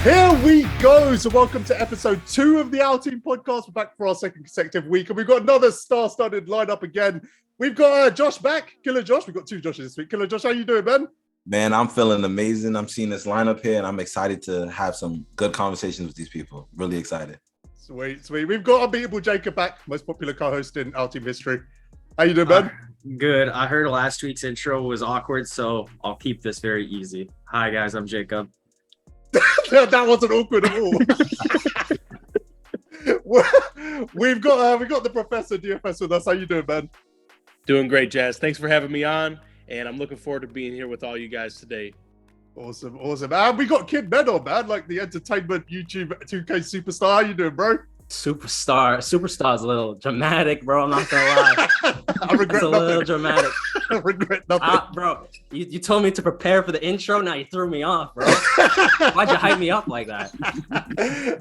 Here we go. So welcome to episode 2 of the OurTeam podcast. We're back for our second consecutive week, and we've got another star-studded lineup again. We've got Josh back, KillaJosh. We've got 2 Joshes this week. KillaJosh, how you doing, man? Man, I'm feeling amazing. I'm seeing this lineup here, and I'm excited to have some good conversations with these people. Really excited. Sweet. We've got Unbeatable Jacob back, most popular co-host in OurTeam history. How you doing, man? Good. I heard last week's intro was awkward, so I'll keep this very easy. Hi, guys. I'm Jacob. That wasn't awkward at all. We've got the Professor DFS with us. How you doing, man? Doing great, Jazz. Thanks for having me on, and I'm looking forward to being here with all you guys today. Awesome. And we got KidMed on, man, like the entertainment YouTube 2K superstar. How you doing, bro? Superstar is a little dramatic, bro. I'm not gonna lie. I regret it's a nothing. little dramatic. I regret nothing. Bro, you told me to prepare for the intro. Now you threw me off, bro. Why'd you hype me up like that?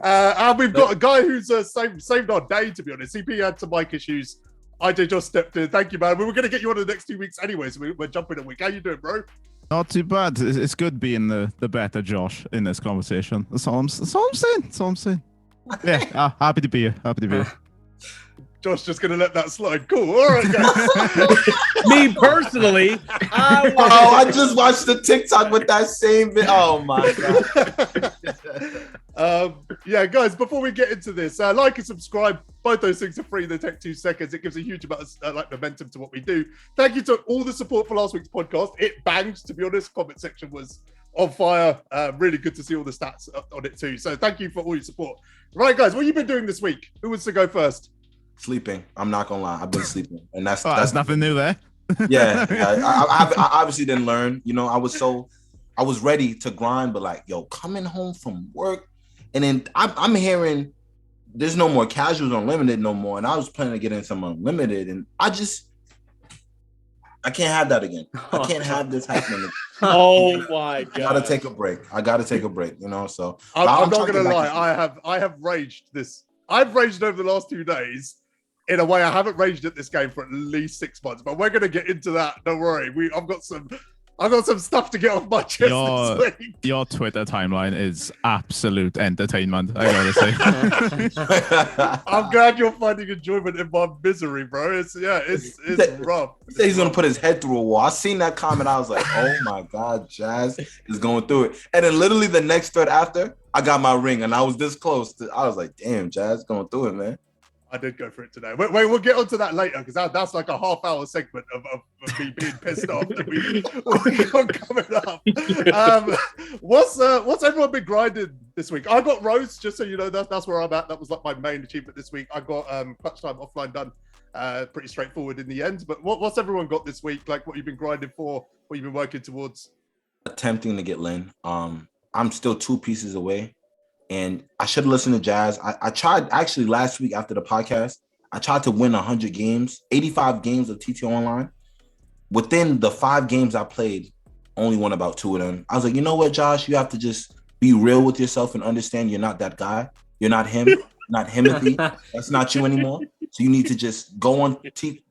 And we've got a guy who's saved our day, to be honest. CP had some mic issues. IJJosh stepped in. Thank you, man. We were going to get you on the next 2 weeks anyway, so we're jumping a week. How you doing, bro? Not too bad. It's good being the better Josh in this conversation. That's all I'm saying. Yeah, happy to be here. Josh just going to let that slide. Cool. All right, guys. Me personally, I just watched the TikTok with that same video. Oh my god. Yeah, guys, before we get into this, like and subscribe. Both those things are free. They take 2 seconds. It gives a huge amount of momentum to what we do. Thank you to all the support for last week's podcast. It banged, to be honest. Comment section was on fire. Really good to see all the stats on it too. So thank you for all your support. Right, guys, what have you been doing this week? Who wants to go first? Sleeping. I'm not gonna lie. I've been sleeping, and that's nothing new there. Yeah. I obviously didn't learn. You know, I was ready to grind, but like, yo, coming home from work, and then I'm hearing there's no more casuals unlimited no more, and I was planning to get in some unlimited, and I can't have that again. I can't have this happening. Oh my god! I gotta take a break. You know, so I'm not gonna lie. I have raged this. I've raged over the last 2 days in a way I haven't raged at this game for at least 6 months. But we're gonna get into that. Don't worry. I've got some stuff to get off my chest this week. Your Twitter timeline is absolute entertainment, I gotta say. I'm glad you're finding enjoyment in my misery, bro. It's rough. He said he's gonna put his head through a wall. I seen that comment. I was like, oh my god, Jazz is going through it. And then literally the next thread after, I got my ring, and I was this close. I was like, damn, Jazz going through it, man. I did go for it today. Wait, we'll get onto that later because that's like a half-hour segment of me being pissed off that we got coming up. What's everyone been grinding this week? I got Rose, just so you know, that's where I'm at. That was like my main achievement this week. I got clutch time offline done. Pretty straightforward in the end. But what's everyone got this week? Like what you've been grinding for, what you've been working towards? Attempting to get Lynn. I'm still 2 pieces away. And I should listen to Jazz. I tried actually last week after the podcast. I tried to win 100 games, 85 games of TTO Online. Within the 5 games I played, only won about 2 of them. I was like, you know what, Josh? You have to just be real with yourself and understand you're not that guy. You're not him. Not Timothy. That's not you anymore. So you need to just go on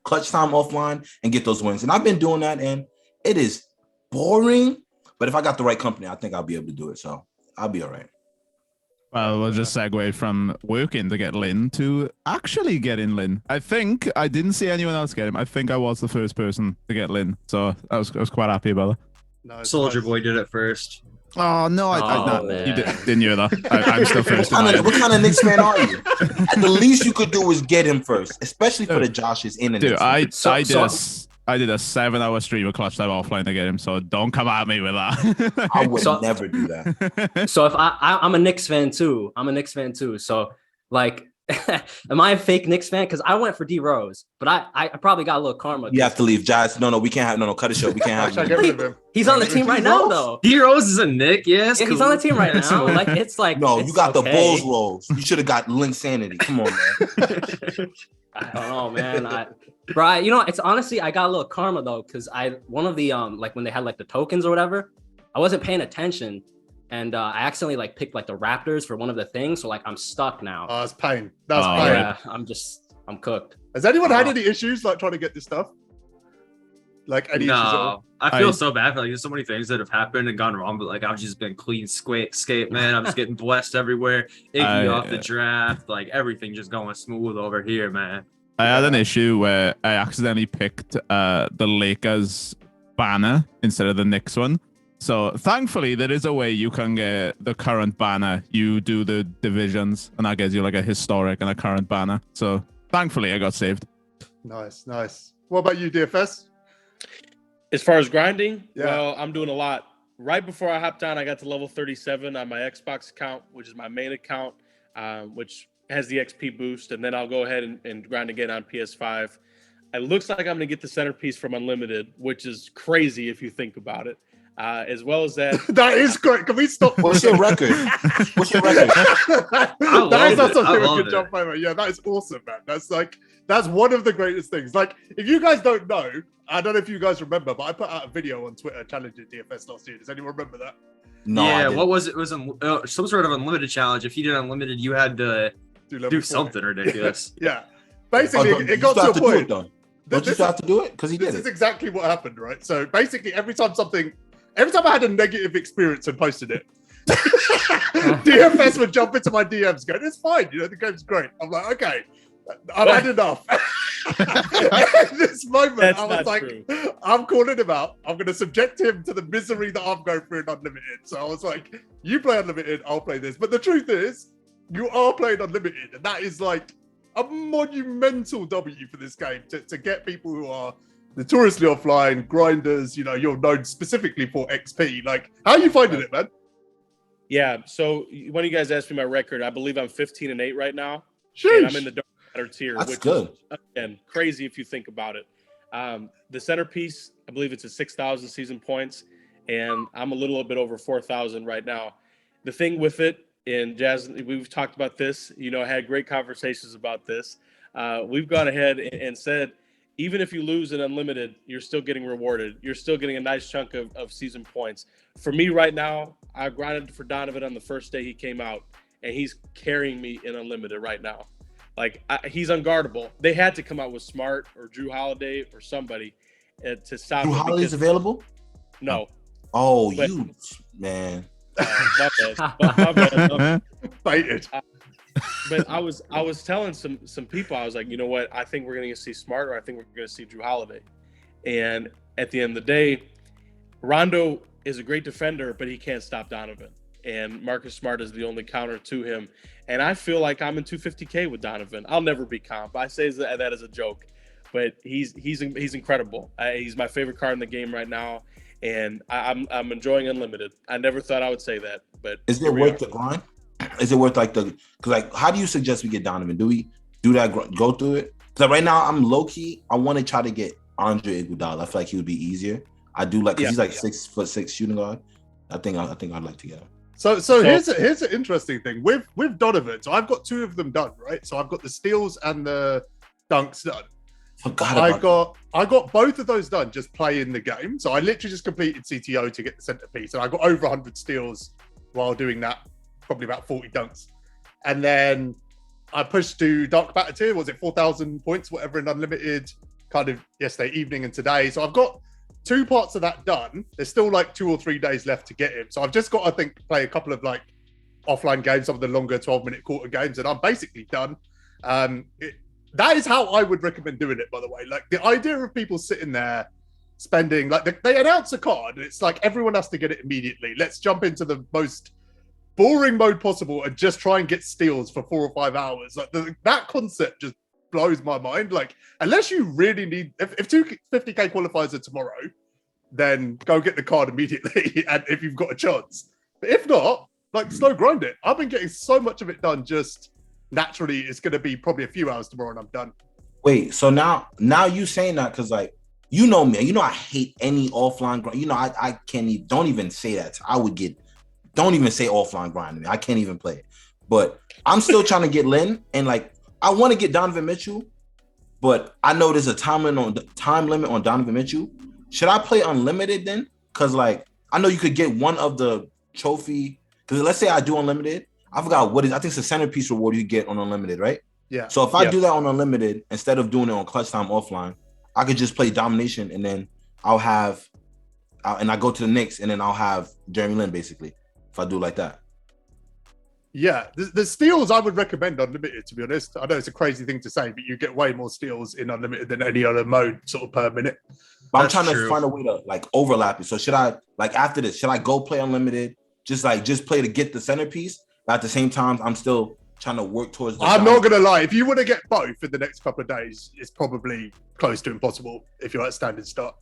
clutch time offline and get those wins. And I've been doing that, and it is boring. But if I got the right company, I think I'll be able to do it. So I'll be all right. Well, we'll just segue from working to get Lynn to actually getting Lynn. I think I didn't see anyone else get him. I think I was the first person to get Lynn. So I was quite happy about it. No, Soldier Boy did it first. Oh, no, you didn't hear that. I'm still first. What kind of Knicks fan are you? The least you could do is get him first, especially for the Joshes in the Dude, Knicks. I did a 7-hour stream of clutch time offline to get him, so don't come at me with that. I would never do that. So if I'm a Knicks fan too. So like, am I a fake Knicks fan? Because I went for D Rose, but I probably got a little karma. You have to leave, Jazz. No, we can't have cut it short. We can't have him. He's on the team right now, though. D Rose is a Knick, yes. Yeah, he's on the team right now. Like it's like you got the Bulls rolls. You should have got Link Sanity. Come on, man. I don't know, man. Bro, you know, it's honestly I got a little karma though, because one of the like when they had like the tokens or whatever, I wasn't paying attention. And I accidentally like picked like the Raptors for one of the things. So like I'm stuck now. Oh, it's pain. That's pain. Yeah, I'm cooked. Has anyone had any issues like trying to get this stuff? Like any issues at all? No, I feel so bad for like there's so many things that have happened and gone wrong, but like I've just been clean skate, man. I'm just getting blessed everywhere. Iggy off the draft, like everything just going smooth over here, man. I had an issue where I accidentally picked the Lakers banner instead of the Knicks one. So thankfully, there is a way you can get the current banner. You do the divisions, and that gives you like a historic and a current banner. So thankfully, I got saved. Nice. What about you, DFS? As far as grinding, well, I'm doing a lot. Right before I hopped on, I got to level 37 on my Xbox account, which is my main account, which has the XP boost. And then I'll go ahead and grind again on PS5. It looks like I'm going to get the centerpiece from Unlimited, which is crazy if you think about it. As well as that. That is great. Can we stop? What's your record? That is not something we can jump over. Yeah, that is awesome, man. That's one of the greatest things. Like, if you guys don't know, I don't know if you guys remember, but I put out a video on Twitter challenging DFS last year. Does anyone remember that? No. Yeah, what was it? It was some sort of unlimited challenge. If you did unlimited, you had to do something ridiculous. Yeah. Basically, it got to a point. Don't you still have to do it? Because he did it. This is exactly what happened, right? So basically, every time I had a negative experience and posted it, DFS would jump into my DMs going, it's fine, the game's great. I'm like, okay, I've had enough. At this moment, I was like, true. I'm calling him out. I'm going to subject him to the misery that I'm going through in Unlimited. So I was like, you play Unlimited, I'll play this. But the truth is, you are playing Unlimited, and that is like a monumental W for this game to get people who are notoriously offline, grinders, you're known specifically for XP. Like, how are you finding it, man? Yeah, so when you guys asked me my record, I believe I'm 15-8 right now. Sheesh. And I'm in the dark matter tier, That's which good. is, again, crazy if you think about it. The centerpiece, I believe it's at 6,000 season points, and I'm a little bit over 4,000 right now. The thing with it, and Jazz, we've talked about this, had great conversations about this. We've gone ahead and said, even if you lose in Unlimited, you're still getting rewarded. You're still getting a nice chunk of season points. For me right now, I grinded for Donovan on the first day he came out, and he's carrying me in Unlimited right now. Like, he's unguardable. They had to come out with Smart or Drew Holiday or somebody to stop him. Drew Holiday's available? No. Oh, man. My bad. Baited. But I was telling some people, I was like, you know what? I think we're going to see Smart, or I think we're going to see Drew Holiday. And at the end of the day, Rondo is a great defender, but he can't stop Donovan. And Marcus Smart is the only counter to him. And I feel like I'm in 250K with Donovan. I'll never be comp. I say that as a joke, but he's incredible. He's my favorite card in the game right now, and I'm enjoying Unlimited. I never thought I would say that, but is it worth the grind? Is it worth how do you suggest we get Donovan? Do we do that? Go through it? Because right now I'm low key. I want to try to get Andre Iguodala. I feel like he would be easier. I do like, because he's like 6'6" shooting guard. I think I'd like to get him. So here's an interesting thing with Donovan. So I've got two of them done, right? So I've got the steals and the dunks done. I got both of those done just playing the game. So I literally just completed CTO to get the centerpiece, and I got over 100 steals while doing that, probably about 40 dunks. And then I pushed to Dark Matter tier. Was it 4,000 points, whatever, in Unlimited, kind of yesterday evening and today. So I've got two parts of that done. There's still like 2 or 3 days left to get him. So I've just got, I think, play a couple of like offline games, some of the longer 12-minute quarter games, and I'm basically done. That is how I would recommend doing it, by the way. Like, the idea of people sitting there spending, like, they announce a card, and it's like everyone has to get it immediately. Let's jump into the most boring mode possible and just try and get steals for 4 or 5 hours. Like, that concept just blows my mind. Like, unless you really need, if 250K qualifiers are tomorrow, then go get the card immediately, and if you've got a chance. But if not, like, slow grind it. I've been getting so much of it done just naturally. It's going to be probably a few hours tomorrow and I'm done. Wait, so now you saying that, because like, you know me, I hate any offline grind. I can't even, don't even say that. Don't even say offline grind to me. I can't even play it. But I'm still trying to get Lynn, and like, I want to get Donovan Mitchell, but I know there's a time limit on Donovan Mitchell. Should I play Unlimited then? Because like, I know you could get one of the trophy, because let's say I do Unlimited. I forgot what I think it's a centerpiece reward you get on Unlimited, right? Yeah. So if I do that on Unlimited, instead of doing it on Clutch Time offline, I could just play Domination and then I'll have, and I go to the Knicks, and then I'll have Jeremy Lin basically. If I do like that. Yeah, the steals I would recommend unlimited, to be honest. I know it's a crazy thing to say, but you get way more steals in unlimited than any other mode sort of per minute. But I'm trying to find a way to like overlap it. So should I, like after this, should I go play unlimited? Just play to get the centerpiece, but at the same time, I'm still trying to work towards the I'm not going to lie. If you want to get both in the next couple of days, it's probably close to impossible if you're at standard start.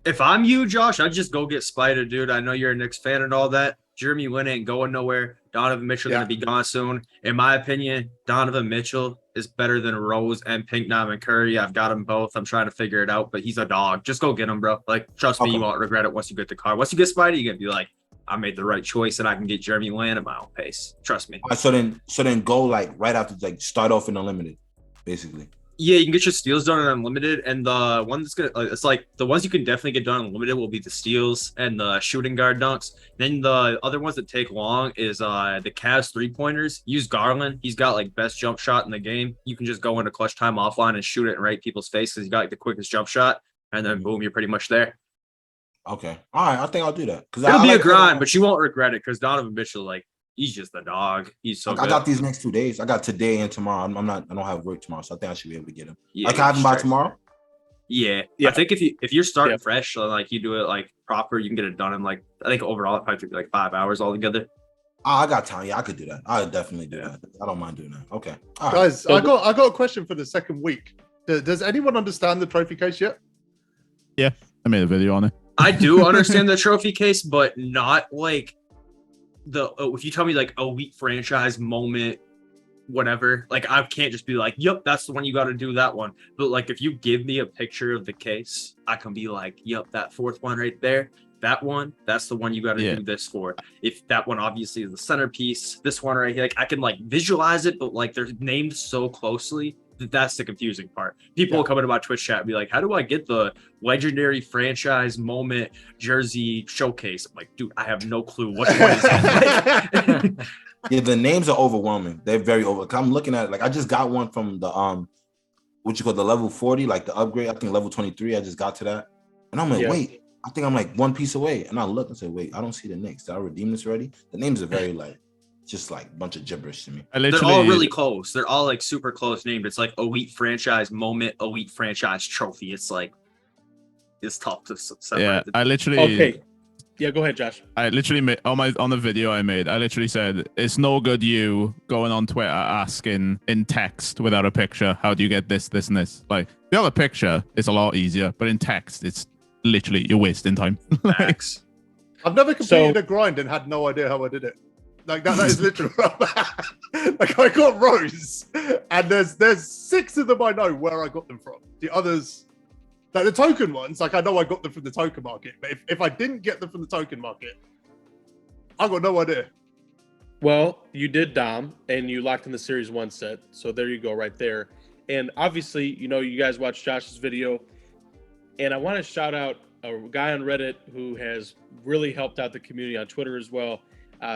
If I'm you, Josh, I'd just go get Spider, dude. I know you're a Knicks fan and all that. Jeremy Lin ain't going nowhere. Donovan Mitchell going to be gone soon. In my opinion, Donovan Mitchell is better than Rose and Pink Diamond Curry. I've got them both. I'm trying to figure it out, but he's a dog. Just go get him, bro. Like, trust me, you won't regret it once you get the car. Once you get Spider, you're going to be like, I made the right choice and I can get Jeremy Lin at my own pace. Trust me. So then go like right after, like start off in unlimited, basically. Yeah, you can get your steals done in unlimited, and the one that's gonna it's like the ones you can definitely get done in unlimited will be the steals and the shooting guard dunks. Then the other ones that take long is the Cavs 3-pointers. Use Garland. He's got like best jump shot in the game. You can just go into clutch time offline and shoot it in right people's faces. He's got like the quickest jump shot, and then boom, you're pretty much there. Okay, all right, I think I'll do that because it'll be a grind, but you won't regret it because Donovan Mitchell, like, he's just the dog. He's so good. I got these next 2 days. I got today and tomorrow. I don't have work tomorrow, so I think I should be able to get him. Yeah, I can have him by tomorrow. Yeah. I think if you're starting fresh, so like you do it like proper, you can get it done in like, I think overall it probably took like 5 hours altogether. I got time. Yeah, I could do that. I would definitely do that. I don't mind doing that. Okay, all right. Guys, I got a question for the second week. Does anyone understand the trophy case yet? Yeah, I made a video on it. I do understand the trophy case, but not like if you tell me like elite franchise moment, whatever, like I can't just be like, yep, that's the one, you got to do that one. But like if you give me a picture of the case, I can be like, yep, that fourth one right there, that one, that's the one you got to do this for. If that one obviously is the centerpiece, this one right here, like I can like visualize it, but like they're named so closely that's the confusing part. People will come into my Twitch chat and be like, how do I get the legendary franchise moment jersey showcase? I'm like, dude, I have no clue which one is it. Yeah, the names are overwhelming. They're very over. I'm looking at it. Like I just got one from the what you call the level 40, like the upgrade. I think level 23. I just got to that. And I'm like, wait, I think I'm like one piece away. And I look and say, wait, I don't see the Knicks. Did I redeem this already? The names are very like just like a bunch of gibberish to me. They're all really close. They're all like super close named. It's like elite franchise moment, elite franchise trophy. It's like, it's tough to separate. Yeah, I literally. Okay. Yeah, go ahead, Josh. I literally made on the video I made. I literally said, "It's no good you going on Twitter asking in text without a picture. How do you get this, this, and this? Like, if you have a picture, it's a lot easier. But in text, it's literally you're wasting time." Max. I've never completed a grind and had no idea how I did it. Like that is literally like I got Rose, and there's 6 of them I know where I got them from. The others, like the token ones, like I know I got them from the token market. But if I didn't get them from the token market, I got no idea. Well, you did Dom, and you locked in the Series 1 set. So there you go right there. And obviously, you know, you guys watched Josh's video. And I want to shout out a guy on Reddit who has really helped out the community on Twitter as well.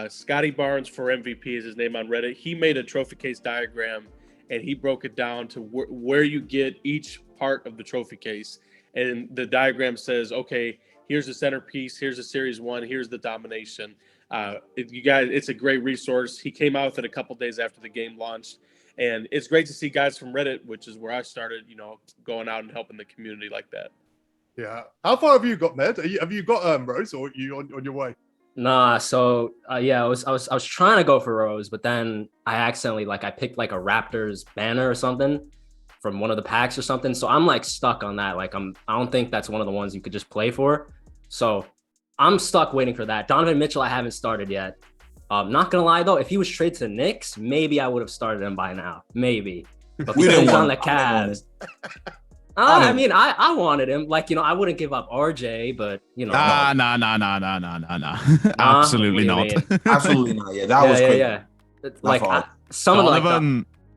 Scotty Barnes for MVP is his name on Reddit. He made a trophy case diagram, and he broke it down to where you get each part of the trophy case. And the diagram says, okay, here's the centerpiece, here's the Series 1, here's the domination. You guys, it's a great resource. He came out with it a couple days after the game launched. And it's great to see guys from Reddit, which is where I started, you know, going out and helping the community like that. Yeah. How far have you got, Med? Have you got Rose, or are you on your way? Nah, so I was trying to go for Rose, but then I accidentally I picked like a Raptors banner or something from one of the packs or something. So I'm like stuck on that. Like I don't think that's one of the ones you could just play for. So I'm stuck waiting for that. Donovan Mitchell, I haven't started yet. Not gonna lie though, if he was traded to the Knicks, maybe I would have started him by now. Maybe. But because he's on the Cavs. I mean, I wanted him. Like, you know, I wouldn't give up RJ, but you know. Nah. Absolutely not. Absolutely not. Yeah, that was crazy. Yeah. Like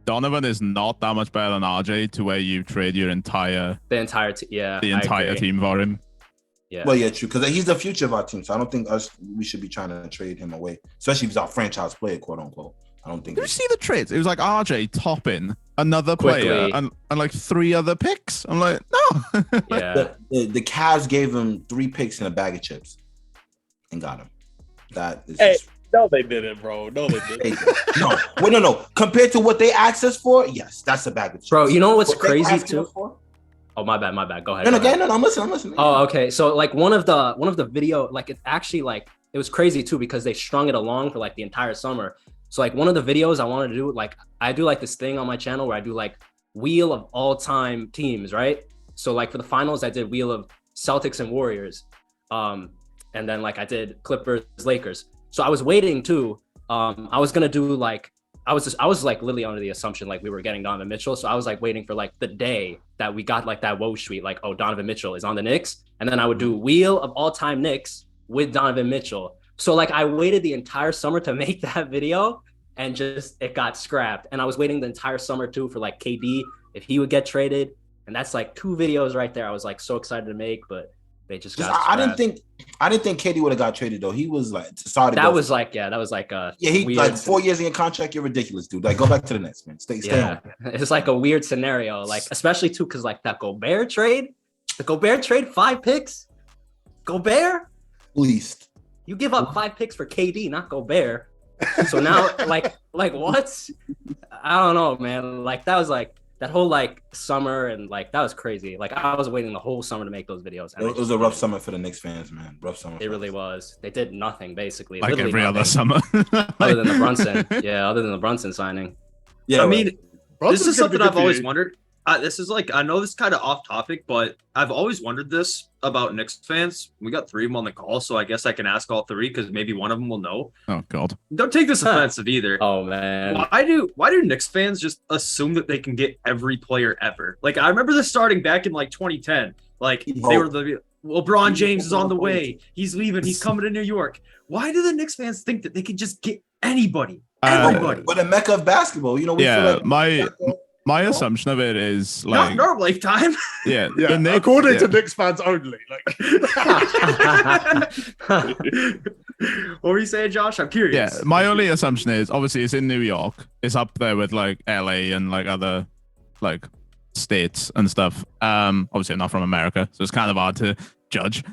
Donovan is not that much better than RJ to where you trade your entire team for him. Yeah. Well, yeah, true. Because he's the future of our team, so I don't think we should be trying to trade him away, especially if he's our franchise player, quote unquote. I don't think. Did you see the trades? It was like RJ Toppin another player Quickly. and like 3 other picks. I'm like, no. Yeah. The Cavs gave him 3 picks and a bag of chips and got him. That is Hey, just, no, they didn't, bro. No, they didn't. no. Compared to what they asked us for, yes, that's a bag of chips. Bro, you know what's What they crazy asking too? us for? Oh, my bad. Go ahead. No, go ahead. I'm listening. Oh, okay. So like one of the video, like it actually like it was crazy too because they strung it along for like the entire summer. So like one of the videos I wanted to do, like I do like this thing on my channel where I do like wheel of all-time teams, right? So like for the finals, I did wheel of Celtics and Warriors, and then like I did Clippers, Lakers. So I was waiting too. I was gonna do like I was like literally under the assumption like we were getting Donovan Mitchell. So I was like waiting for like the day that we got like that Woj tweet, like, oh, Donovan Mitchell is on the Knicks. And then I would do wheel of all-time Knicks with Donovan Mitchell. So like I waited the entire summer to make that video and just it got scrapped. And I was waiting the entire summer too for like KD if he would get traded. And that's like 2 videos right there. I was like so excited to make, but they just got scrapped. I didn't think KD would have got traded though. He was like sorry. That was like he weird, like 4 years in your contract. You're ridiculous, dude. Like go back to the Nets, man. Stay home. It's like a weird scenario, like especially too because like that Gobert trade, 5 picks. Gobert, Least. you give up 5 picks for KD, not Gobert. So now like what? I don't know, man. Like that was like that whole like summer and like that was crazy. Like I was waiting the whole summer to make those videos. It was a rough summer for the Knicks fans, man. Rough summer. It really was. They did nothing basically. Like Literally every nothing, other summer. other than the Brunson. Yeah, other than the Brunson signing. Yeah, I mean, Brunson's this is gonna be something good I've for always you. wondered. This is like, I know this is kind of off topic, but I've always wondered this about Knicks fans. We got 3 of them on the call, so I guess I can ask all 3 because maybe one of them will know. Oh god. Don't take this offensive either. Oh man. Why do Knicks fans just assume that they can get every player ever? Like I remember this starting back in like 2010. Like they were the LeBron James is on the way. He's leaving. He's coming to New York. Why do the Knicks fans think that they can just get anybody? Everybody. But a mecca of basketball, you know. We feel like my assumption of it is Not like in our lifetime. yeah, Yeah, the Knicks, according to Knicks fans only. Like, What were you saying, Josh? I'm curious. yeah. My only assumption is obviously it's in New York. It's up there with like LA and like other like states and stuff. Obviously I'm not from America, so it's kind of hard to judge.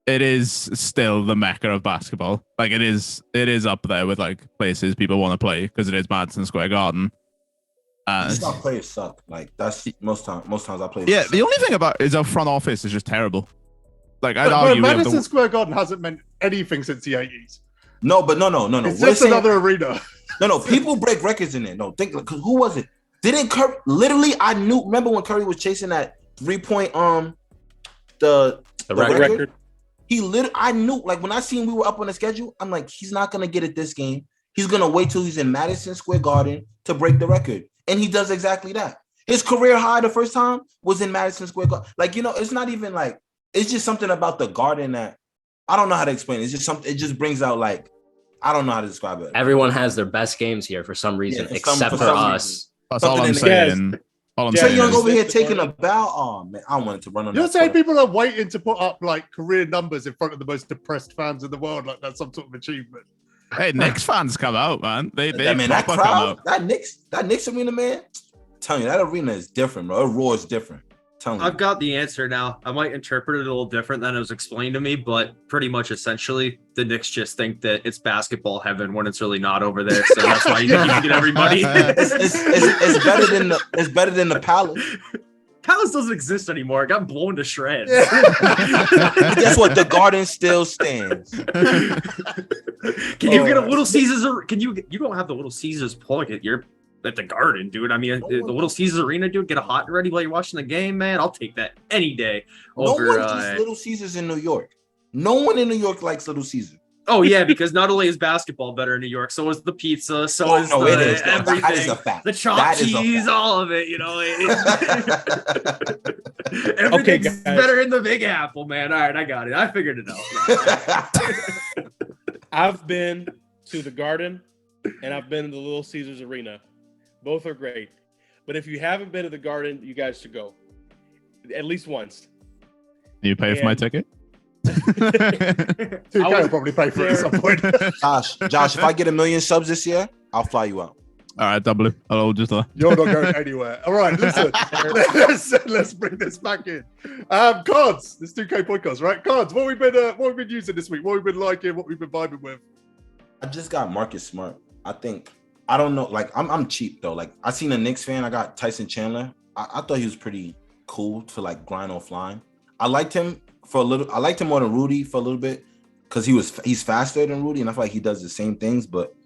It is still the mecca of basketball. Like it is up there with like places people want to play because it is Madison Square Garden. Just our players suck. Like that's most times I play. Yeah, the only thing about it is our front office is just terrible. Like I'd but argue we have Madison the, Square Garden hasn't meant anything since the 80s. No. It's We're just saying- another arena. No. People break records in there. No, think because who was it? Didn't Curry? Literally, I knew. Remember when Curry was chasing that 3-point the record. I knew. Like when I seen we were up on the schedule, I'm like, he's not gonna get it this game. He's gonna wait till he's in Madison Square Garden to break the record, and he does exactly that. His career high the first time was in Madison Square Garden. Like it's not even like it's just something about the Garden that I don't know how to explain. It's just something. It just brings out like I don't know how to describe it. Everyone has their best games here for some reason, Yeah, except for for some us. reason. that's all I'm something in the- saying. All I'm Yeah, Trey saying Young is, over here taking a bow. Oh man, I wanted to run on. You're that saying court. people are waiting to put up like career numbers in front of the most depressed fans in the world, like that's some sort of achievement. hey, Knicks fans come out, man. They I mean, that proper come crowd, out. that Knicks arena, man. I'm telling you, that arena is different, bro. It roars different. I'm telling you. I've got the answer now. I might interpret it a little different than it was explained to me, but pretty much essentially the Knicks just think that it's basketball heaven when it's really not over there. So that's why you think you can get everybody. It's better than the Palace. Palace doesn't exist anymore. It got blown to shreds. But guess what? The Garden still stands. Can you get a Little Caesars? Can you don't have the Little Caesars plug at the Garden, dude? I mean, the Little Caesars Arena, dude. Get a hot and ready while you're watching the game, man. I'll take that any day. Over, No one eats Little Caesars in New York. No one in New York likes Little Caesars. Oh yeah, because not only is basketball better in New York, so is the pizza, so is no, the it is. everything, That is a fact. the chopped That is a cheese, fact. all of it. You know, everything's Okay, guys. better in the Big Apple, man. All right, I got it. I figured it out. I've been to the Garden and I've been to the Little Caesars Arena. Both are great. But if you haven't been to the Garden, you guys should go. At least once. You pay for my And- ticket? 2K will probably pay for it at some point. Josh, if I get 1 million subs this year, I'll fly you out. All right, W. I'll just You're not going anywhere. All right, listen. let's bring this back in. Cards. This 2K podcast, right? Cards. What we've been using this week? What we've been liking? What we've been vibing with? I just got Marcus Smart. I don't know. Like I'm cheap though. Like I seen a Knicks fan. I got Tyson Chandler. I thought he was pretty cool to like grind offline. I liked him for a little. I liked him more than Rudy for a little bit because he's faster than Rudy, and I feel like he does the same things. But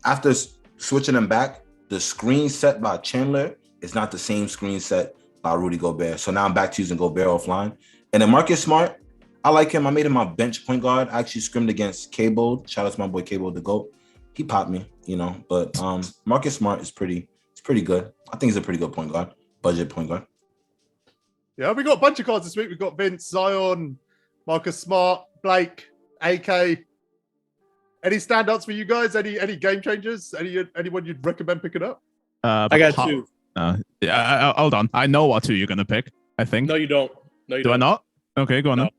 after switching him back, the screen set by Chandler is not the same screen set by Rudy Gobert. So now I'm back to using Gobert offline. And then Marcus Smart, I like him. I made him my bench point guard. I actually scrimmed against K-Bold. Shout out to my boy K-Bold the GOAT. He popped me, But Marcus Smart is pretty good. I think he's a pretty good point guard, budget point guard. Yeah, we got a bunch of cards this week. We've got Vince, Zion, Marcus Smart, Blake, AK. Any standouts for you guys? Any game changers? Anyone you'd recommend picking up? I got two. Hold on. I know what two you're gonna pick. I think. No, you don't. Do I not? Okay, go on. Then. I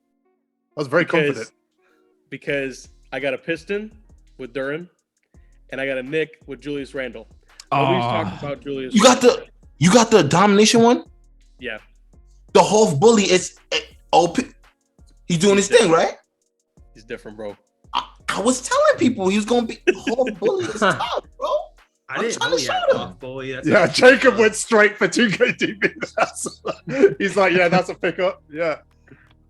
was very confident. Because I got a Piston with Duran, and I got a Nick with Julius Randle. Oh. Nobody's talked about Julius. You got the domination one? Yeah. The Hoff bully is OP. He's doing his thing, right? He's different, bro. I was telling people he was gonna be Hoff bully is top, bro. I didn't know he had off bully. Yeah, Jacob went straight for 2K DB. He's like, yeah, that's a pickup. Yeah.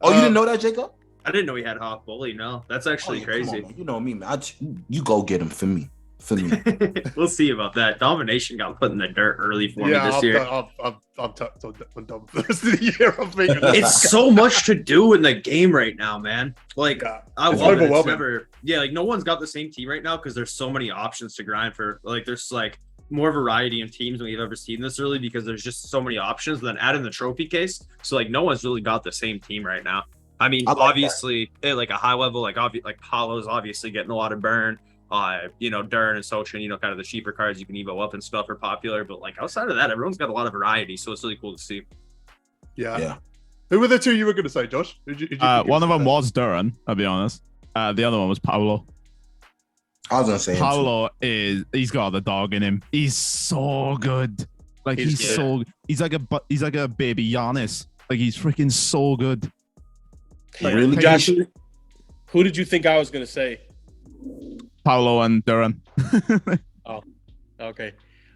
Oh, you didn't know that, Jacob? I didn't know he had off bully. No, that's actually crazy. On, you know me, man. You go get him for me. We'll see about that. Domination got put in the dirt early for me this year. I'm tucked on done for the rest of the year. It's so much to do in the game right now, man. Like I love it. It's never, like no one's got the same team right now because there's so many options to grind for. Like there's like more variety in teams than we've ever seen this early because there's just so many options. And then add in the trophy case, so like no one's really got the same team right now. I mean, obviously, like a high level, like Paulo's obviously getting a lot of burn. Dern and Sochin, kind of the cheaper cards you can evo up and stuff are popular, but like outside of that, everyone's got a lot of variety, so it's really cool to see. Yeah. Who were the two you were going to say, Josh? One of them was Duran, I'll be honest. The other one was Paulo. I was gonna say Paulo he's got the dog in him. He's so good. Like he's like a baby Giannis. Like he's freaking so good. Like, really, Josh? Who did you think I was going to say? Paulo and Duran. Oh, okay.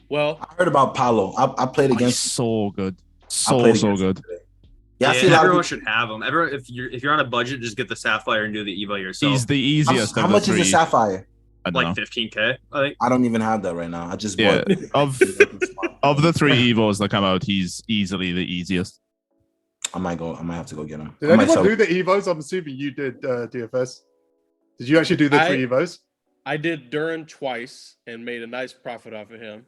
Well, I heard about Paulo. I played against. He's so good. So good. Yeah, everyone should have him. If you're on a budget, just get the Sapphire and do the Evo yourself. He's the easiest. How much is the Sapphire? Like 15K, I think. I don't even have that right now. I just bought of the three Evos that come out, he's easily the easiest. I might have to go get him. Did anyone do the Evos? I'm assuming you did, DFS. Did you actually do the three Evos? I did Duran twice and made a nice profit off of him.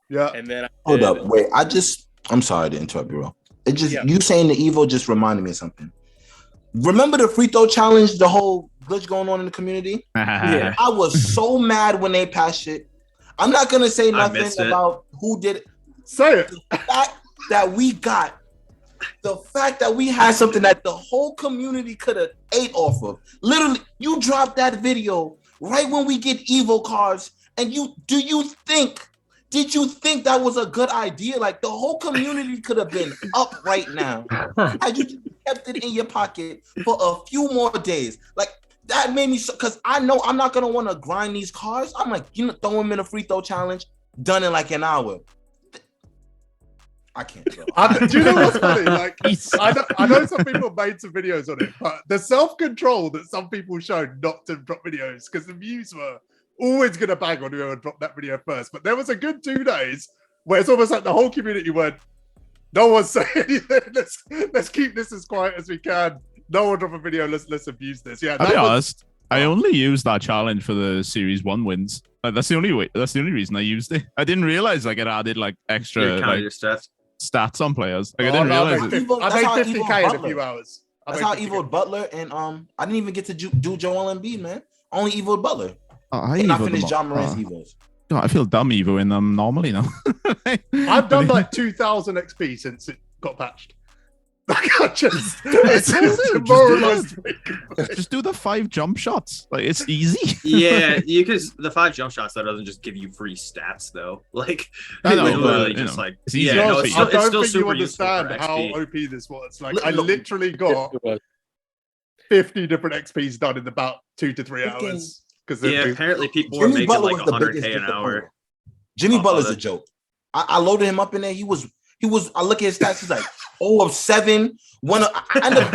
Yeah. And then hold up, wait. I'm sorry to interrupt you, bro. You saying the Evo just reminded me of something. Remember the free throw challenge, the whole glitch going on in the community? Yeah. I was so mad when they passed it. I'm not gonna say nothing about who did it. Say it. The fact that we had something that the whole community could have ate off of. Literally, you dropped that video right when we get Evo cards, and did you think that was a good idea? Like the whole community could have been up right now. Had you kept it in your pocket for a few more days. Like that made me because I know I'm not gonna want to grind these cards. I'm like, throw them in a free throw challenge, done in like an hour. I can't. Do you know what's funny? Like, I know some people made some videos on it, but the self-control that some people showed not to drop videos because the views were always going to bang on whoever dropped that video first. But there was a good 2 days where it's almost like the whole community went, no one's saying anything. Let's keep this as quiet as we can. No one drop a video. Let's abuse this. Yeah. I'll be honest. I only used that challenge for the Series 1 wins. Like, that's the only reason I used it. I didn't realize it added extra your stats on players. I didn't realize it. I made 50K in a few hours. That's how Evo'd Butler, and I didn't even get to do Joel Embiid, man. Only Evo'd Butler. I finished John Morant's Evos. God, I feel dumb Evoing them normally now. I've done 2,000 XP since it got patched. It's demoralized. Just do the 5 jump shots. Like, it's easy. Yeah, because the 5 jump shots, that doesn't just give you free stats though. Like, I know, literally but, just like, it's easy. yeah, no, I it's still, don't it's still think you super useful for understand how XP. OP this was. Like, I literally got 50 different XPs done in about 2 to 3 hours. Because Yeah, apparently people were Jimmy making Butler like was the biggest 100K an hour. disappointment. Jimmy off Butler's of a it. joke. I loaded him up in there. He was. I look at his stats. He's like 0 of 7. One of. I ended up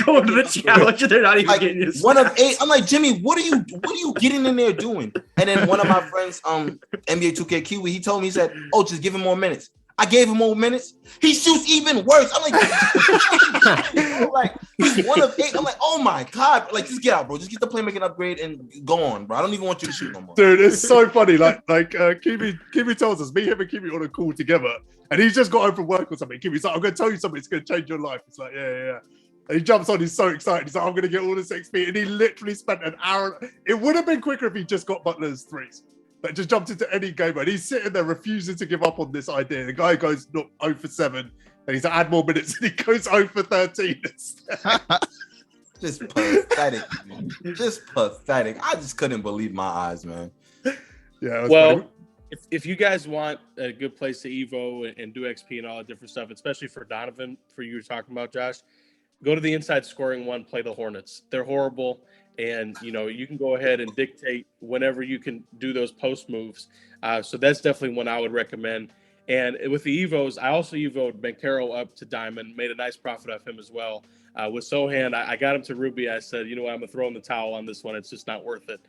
Going to the challenge, they're not even like getting his 1 of stats. 8. I'm like, Jimmy, what are you getting in there doing? And then one of my friends, NBA 2K Kiwi, he told me, he said, "Oh, just give him more minutes." I gave him more minutes. He shoots even worse. I'm like, he's 1 of 8. I'm like, oh my god, like, just get out, bro. Just get the playmaking upgrade and go on, bro. I don't even want you to shoot no more. Dude, it's so funny. Like Kimi tells us, me, him, and Kimi on a call together, and he's just got home from work or something. Kimi's like, I'm going to tell you something. It's going to change your life. It's like, yeah. And he jumps on. He's so excited. He's like, I'm going to get all this XP. And he literally spent an hour. It would have been quicker if he just got Butler's threes. Like, just jumped into any game, and he's sitting there refusing to give up on this idea. The guy goes 0 for 7, and he's like, add more minutes, and he goes 0 for 13. Just pathetic, man. Just pathetic. I just couldn't believe my eyes, man. Yeah. Well, funny. if you guys want a good place to Evo and do XP and all that different stuff, especially for Donovan, for you talking about, Josh, go to the inside scoring one, play the Hornets. They're horrible. And, you can go ahead and dictate whenever you can do those post moves. So that's definitely one I would recommend. And with the Evos, I also Evoed Bankero up to Diamond, made a nice profit off him as well. With Sohan, I got him to Ruby. I said, you know what, I'm going to throw in the towel on this one. It's just not worth it.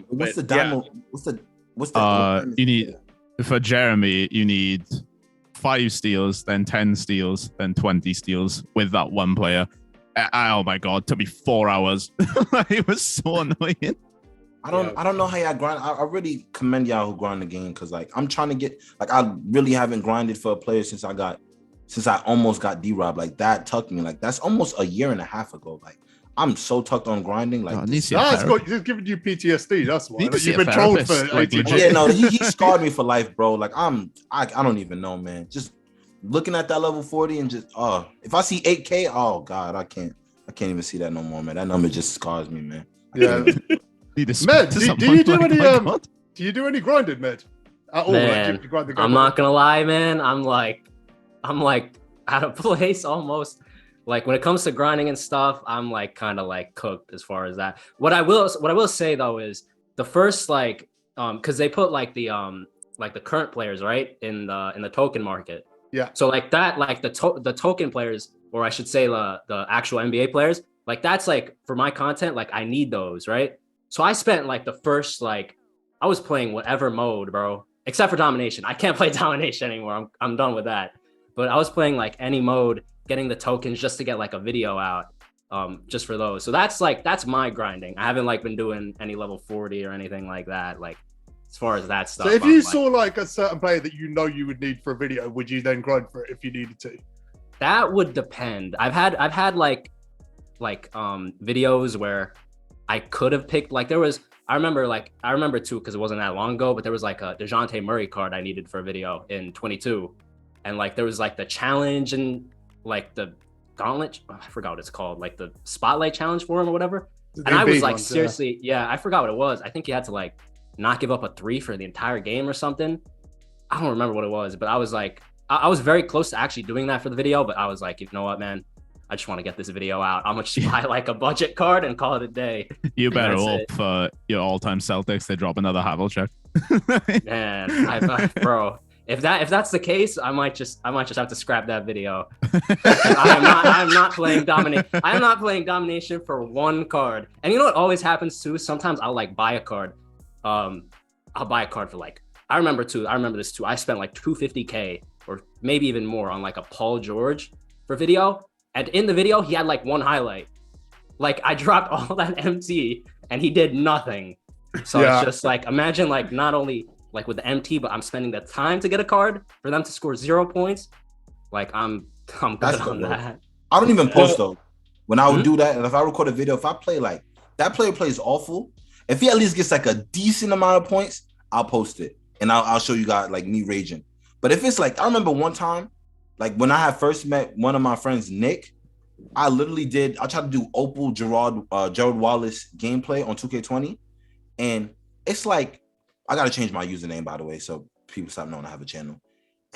What's the diamond? Yeah. What's the you need, for Jeremy, you need 5 steals, then 10 steals, then 20 steals with that one player. Oh my god, it took me 4 hours. It was so annoying. I don't know how y'all grind. I really commend y'all who grind the game, because like I'm trying to get, like, I really haven't grinded for a player since I almost got D-Rob. Like, that tucked me. Like, that's almost a year and a half ago. Like, I'm so tucked on grinding. Like, He's giving you PTSD. That's why. Like, you've been trolled for like, 18 months. yeah, no, he scarred me for life, bro. Like, I don't even know, man. Just looking at that level 40 and just if I see 8K, oh god, I can't even see that no more, man. That number just scars me, man. Yeah. Med, do you do any grinding, Med? At all? Man, Like, you grind the I'm not gonna lie, man. I'm like out of place almost. Like, when it comes to grinding and stuff, I'm like kind of like cooked as far as that. What I will say though is the first, like, because they put like the current players, right, in the token market. Yeah. So like that, like the token players, or I should say the actual NBA players, like, that's like, for my content, like, I need those, right? So I spent like the first, like, I was playing whatever mode, bro, except for domination. I can't play domination anymore. I'm done with that. But I was playing like any mode, getting the tokens just to get like a video out, just for those. So that's my grinding. I haven't like been doing any level 40 or anything like that. Like, as far as that stuff. So if you saw like a certain player that you would need for a video, would you then grind for it if you needed to? That would depend. I've had like videos where I could have picked, like, I remember too, because it wasn't that long ago, but there was like a DeJounte Murray card I needed for a video in 22. And like, there was like the challenge and like the gauntlet, I forgot what it's called, like the spotlight challenge for him or whatever. And I was like, seriously, yeah, I forgot what it was. I think he had to like not give up a 3 for the entire game or something. I don't remember what it was, but I was like, I was very close to actually doing that for the video, but I was like, you know what, man? I just want to get this video out. I'm just buy like a budget card and call it a day. You better hope for your all-time Celtics they drop another Havlicek. Man, bro, if that's the case, I might just have to scrap that video. I'm not playing domination. I'm not playing domination for one card. And you know what always happens too? Sometimes I'll like buy a card. I'll buy a card for like, I remember this too. I spent like $250K or maybe even more on like a Paul George for video. And in the video, he had like one highlight. Like, I dropped all that MT and he did nothing. So It's just like, imagine like not only like with the MT, but I'm spending the time to get a card for them to score 0 points. Like, I'm good on that. I don't even post though. When I would do that, and if I record a video, if I play like that player plays awful, if he at least gets like a decent amount of points, I'll post it and I'll show you guys like me raging. But if it's like, I remember one time Like when I had first met one of my friends, Nick, I tried to do Opal Gerald Wallace gameplay on 2K20. And it's like, I got to change my username, by the way, so people stop knowing I have a channel.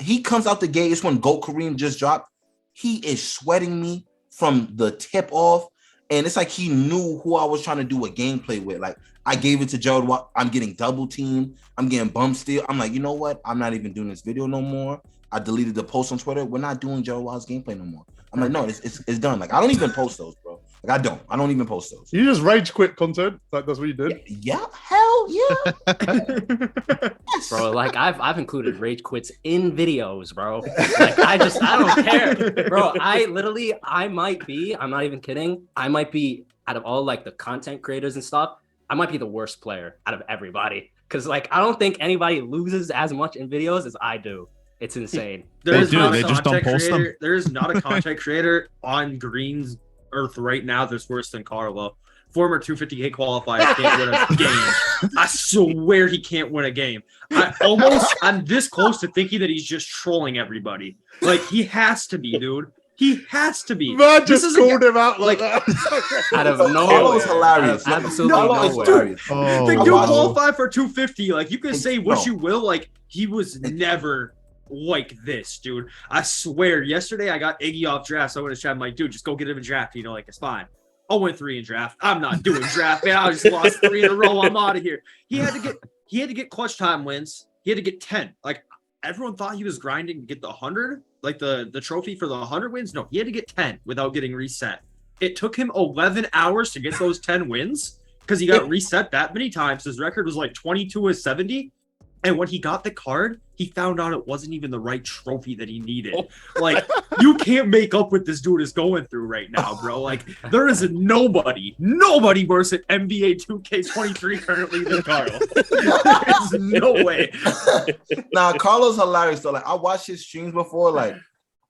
He comes out the gate. It's when Goat Kareem just dropped. He is sweating me from the tip off. And it's like he knew who I was trying to do a gameplay with. Like, I gave it to Gerald. I'm getting double teamed. I'm getting bum steal. I'm like, you know what? I'm not even doing this video no more. I deleted the post on Twitter. We're not doing Gerald Wallace gameplay no more. I'm like, no, it's done. Like, I don't even post those, bro. Like, I don't even post those. You just rage quit content? Like, that's what you did? Yeah, hell yeah. Yes. Bro, like I've included rage quits in videos, bro. Like I don't care. Bro, I'm not even kidding. I might be, out of all like the content creators and stuff, I might be the worst player out of everybody. Cause like I don't think anybody loses as much in videos as I do. It's insane. They just don't post them. There is not a content creator on Green's Earth right now that's worse than Carlo. Former 250K qualifier can't win a game. I swear he can't win a game. I'm this close to thinking that he's just trolling everybody. Like, he has to be, dude. He has to be. Man just called him out like that. Out of nowhere. Carlo's hilarious. Absolutely nowhere. Oh, the dude qualified for 250. Like, you can say what you will. Like, he was never like this, dude. I swear, yesterday I got Iggy off draft. So I went to chat. I'm like, dude, just go get him a draft. You know, like, it's fine. I went 3 in draft. I'm not doing draft, man. I just lost 3 in a row. I'm out of here. He had to get clutch time wins. He had to get 10. Like, everyone thought he was grinding to get the 100, like the trophy for the 100 wins. No, he had to get 10 without getting reset. It took him 11 hours to get those 10 wins because he got reset that many times. His record was like 22-70. And when he got the card, he found out it wasn't even the right trophy that he needed. Like, you can't make up what this dude is going through right now, bro. Like, there is nobody worse at NBA 2K23 currently than Carlo. There's no way. Nah, Carlo's hilarious though. Like, I watched his streams before. Like,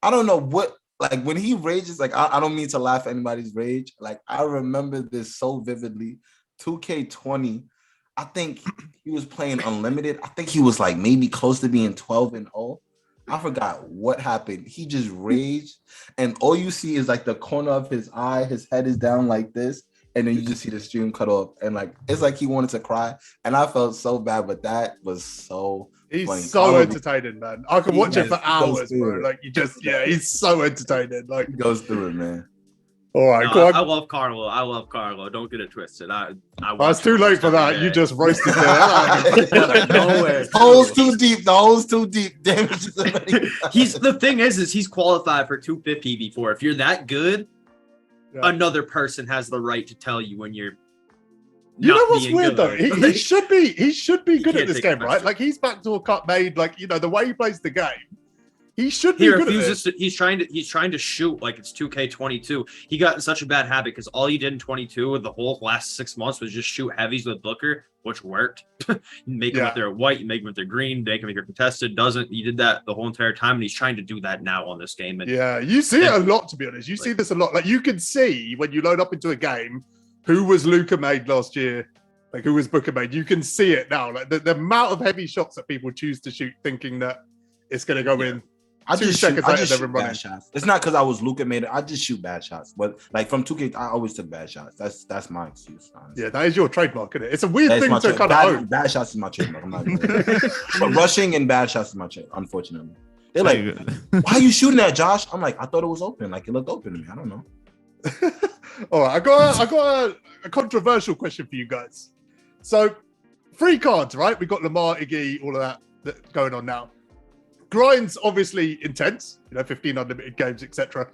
I don't know what, like when he rages, like I don't mean to laugh at anybody's rage. Like, I remember this so vividly. 2K20. I think he was playing unlimited. I think he was like maybe close to being 12-0. I forgot what happened. He just raged, and all you see is like the corner of his eye. His head is down like this, and then you just see the stream cut off. And like it's like he wanted to cry, and I felt so bad. But that was so. He's funny. so entertaining, man. I could watch it for hours, bro. Like he's so entertaining. Like he goes through it, man. All right, no, I love Carlo. Don't get it twisted. It's too late for that. You just roasted there. Nowhere. Hole's too deep. The hole's too deep. Damn it. The thing is he's qualified for 250 before. If you're that good, another person has the right to tell you when you're. You know what's weird though? He should be good at this game, right? Like he's backdoor cut made. Like the way he plays the game. He should be good at this. He's trying to shoot like it's 2K22. He got in such a bad habit because all he did in 22 with the whole last 6 months was just shoot heavies with Booker, which worked. Make them if they're white, make them if they're green, make them if you're contested. He did that the whole entire time, and he's trying to do that now on this game. And, you see it a lot, to be honest. You see this a lot. Like you can see when you load up into a game who was Luka made last year, like who was Booker made. You can see it now. Like the amount of heavy shots that people choose to shoot, thinking that it's going to go in. I just shoot bad shots. It's not because I was Luka made it. I just shoot bad shots. But like from 2K, I always took bad shots. That's my excuse. Honestly. Yeah, that is your trademark, isn't it? It's a weird thing to kind of own. Bad shots is my trademark. I'm not but rushing and bad shots is my trademark. Unfortunately, they're like, "Why are you shooting that, Josh?" I'm like, "I thought it was open. Like it looked open to me. I don't know." All right, I got a controversial question for you guys. So, free cards, right? We got Lamar, Iggy, all of that going on now. Grind's obviously intense, 15 unlimited games, etc.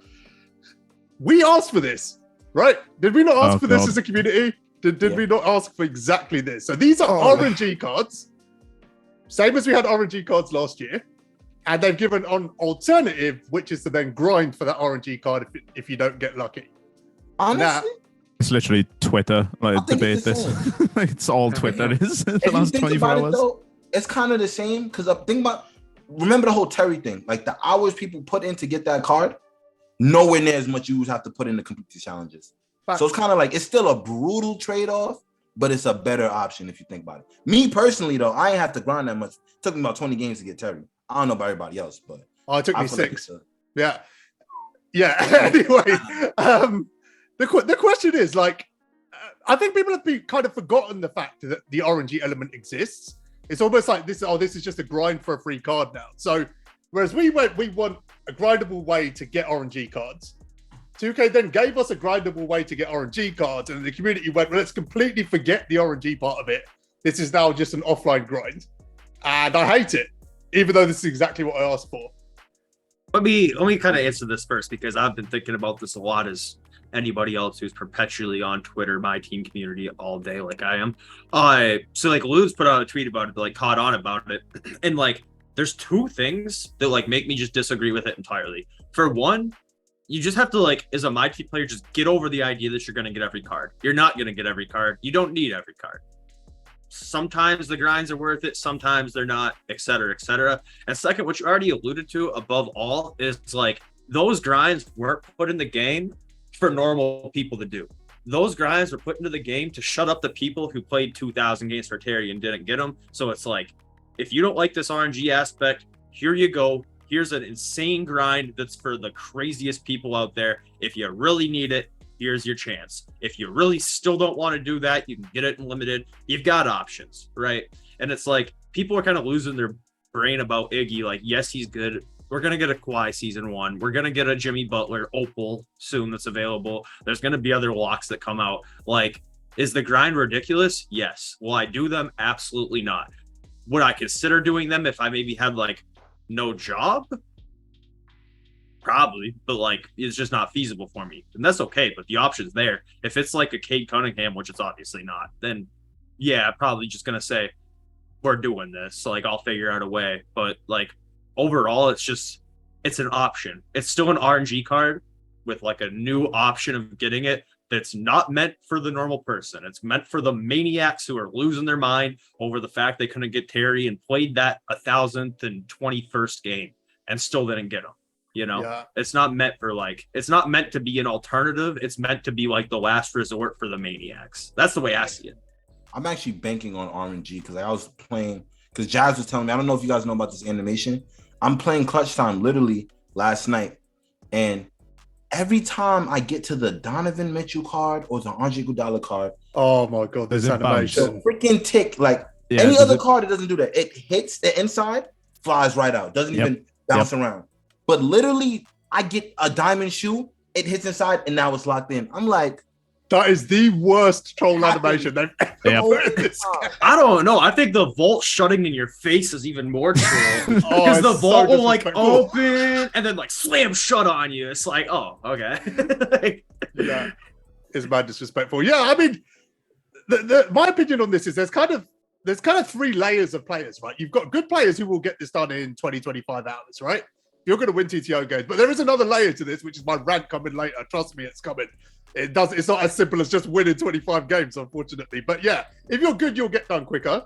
We asked for this, right? Did we not ask for this as a community? Did we not ask for exactly this? So these are RNG cards, same as we had RNG cards last year, and they've given an alternative, which is to then grind for that RNG card if you don't get lucky. Honestly, it's literally Twitter. Like debate this. It's all Twitter. It is the last 24 hours. It's kind of the same because think about. Remember the whole Terry thing, like the hours people put in to get that card, nowhere near as much you would have to put in to complete the challenges. So it's kind of like, it's still a brutal trade-off, but it's a better option if you think about it. Me personally, though, I ain't have to grind that much. It took me about 20 games to get Terry. I don't know about everybody else, but it took me 6. Yeah. Anyway, the question is like, I think people have been kind of forgotten the fact that the RNG element exists. It's almost like this is just a grind for a free card now. So whereas we want a grindable way to get RNG cards. 2K then gave us a grindable way to get RNG cards, and the community went, well, let's completely forget the RNG part of it. This is now just an offline grind. And I hate it, even though this is exactly what I asked for. Let me kind of answer this first, because I've been thinking about this a lot as anybody else who's perpetually on Twitter, MyTeam community all day like I am. So like Luz put out a tweet about it, like caught on about it. And like there's two things that like make me just disagree with it entirely. For one, you just have to like, as a MyTeam player, just get over the idea that you're going to get every card. You're not going to get every card. You don't need every card. Sometimes the grinds are worth it, sometimes they're not, etc., etc. And second, what you already alluded to above all is like those grinds weren't put in the game for normal people to do. Those grinds were put into the game to shut up the people who played 2,000 games for Terry and didn't get them. So it's like, if you don't like this RNG aspect, here you go. Here's an insane grind that's for the craziest people out there. If you really need it, here's your chance. If you really still don't want to do that, you can get it in limited. You've got options, right? And it's like people are kind of losing their brain about Iggy. Like, yes, he's good. We're going to get a Kawhi season 1. We're going to get a Jimmy Butler Opal soon that's available. There's going to be other locks that come out. Like, is the grind ridiculous? Yes. Will I do them? Absolutely not. Would I consider doing them if I maybe had like no job? Probably, but like it's just not feasible for me, and that's okay. But the option's there. If it's like a Cade Cunningham, which it's obviously not, then yeah, probably just gonna say we're doing this. So like I'll figure out a way. But like overall, it's an option. It's still an RNG card with like a new option of getting it. That's not meant for the normal person. It's meant for the maniacs who are losing their mind over the fact they couldn't get Terry and played that 1,021st game and still didn't get him. You know, yeah. It's not meant to be an alternative. It's meant to be like the last resort for the maniacs. That's the way I see it. I'm actually banking on RNG because I was playing, because Jazz was telling me, I don't know if you guys know about this animation. I'm playing Clutch Time literally last night. And every time I get to the Donovan Mitchell card or the Andre Iguodala card, oh my God, this animation. Freaking tick. Like any other card, it doesn't do that. It hits the inside, flies right out. Doesn't even bounce around. But literally, I get a diamond shoe, it hits inside, and now it's locked in. I'm like, that is the worst troll animation they've ever put in this game. I don't know. I think the vault shutting in your face is even more troll. Because the vault will like open and then like slam shut on you. It's like, oh, okay. Yeah, it's mad disrespectful. Yeah, I mean, my opinion on this is there's kind of 3 layers of players, right? You've got good players who will get this done in 20, 25 hours, right? You're going to win TTO games, but there is another layer to this, which is my rant coming later. Trust me, it's coming. It's not as simple as just winning 25 games, unfortunately. But yeah, if you're good, you'll get done quicker.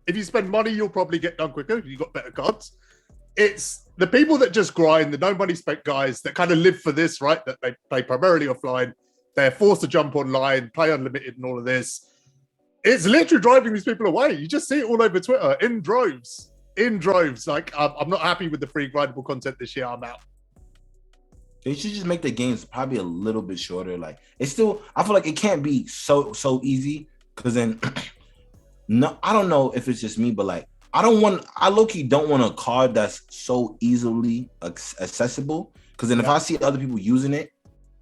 If you spend money, you'll probably get done quicker if you've got better cards. It's the people that just grind, the no money spent guys that kind of live for this, right? That they play primarily offline. They're forced to jump online, play unlimited and all of this. It's literally driving these people away. You just see it all over Twitter in droves. Like, I'm not happy with the free grindable content this year. I'm out. They should just make the games probably a little bit shorter. Like, it's still, I feel like it can't be so easy, because then, no, I don't know if it's just me, but like, I low-key don't want a card that's so easily accessible, because then if I see other people using it,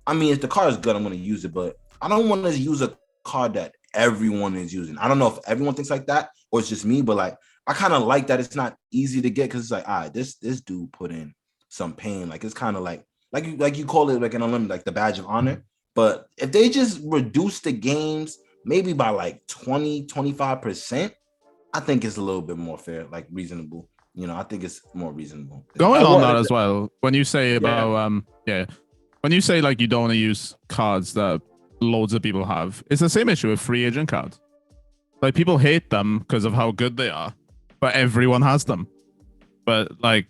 I mean, if the card is good, I'm going to use it, but I don't want to use a card that everyone is using. I don't know if everyone thinks like that, or it's just me, but like, I kind of like that it's not easy to get, because it's like, all right, this dude put in some pain. Like, it's kind of like you call it like an unlimited, like the badge of honor. But if they just reduce the games maybe by like 20-25%, I think it's a little bit more fair, like reasonable. You know, I think it's more reasonable. Going on that as well, when you say about when you say like you don't want to use cards that loads of people have, it's the same issue with free agent cards. Like, people hate them because of how good they are, but everyone has them. But like,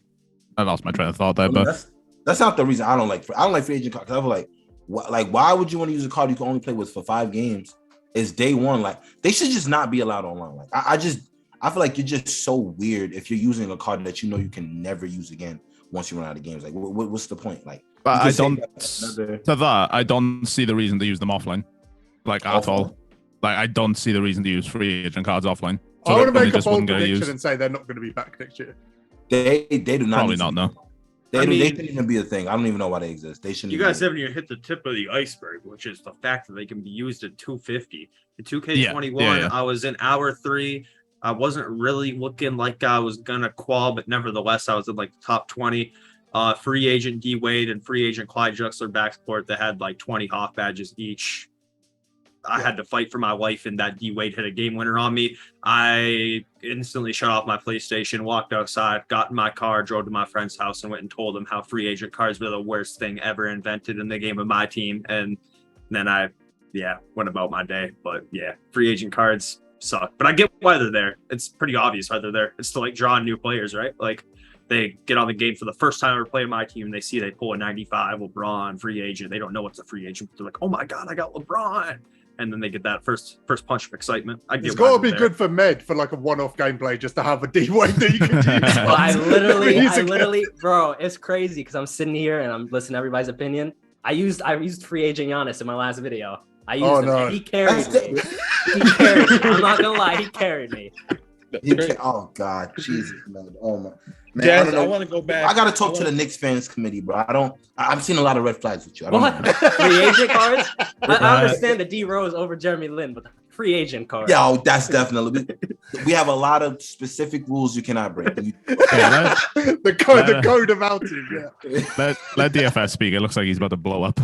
I lost my train of thought there. But that's not the reason I don't like free agent cards. I feel like, why would you want to use a card you can only play with for 5 games? It's day one. Like, they should just not be allowed online. Like, I feel like you're just so weird if you're using a card that you know you can never use again once you run out of games. Like, what's the point? Like, But you I could say don't. another- To that, I don't see the reason to use them offline, like at Offline? all. Like, I don't see the reason to use free agent cards offline. I want to then make they a just bold wouldn't get prediction used. and say they're not going to be back next year. They do not Probably need to not. be- No. They, I they mean- shouldn't even be a thing. I don't even know why they exist. They shouldn't. You even guys be- haven't even hit the tip of the iceberg, which is the fact that they can be used at 250. In 2K21, Yeah. I was in hour 3. I wasn't really looking like I was gonna qual, but nevertheless, I was in like the top 20. Free agent D Wade and free agent Clyde Drexler backcourt that had like 20 Hoff badges each. I had to fight for my life, and that D Wade hit a game winner on me. I instantly shut off my PlayStation, walked outside, got in my car, drove to my friend's house, and went and told him how free agent cards were the worst thing ever invented in the game of MyTeam. And then I, went about my day. But yeah, free agent cards suck. But I get why they're there. It's pretty obvious why they're there. It's to like draw new players, right? Like they get on the game for the first time ever playing MyTeam, and they see they pull a 95 LeBron free agent. They don't know what's a free agent, but they're like, oh my God, I got LeBron. And then they get that first punch of excitement. I get It's why got to they're be there. good for Med for like a one-off gameplay just to have a D-Wade that you can use. Well, I He's a- literally, bro, it's crazy because I'm sitting here and I'm listening to everybody's opinion. I used free agent Giannis in my last video. I used Oh, him. no. And he carried That's me. He carried me. I'm not gonna lie, he carried me. Oh God, Jesus, man. Oh my. Man, Jazz, don't know. I want to go back. I gotta talk to the Knicks fans committee, bro. I've seen a lot of red flags with you. I don't What? know. Free agent cards? I understand the D Rose over Jeremy Lin, but the free agent card. Yo, that's definitely. We have a lot of specific rules you cannot break. Yeah, the code of outing. Yeah. let DFS speak. It looks like he's about to blow up.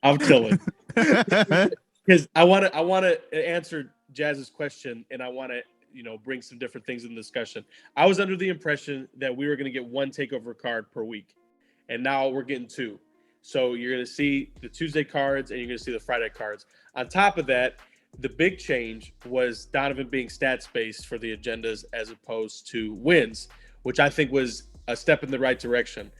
I'm chilling because I want to answer Jazz's question, and I want to bring some different things in the discussion. I was under the impression that we were going to get one takeover card per week, and now we're getting 2. So you're going to see the Tuesday cards, and you're going to see the Friday cards. On top of that, the big change was Donovan being stats based for the agendas as opposed to wins, which I think was a step in the right direction.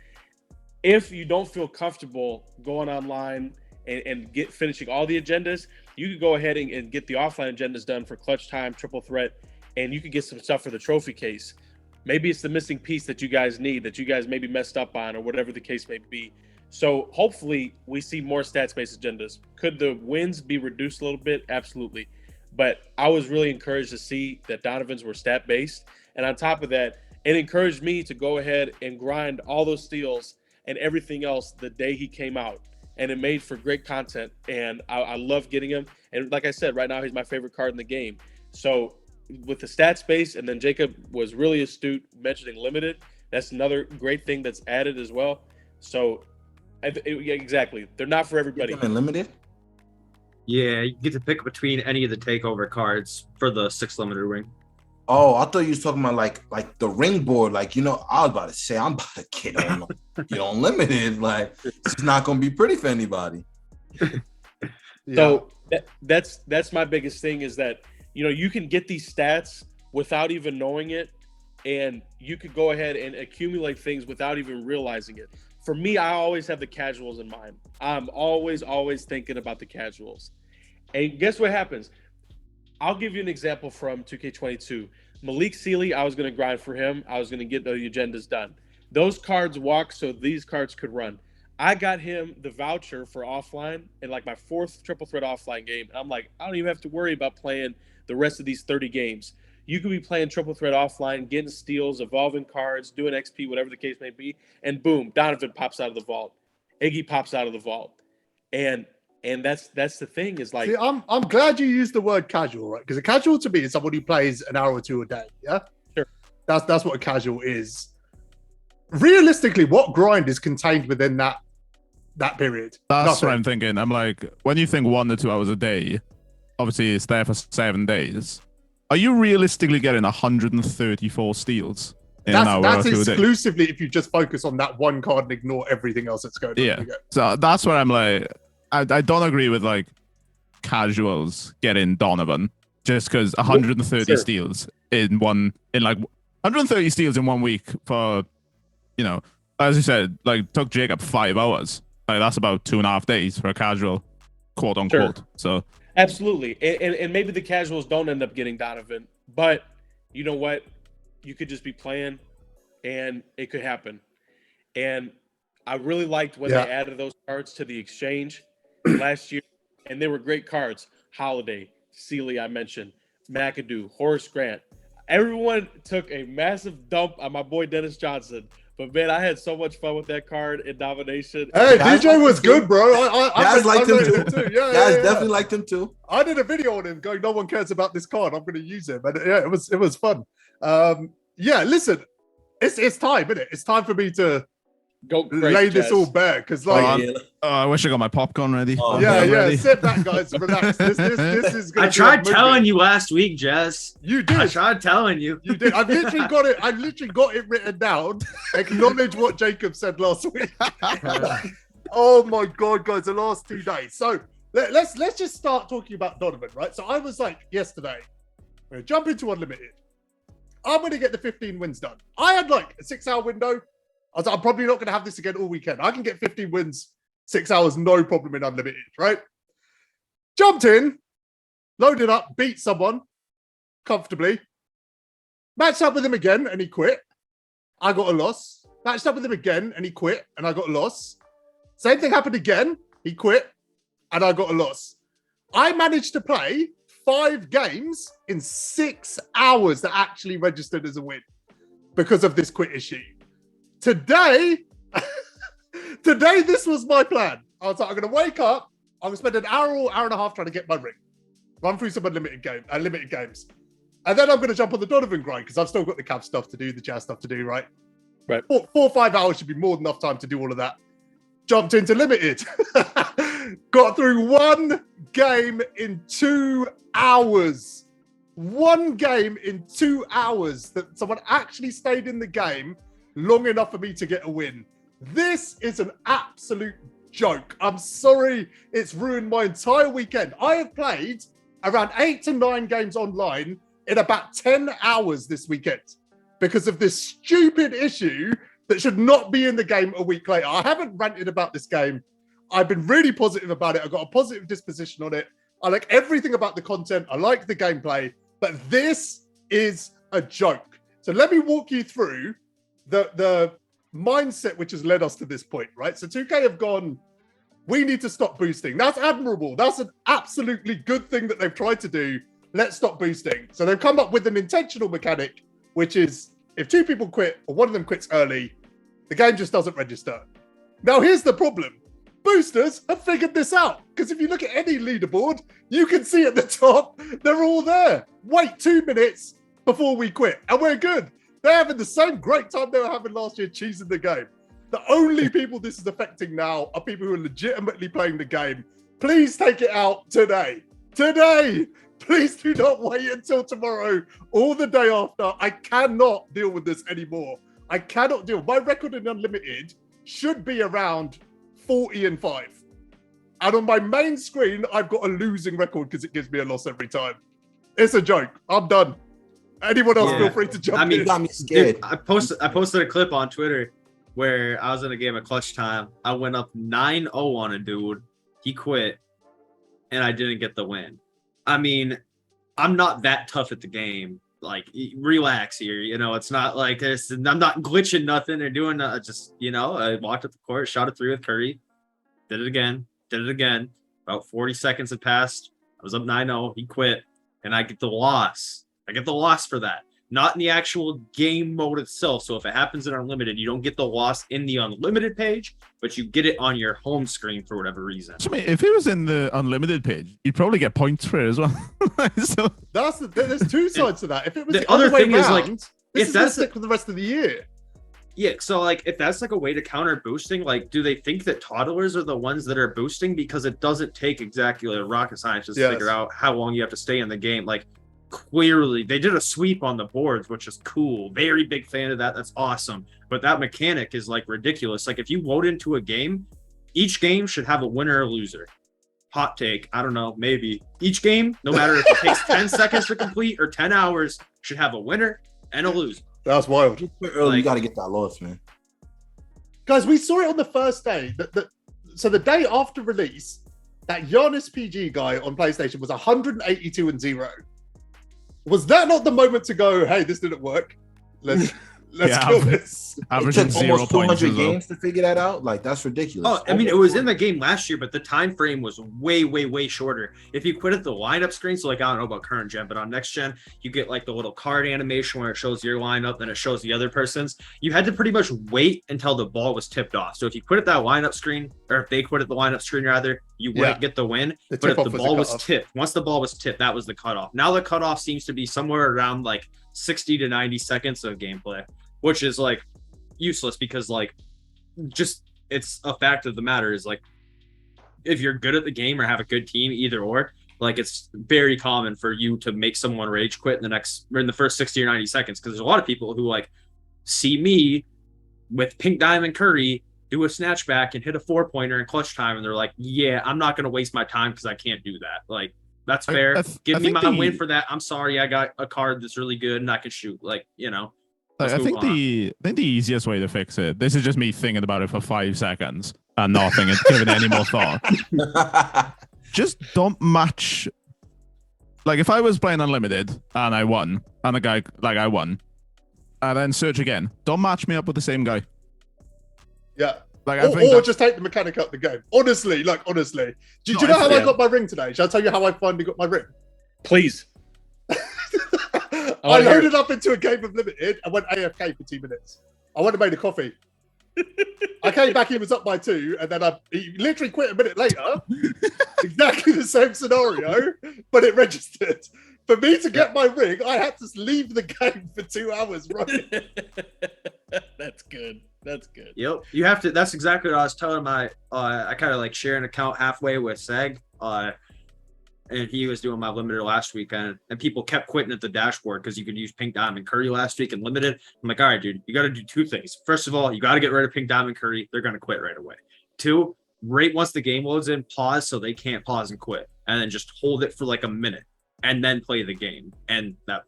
If you don't feel comfortable going online and finishing all the agendas, you could go ahead and get the offline agendas done for clutch time, triple threat, and you could get some stuff for the trophy case. Maybe it's the missing piece that you guys need, that you guys maybe messed up on, or whatever the case may be. So hopefully we see more stats-based agendas. Could the wins be reduced a little bit? Absolutely. But I was really encouraged to see that Donovan's were stat-based. And on top of that, it encouraged me to go ahead and grind all those steals and everything else the day he came out. And it made for great content. And I love getting him. And like I said, right now he's my favorite card in the game. So with the stats base, and then Jacob was really astute mentioning limited. That's another great thing that's added as well. So exactly, they're not for everybody. Limited. Yeah, you get to pick between any of the takeover cards for the 6 limited ring. Oh, I thought you was talking about like the ring board. Like, I was about to say I'm about to get on unlimited. Like, it's not gonna be pretty for anybody. So that's my biggest thing is that you can get these stats without even knowing it, and you could go ahead and accumulate things without even realizing it. For me, I always have the casuals in mind. I'm always thinking about the casuals. And guess what happens? I'll give you an example from 2K22. Malik Sealy, I was going to grind for him. I was going to get the agendas done. Those cards walk so these cards could run. I got him the voucher for offline in like my 4th triple threat offline game. And I'm like, I don't even have to worry about playing the rest of these 30 games. You could be playing triple threat offline, getting steals, evolving cards, doing XP, whatever the case may be, and boom, Donovan pops out of the vault. Iggy pops out of the vault. And that's the thing is like... See, I'm glad you used the word casual, right? Because a casual to me is someone who plays an hour or 2 a day, yeah? Sure. That's what a casual is. Realistically, what grind is contained within that period? That's Nothing. what I'm thinking. I'm like, when you think 1 to 2 hours a day, obviously it's there for 7 days. Are you realistically getting 134 steals in an hour That's or 2 a day? exclusively if you just focus on that one card and ignore everything else that's going on. Yeah. So that's where I'm like, I don't agree with like casuals getting Donovan just because 130 Sure. steals in 130 steals in 1 week for, as you said, like took Jacob 5 hours. Like that's about 2.5 days for a casual, quote unquote. Sure. So Absolutely. And maybe the casuals don't end up getting Donovan, but you know what? You could just be playing and it could happen. And I really liked when they added those cards to the exchange last year, and they were great cards. Holiday, Sealy, I mentioned, McAdoo, Horace Grant. Everyone took a massive dump on my boy Dennis Johnson. But man, I had so much fun with that card in domination. Hey, DJ was good, bro. I liked him too. Yeah, definitely liked him too. I did a video on him going, no one cares about this card. I'm going to use him. And yeah, it was fun. Listen, it's time, isn't it? It's time for me to lay this all bare because I wish I got my popcorn ready. Ready. Sit back, guys. Relax. This is gonna I tried telling you last week, Jess. You did. I tried telling you. You did. I've literally got it written down. Acknowledge what Jacob said last week. Oh my god, guys, the last 2 days. So let's just start talking about Donovan, right? So I was like yesterday, I'm gonna jump into Unlimited. I'm gonna get the 15 wins done. I had like a 6-hour window. I was like, I'm probably not going to have this again all weekend. I can get 15 wins, 6 hours, no problem in Unlimited, right? Jumped in, loaded up, beat someone comfortably. Matched up with him again, and he quit. I got a loss. Matched up with him again, and he quit, and I got a loss. Same thing happened again. He quit, and I got a loss. I managed to play 5 games in 6 hours that actually registered as a win because of this quit issue. Today, this was my plan. I was like, I'm going to wake up. I'm going to spend an hour or hour and a half trying to get my ring. Run through some limited games. And then I'm going to jump on the Donovan grind because I've still got the Cav stuff to do, the Jazz stuff to do, right? Right. 4 or 5 hours should be more than enough time to do all of that. Jumped into limited. Got through 1 game in 2 hours. 1 game in 2 hours that someone actually stayed in the game long enough for me to get a win. This is an absolute joke. I'm sorry, it's ruined my entire weekend. I have played around 8 to 9 games online in about 10 hours this weekend because of this stupid issue that should not be in the game a week later. I haven't ranted about this game. I've been really positive about it. I've got a positive disposition on it. I like everything about the content. I like the gameplay, but this is a joke. So let me walk you through the mindset which has led us to this point, right? So 2K have gone, we need to stop boosting. That's admirable. That's an absolutely good thing that they've tried to do. Let's stop boosting. So they've come up with an intentional mechanic, which is if 2 people quit or one of them quits early, the game just doesn't register. Now, here's the problem. Boosters have figured this out because if you look at any leaderboard, you can see at the top, they're all there. Wait 2 minutes before we quit and we're good. They're having the same great time they were having last year, cheesing the game. The only people this is affecting now are people who are legitimately playing the game. Please take it out today. Today. Please do not wait until tomorrow or the day after. I cannot deal with this anymore. I cannot deal. My record in Unlimited should be around 40-5. And on my main screen, I've got a losing record because it gives me a loss every time. It's a joke. I'm done. Anyone else feel free to jump in. You got me scared. Dude, I posted a clip on Twitter where I was in a game of Clutch Time. I went up 9-0 on a dude. He quit, and I didn't get the win. I mean, I'm not that tough at the game. Like, relax here. You know, it's not like this. I'm not glitching nothing or doing just, you know, I walked up the court, shot a 3 with Curry, did it again. About 40 seconds had passed. I was up 9-0. He quit, and I get the loss. I get the loss for that, not in the actual game mode itself. So if it happens in Unlimited, you don't get the loss in the Unlimited page, but you get it on your home screen for whatever reason. So, if it was in the Unlimited page, you'd probably get points for it as well. So there's 2 sides to that. If it was the other thing is, like, if that's stick for the rest of the year. Yeah, so like if that's like a way to counter boosting, like do they think that toddlers are the ones that are boosting because it doesn't take exactly like rocket science to figure out how long you have to stay in the game? Like, clearly they did a sweep on the boards, which is cool. Very big fan of that. That's awesome. But that mechanic is like ridiculous. Like if you load into a game, each game should have a winner or loser. Hot take, I don't know, maybe each game, no matter if it takes 10 seconds to complete or 10 hours, should have a winner and a loser. That's wild. You got to get that loss, man. Guys, we saw it on the first day. So the day after release, that Giannis PG guy on PlayStation was 182-0. Was that not the moment to go, hey, this didn't work? Let's Let's Yeah, kill this. It Averaging took 0 almost points 200 as well. games to figure that out. Like, that's ridiculous. Oh, I mean, it was in the game last year, but the time frame was way shorter. If you quit at the lineup screen, so like I don't know about current gen, but on next gen, you get like the little card animation where it shows your lineup, then it shows the other person's. You had to pretty much wait until the ball was tipped off. So if you quit at that lineup screen, or if they quit at the lineup screen rather, you wouldn't get the win. The but if tip-off the was ball the was cutoff. tipped, once the ball was tipped, that was the cutoff. Now the cutoff seems to be somewhere around like 60 to 90 seconds of gameplay, which is like useless because like just it's a fact of the matter is like if you're good at the game or have a good team, either or, like it's very common for you to make someone rage quit in the first 60 or 90 seconds, because there's a lot of people who like see me with Pink Diamond Curry do a snatchback and hit a 4-pointer in clutch time, and they're like, yeah, I'm not going to waste my time because I can't do that. Like, that's fair. Give me my win for that. I'm sorry, I got a card that's really good and I can shoot. Like, you know. I think the easiest way to fix it, this is just me thinking about it for 5 seconds and not giving any more thought. Just don't match. Like, if I was playing unlimited and I won, and a guy, like, I won, and then search again, don't match me up with the same guy. Yeah. Like, or just take the mechanic out the game. Honestly. Do you know how I got my ring today? Shall I tell you how I finally got my ring? Please. I loaded up into a game of limited and went AFK for 2 minutes. I went and made a coffee. I came back, he was up by 2, and then he literally quit a minute later. Exactly the same scenario, but it registered. For me to get my ring, I had to leave the game for 2 hours running. That's good. That's good. Yep. You have to. That's exactly what I was telling my. I kind of like share an account halfway with Seg. And he was doing my limited last weekend, and people kept quitting at the dashboard because you could use Pink Diamond Curry last week and limited. I'm like, all right, dude, you got to do 2 things. First of all, you got to get rid of Pink Diamond Curry. They're going to quit right away. 2, right once the game loads in, pause so they can't pause and quit, and then just hold it for like a minute and then play the game. And that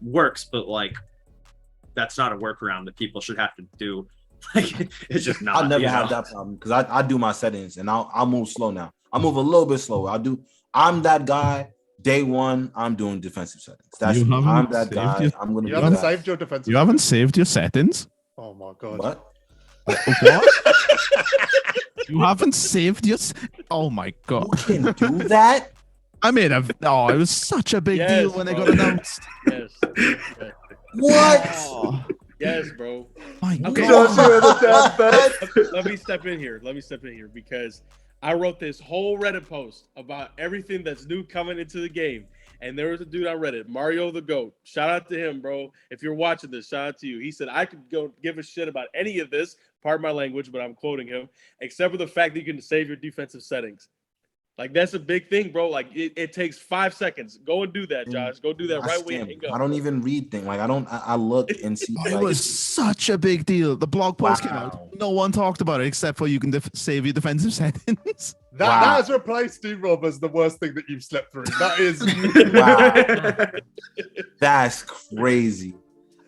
works, but like that's not a workaround that people should have to do. Like, it's just not. I'll never have that problem because I do my settings and I'll move slow now. I'll move a little bit slower. I'm that guy. Day one, I'm doing defensive settings. I'm that guy. I'm gonna. You haven't saved your defensive. You haven't saved your settings. Oh my god. What? What? You haven't saved your. Oh my god. You can do that? I made a. Oh, it was such a big deal when they got announced. Yes. What? Oh, Yes, bro. my Okay. god. Let me step in here. Because I wrote this whole Reddit post about everything that's new coming into the game. And there was a dude on Reddit, Mario the GOAT. Shout out to him, bro. If you're watching this, shout out to you. He said, I could go give a shit about any of this, pardon my language, but I'm quoting him, except for the fact that you can save your defensive settings. Like, that's a big thing, bro. Like, it takes 5 seconds. Go and do that, Josh. Go do that right when you hang up. I don't even read things. Like, I look and see. It like, was such a big deal. The blog post came out. No one talked about it except for you can save your defensive settings. That has replaced D-Rob as the worst thing that you've slept through. That is wow. That's crazy.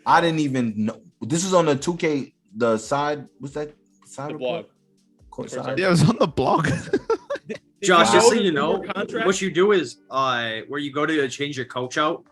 I didn't even know. This is on the 2K, the side. What's that? Side The blog. Court side? Yeah, it was on the blog. Josh, just so you know, contract? what you do is where you go to change your coach out,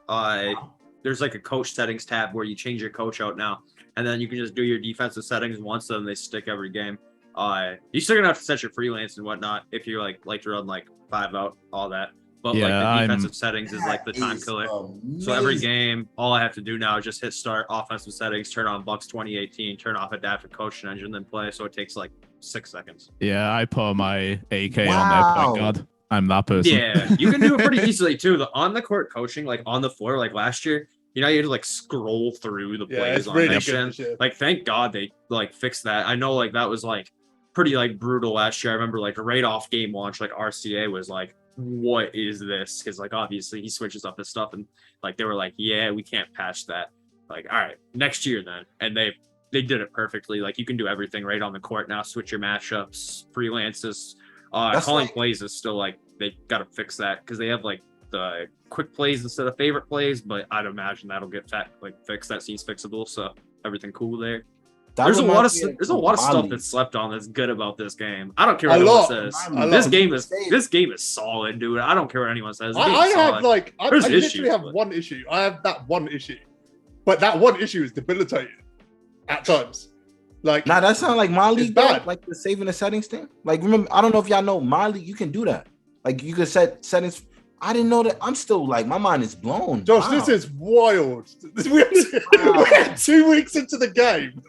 there's like a coach settings tab where you change your coach out now, and then you can just do your defensive settings once, and they stick every game. You're still gonna have to set your freelance and whatnot if you like to run like 5 out, all that. But Yeah, like the defensive settings is like the time killer. Amazing. So every game, all I have to do now is just hit start, offensive settings, turn on Bucks 2018, turn off adaptive coaching engine, then play. So it takes like 6 seconds. Yeah, I put my AK on there. Wow. Thank God, I'm that person. Yeah, you can do it pretty easily too. The on the court coaching, like on the floor, like last year, you know, you had to like scroll through the plays it's on really mission. good shit. Like, thank God they like fixed that. I know like that was like pretty like brutal last year. I remember like right off game launch, like RCA was like, what is this? Because like obviously he switches up his stuff, and like they were like, yeah, we can't patch that. Like, all right, next year then. And they did it perfectly. Like, you can do everything right on the court now. Switch your matchups, freelances. Calling plays is still like they got to fix that because they have like the quick plays instead of favorite plays. But I'd imagine that'll get fixed. That seems fixable. So everything cool there. There's a lot of stuff that's slept on that's good about this game. I don't care what anyone says. This game is solid, dude. I don't care what anyone says. I literally have but- one issue. I have that one issue, but that one issue is debilitating. at times. Like, Nah, that sounds like my it's league, though, bad. like the saving the settings thing. Like, remember, I don't know if y'all know my league, you can do that. Like, you can set settings. I didn't know that. I'm still like, my mind is blown. Josh, Wow. this is wild. We're 2 weeks into the game,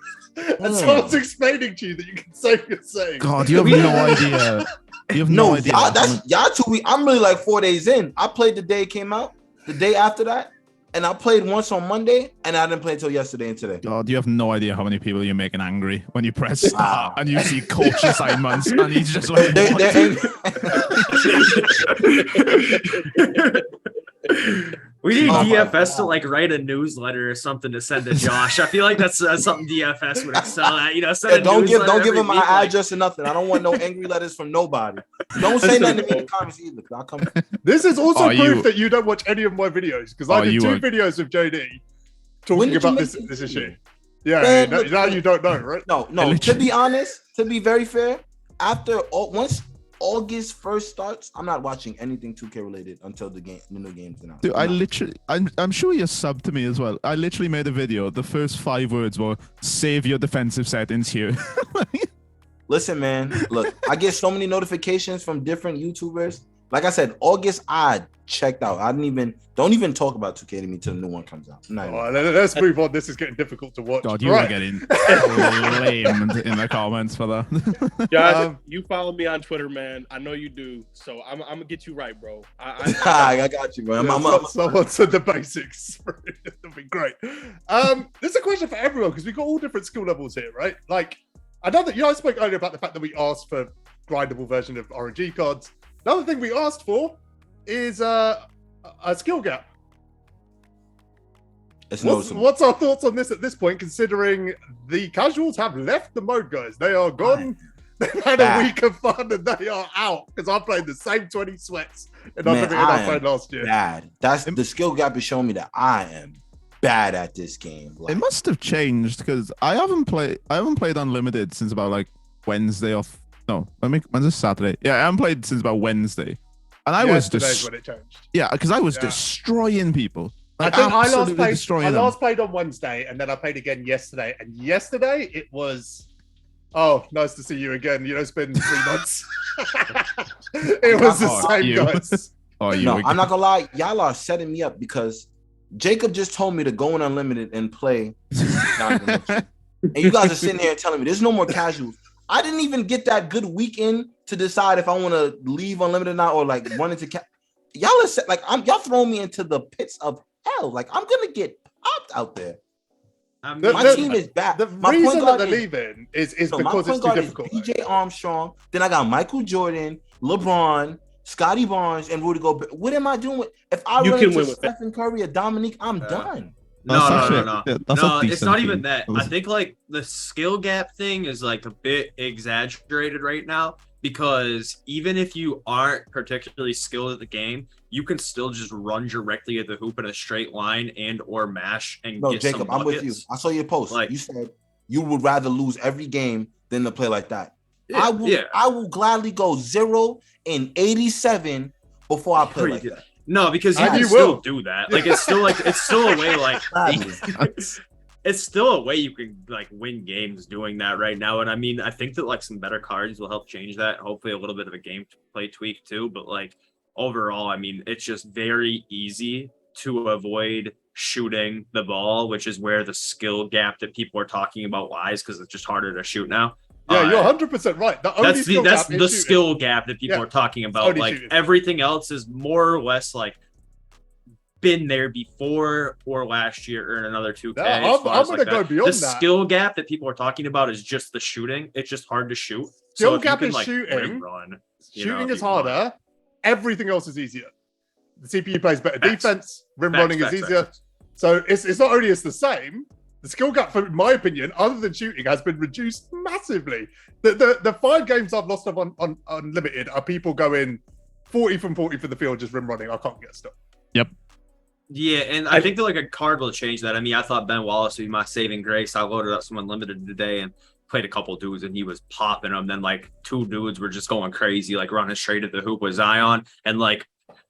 and someone's explaining to you that you can save your settings. God, you have no idea. You have no idea. Y'all 2 weeks. I'm really like 4 days in. I played the day it came out, the day after that, and I played once on Monday, and I didn't play until yesterday and today. God, you have no idea how many people you're making angry when you press start and you see coach assignments and he's just like, They're angry. We need Oh my DFS to God. like write a newsletter or something to send to Josh. I feel like that's something DFS would excel at. You know, send a Don't give newsletter him my every week, like- address or nothing. I don't want no angry letters from nobody. Don't say nothing to me in the comments either, because I'll come. This is also Are proof you- that you don't watch any of my videos, because I Are did you 2 a- videos with JD When talking did you about make this this issue. video? Yeah, Man, now, look- now you don't know, right? No. literally- To be honest, to be very fair, once August 1st starts, I'm not watching anything 2K related until the new game's announced. dude, I'm not. I'm sure you're subbed to me as well. I literally made a video. The first 5 words were save your defensive settings here. Listen, man. Look, I get so many notifications from different YouTubers. Like I said, August I checked out. Don't even talk about 2K to me till the new one comes out. I'm not even- All right, let's move on. This is getting difficult to watch. God, you right. were getting flamed in the comments for that. Josh, you follow me on Twitter, man. I know you do. So I'm gonna get you right, bro. I got you, bro. Someone said the basics. That'd be great. This is a question for everyone, because we've got all different skill levels here, right? Like, I know that I spoke earlier about the fact that we asked for grindable version of RNG cards. Another thing we asked for is a skill gap. It's noticeable. What's our thoughts on this at this point, considering the casuals have left the mode, guys? They are gone. They've had a week of fun and they are out, because I played the same 20 sweats in Unlimited I played last year. Bad. That's the skill gap is showing me that I am bad at this game. It must have changed because I haven't played Unlimited since about like Wednesday off. No, when's this Saturday? Yeah, I haven't played since about Wednesday. And I was Yesterday's when it changed. yeah, because I was destroying people. Like, I think I destroying them. last played on Wednesday, and then I played again yesterday. And yesterday it was, oh, nice to see you again. You know, it's been 3 months. It was the same, guys. No, I'm not gonna lie, y'all are setting me up because Jacob just told me to go in Unlimited and play. And you guys are sitting here telling me there's no more casuals. I didn't even get that good weekend to decide if I want to leave Unlimited or not, or like run into y'all are like y'all throwing me into the pits of hell. Like, I'm gonna get popped out there. My team is bad. The my reason point that guard they're leaving is my because point it's too guard is difficult. PJ Armstrong. Then I got Michael Jordan, LeBron, Scotty Barnes, and Rudy Gobert. What am I doing with? If I You run can into win with that. Stephen Curry or Dominique, I'm done. No, That's no, actually- no. yeah, that's a No, it's decent not team. even that. It was- I think like the skill gap thing is like a bit exaggerated right now, because even if you aren't particularly skilled at the game, you can still just run directly at the hoop in a straight line and or mash and No, get Jacob, some I'm with you. buckets. I saw your post. Like- You said you would rather lose every game than to play like that. Yeah, I will gladly go 0-87 before I play Pretty like good. that. No, because you And can you still will. do that. Like it's still a way like Gladly. it's still a way you can like win games doing that right now. And I mean, I think that like some better cards will help change that. Hopefully a little bit of a gameplay tweak too. But like overall, I mean, it's just very easy to avoid shooting the ball, which is where the skill gap that people are talking about lies, because it's just harder to shoot now. Yeah, you're 100% right. The only That's skill the gap is shooting. skill gap that people Yeah, are talking about. only Like shooting. everything else is more or less like been there before or last year or in another 2K. Yeah, as I'm far as gonna like go that. beyond the that. skill gap that people are talking about is just the shooting. It's just hard to shoot. Skill if you gap can, is like, shooting. rim run, you know, Shooting if is you want. harder. Everything else is easier. The CPU plays better Facts. defense. Rim Facts, running facts, is easier. facts. So it's not only it's the same. The skill gap, in my opinion, other than shooting, has been reduced massively. The 5 games I've lost on Unlimited are people going 40 from 40 for the field, just rim running. I can't get stuff. Yeah, and I think that like a card will change that. I mean, I thought Ben Wallace would be my saving grace. I loaded up some Unlimited today and played a couple dudes, and he was popping them. Then like 2 dudes were just going crazy, like running straight at the hoop with Zion, and like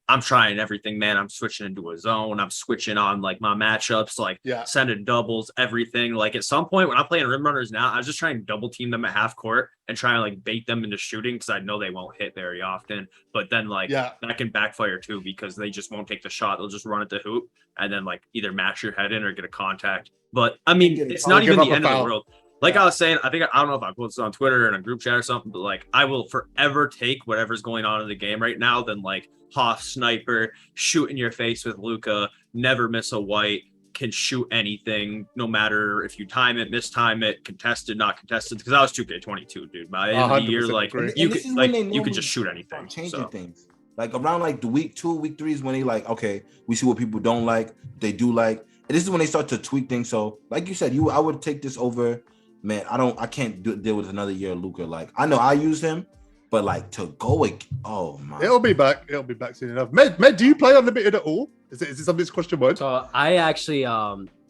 I'm trying everything, man. I'm switching into a zone. I'm switching on like my matchups, like sending doubles, everything. Like at some point when I'm playing rim runners now, I was just trying to double team them at half court and try and like bait them into shooting because I know they won't hit very often. But then like that can backfire too because they just won't take the shot. They'll just run at the hoop and then like either mash your head in or get a contact. But I mean, it's not even the end of the world. Like I was saying, I don't know if I posted on Twitter or in a group chat or something, but like I will forever take whatever's going on in the game right now than like Hoff sniper, shoot in your face with Luka, never miss a white, can shoot anything, no matter if you time it, mistime it, contested, not contested. Because I was 2K22, dude. By the end of the year, like you could just shoot anything. Changing things. Like around like the week 2, week 3 is when they like, okay, we see what people don't like, they do like. And this is when they start to tweak things. So like you said, I would take this over. Man, I can't deal with another year of Luka. Like I know I use him, but like to go, oh my, it'll be back soon enough. Med, do you play Unlimited at all? Is it something that's crossed your mind? So I actually,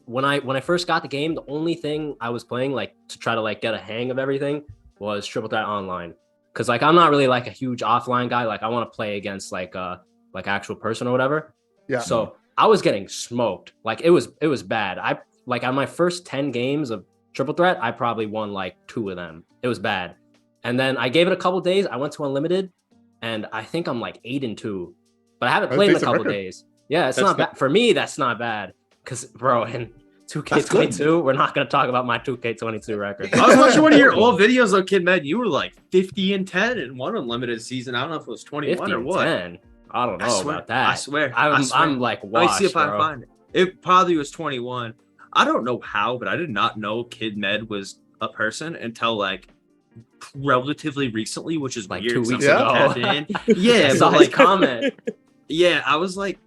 when I first got the game, the only thing I was playing like to try to like get a hang of everything was Triple Threat Online, because like I'm not really like a huge offline guy. Like I want to play against like actual person or whatever. Yeah. So I was getting smoked. Like it was bad. I like on my first 10 games of Triple Threat, I probably won like 2 of them. It was bad. And then I gave it a couple days. I went to Unlimited and I think I'm like 8-2, but I haven't played in a couple days. Yeah, it's not bad. For me, that's not bad. Cause bro, in 2K22, we're not going to talk about my 2K22 record. I was watching one of your old videos on KidMed. You were like 50-10 in one Unlimited season. I don't know if it was 21 or what. 10. I don't know about that. I swear. I'm like, washed, let me see if I can find it. It probably was 21. I don't know how, but I did not know KidMed was a person until like relatively recently, which is like weird. 2 weeks ago. Yeah, but like comment. Yeah, I was like,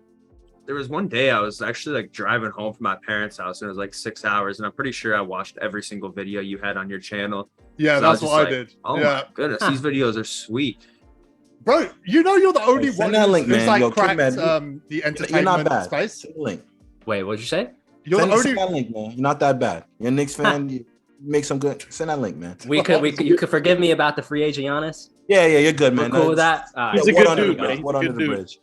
there was one day I was actually like driving home from my parents' house and it was like 6 hours, and I'm pretty sure I watched every single video you had on your channel. Yeah, so that's what I did. Oh my goodness, these videos are sweet. Bro, you're the only one who's like cracked the entertainment space. Link. Wait, what'd you say? You're the only send that link, man. You're not that bad. You're a Knicks fan. You make some good. Send that link, man. You could forgive me about the free agent Giannis. Yeah, you're good, man. We're cool with that. He's a good dude, man. What under the bridge?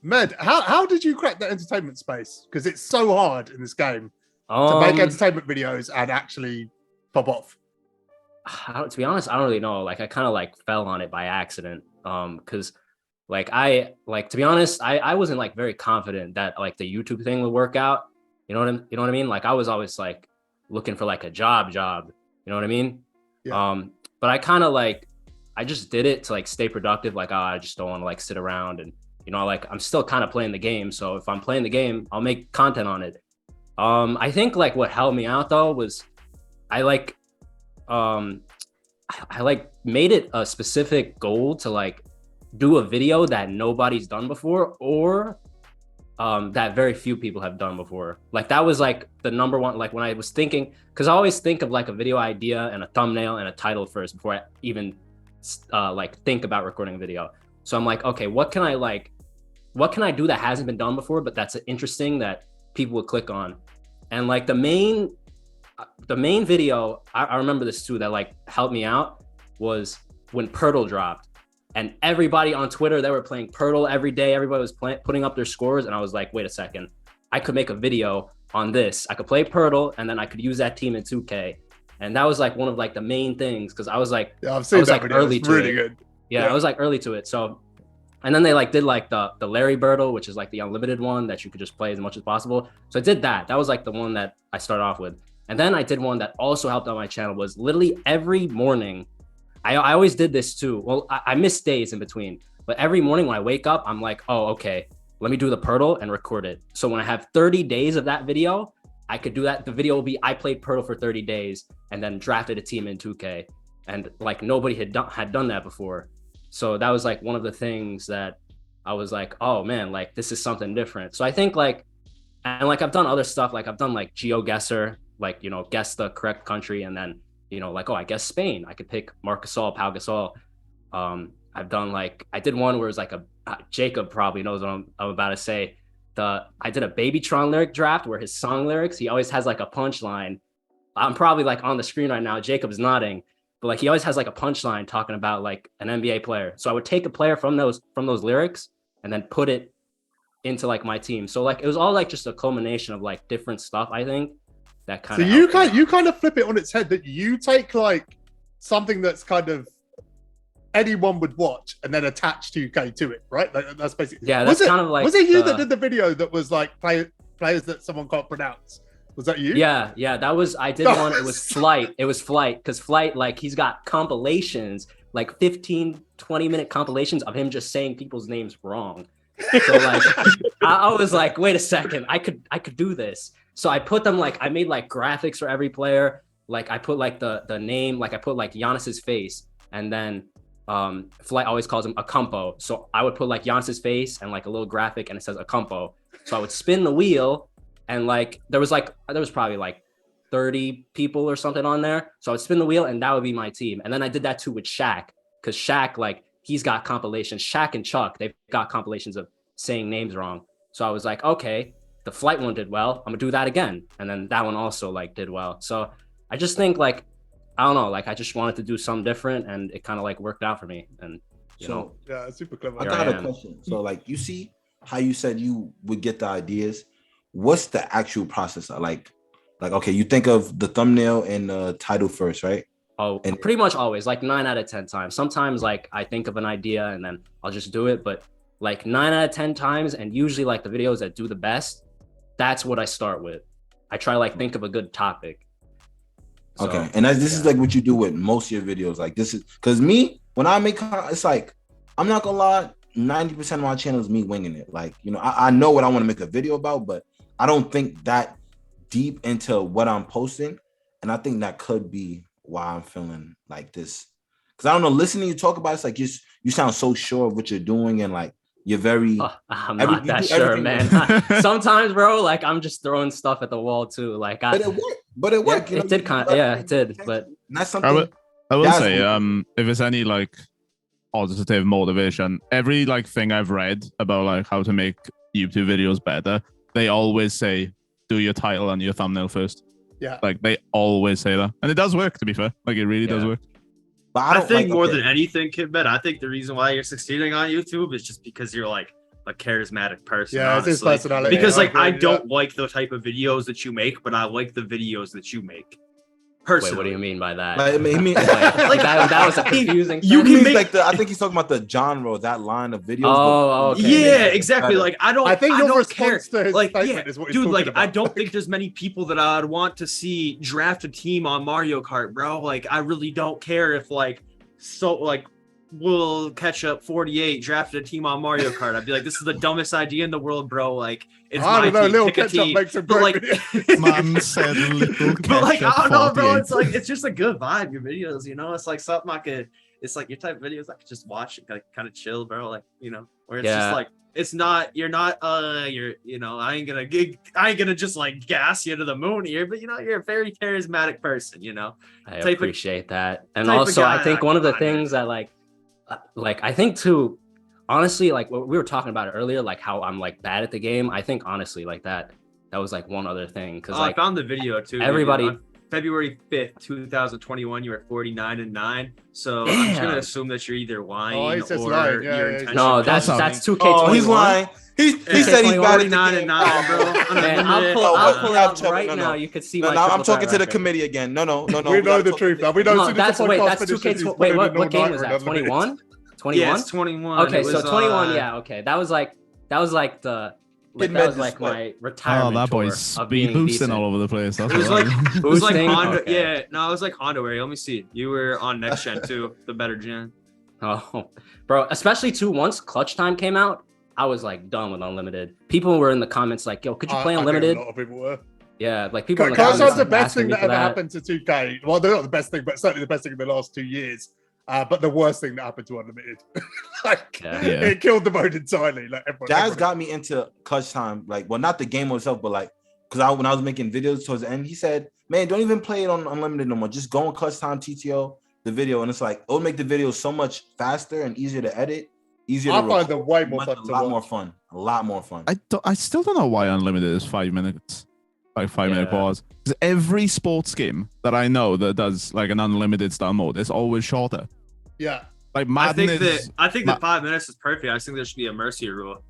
Med, how did you crack the entertainment space? Because it's so hard in this game to make entertainment videos and actually pop off. To be honest, I don't really know. Like I kind of like fell on it by accident. Because to be honest, I wasn't like very confident that like the YouTube thing would work out. You know what I mean? Like I was always like looking for like a job. You know what I mean? Yeah. But I kind of like, I just did it to like stay productive. Like, I just don't want to like sit around and, like I'm still kind of playing the game. So if I'm playing the game, I'll make content on it. I think like what helped me out though was I made it a specific goal to like do a video that nobody's done before or that very few people have done before. Like that was like the number one, like when I was thinking, because I always think of like a video idea and a thumbnail and a title first before I even like think about recording a video. So I'm like, okay, what can I do that hasn't been done before, but that's interesting that people would click on? And like the main video, I remember this too, that like helped me out was when Pirtle dropped. And everybody on Twitter, they were playing Pirtle every day. Everybody was putting up their scores. And I was like, wait a second. I could make a video on this. I could play Pirtle and then I could use that team in 2K. And that was like one of like the main things. Cause I was like, I've seen that video. Early it's to really it. Good. Yeah, I was like early to it. So, and then they like did like the Larry Birtle, which is like the unlimited one that you could just play as much as possible. So I did that. That was like the one that I started off with. And then I did one that also helped on my channel was literally every morning. I always did this too. Well, I missed days in between, but every morning when I wake up, I'm like, oh, okay, let me do the Pirtle and record it. So when I have 30 days of that video, I could do that. The video will be, I played Pirtle for 30 days and then drafted a team in 2K. And like nobody had done that before. So that was like one of the things that I was like, oh man, like this is something different. So I think like, and like I've done other stuff, like I've done like GeoGuessr, like, guess the correct country and then, like, oh, I guess Spain. I could pick Marc Gasol, Pau Gasol. I've done like, I did one where it's like Jacob probably knows what I'm about to say. I did a Babytron lyric draft where his song lyrics, he always has like a punchline. I'm probably like on the screen right now. Jacob's nodding, but like he always has like a punchline talking about like an NBA player. So I would take a player from those lyrics and then put it into like my team. So like it was all like just a culmination of like different stuff, I think, that kind So of you kind of flip it on its head, that you take like something that's kind of anyone would watch and then attach 2K to it, right? That's basically, yeah, that's kind of like, was it you that did the video that was like players that someone can't pronounce? Was that you? Yeah, that was, I did one. It was Flight. It was Flight, because Flight, like, he's got compilations, like 15, 20-minute compilations of him just saying people's names wrong. So like, I was like, wait a second, I could do this. So I put them like, I made like graphics for every player. Like I put like the name, like I put like Giannis's face, and then Flight always calls him Acampo. So I would put like Giannis's face and like a little graphic, and it says Acampo. So I would spin the wheel, and like there was probably like 30 people or something on there. So I would spin the wheel, and that would be my team. And then I did that too with Shaq, because Shaq, like, he's got compilations. Shaq and Chuck, they've got compilations of saying names wrong. So I was like, okay, the Flight one did well, I'm gonna do that again. And then that one also like did well. So I just think like, I don't know, like I just wanted to do something different, and it kind of like worked out for me. And you know, yeah, super clever. I got a question. So like, you see how you said you would get the ideas. What's the actual process? Like, okay, you think of the thumbnail and the title first, right? Oh, and pretty much always, like 9 out of 10 times. Sometimes like I think of an idea and then I'll just do it, but like 9 out of 10 times, and usually like the videos that do the best, that's what I start with. I try like think of a good topic. So, okay, and this is like what you do with most of your videos. Like this is, because me, when I make, it's like, I'm not gonna lie, 90% of my channel is me winging it. Like, you know, I know what I want to make a video about, but I don't think that deep into what I'm posting. And I think that could be why I'm feeling like this. Because I don't know, listening to you talk about it, it's like you sound so sure of what you're doing, and like you're very I'm not that sure, man. Sometimes, bro, like I'm just throwing stuff at the wall too. Like but it worked. It did kind of, yeah, it did. But that's something I will say, if there's any like positive motivation, every like thing I've read about like how to make YouTube videos better, they always say do your title and your thumbnail first. Yeah, like they always say that, and it does work. To be fair, like it really does work. But I think more than anything, KidMed, I think the reason why you're succeeding on YouTube is just because you're like a charismatic person. Yeah, it's his personality. Because like I don't like the type of videos that you make, but I like the videos that you make. Personally. Wait, what do you mean by that? Like, I mean, like that was a confusing. You can make like I think he's talking about the genre, that line of videos. Oh, okay. Yeah, exactly. Like I think your response to his like, statement is what he's dude, talking like about. I don't think there's many people that I'd want to see draft a team on Mario Kart, bro. Like I really don't care if we'll catch up 48 drafted a team on Mario Kart. I'd be like, this is the dumbest idea in the world, bro. Like it's I don't know, team, little ketchup makes a great video. Man said little ketchup. But like I don't know, bro. 48. It's like it's just a good vibe. Your videos, you know, it's like something I could. It's like your type of videos I could just watch and kind of chill, bro. Like you know, where it's just like it's not. You're not. You're. You know, I ain't gonna just like gas you to the moon here. But you know, you're a very charismatic person. You know, I appreciate that. And also, I think one of the things that like I think too, honestly, like what we were talking about it earlier, like how I'm like bad at the game. I think honestly, like that was like one other thing, because like I found the video too. Everybody. February 5th, 2021, you were 49-9. So I'm just gonna assume that you're either lying or lying. you're intentionally. No, that's 2K21. Oh, he's lying. He said he's bad at 49-9, bro. Man, I'll pull out right now. You could see my. I'm talking to the committee again. No. We know the truth now. We know. No, that's 2K. Wait, what game was that? 21. 21. Yeah, it's 21. Okay, so 21. Yeah, okay. That was like the. Like, that was like my retirement. Oh, that boy's speed boosting all over the place. That's it was like Honda. Okay. Yeah, no, it was like Honda. Let me see. You were on next gen too, the better gen. Oh, bro, especially too. Once Clutch Time came out, I was like done with Unlimited. People were in the comments like, "Yo, could you play Unlimited?" A lot of people were. Yeah, like people. Clutch Time's the best thing that ever happened to 2K. Well, they're not the best thing, but certainly the best thing in the last 2 years. But the worst thing that happened to Unlimited, it killed the mode entirely. Like Jazz got me into Clutch Time, like, well, not the game itself, but like, because when I was making videos towards the end, he said, "Man, don't even play it on Unlimited no more. Just go on Clutch Time TTO the video, and it's like it'll make the video so much faster and easier to edit, easier. I find it way more fun. A lot more fun. I still don't know why Unlimited is 5 minutes, like 5 minute pause. Because every sports game that I know that does like an unlimited style mode is always shorter. Yeah. Like I Madden think is. that 5 minutes is perfect. I just think there should be a mercy rule.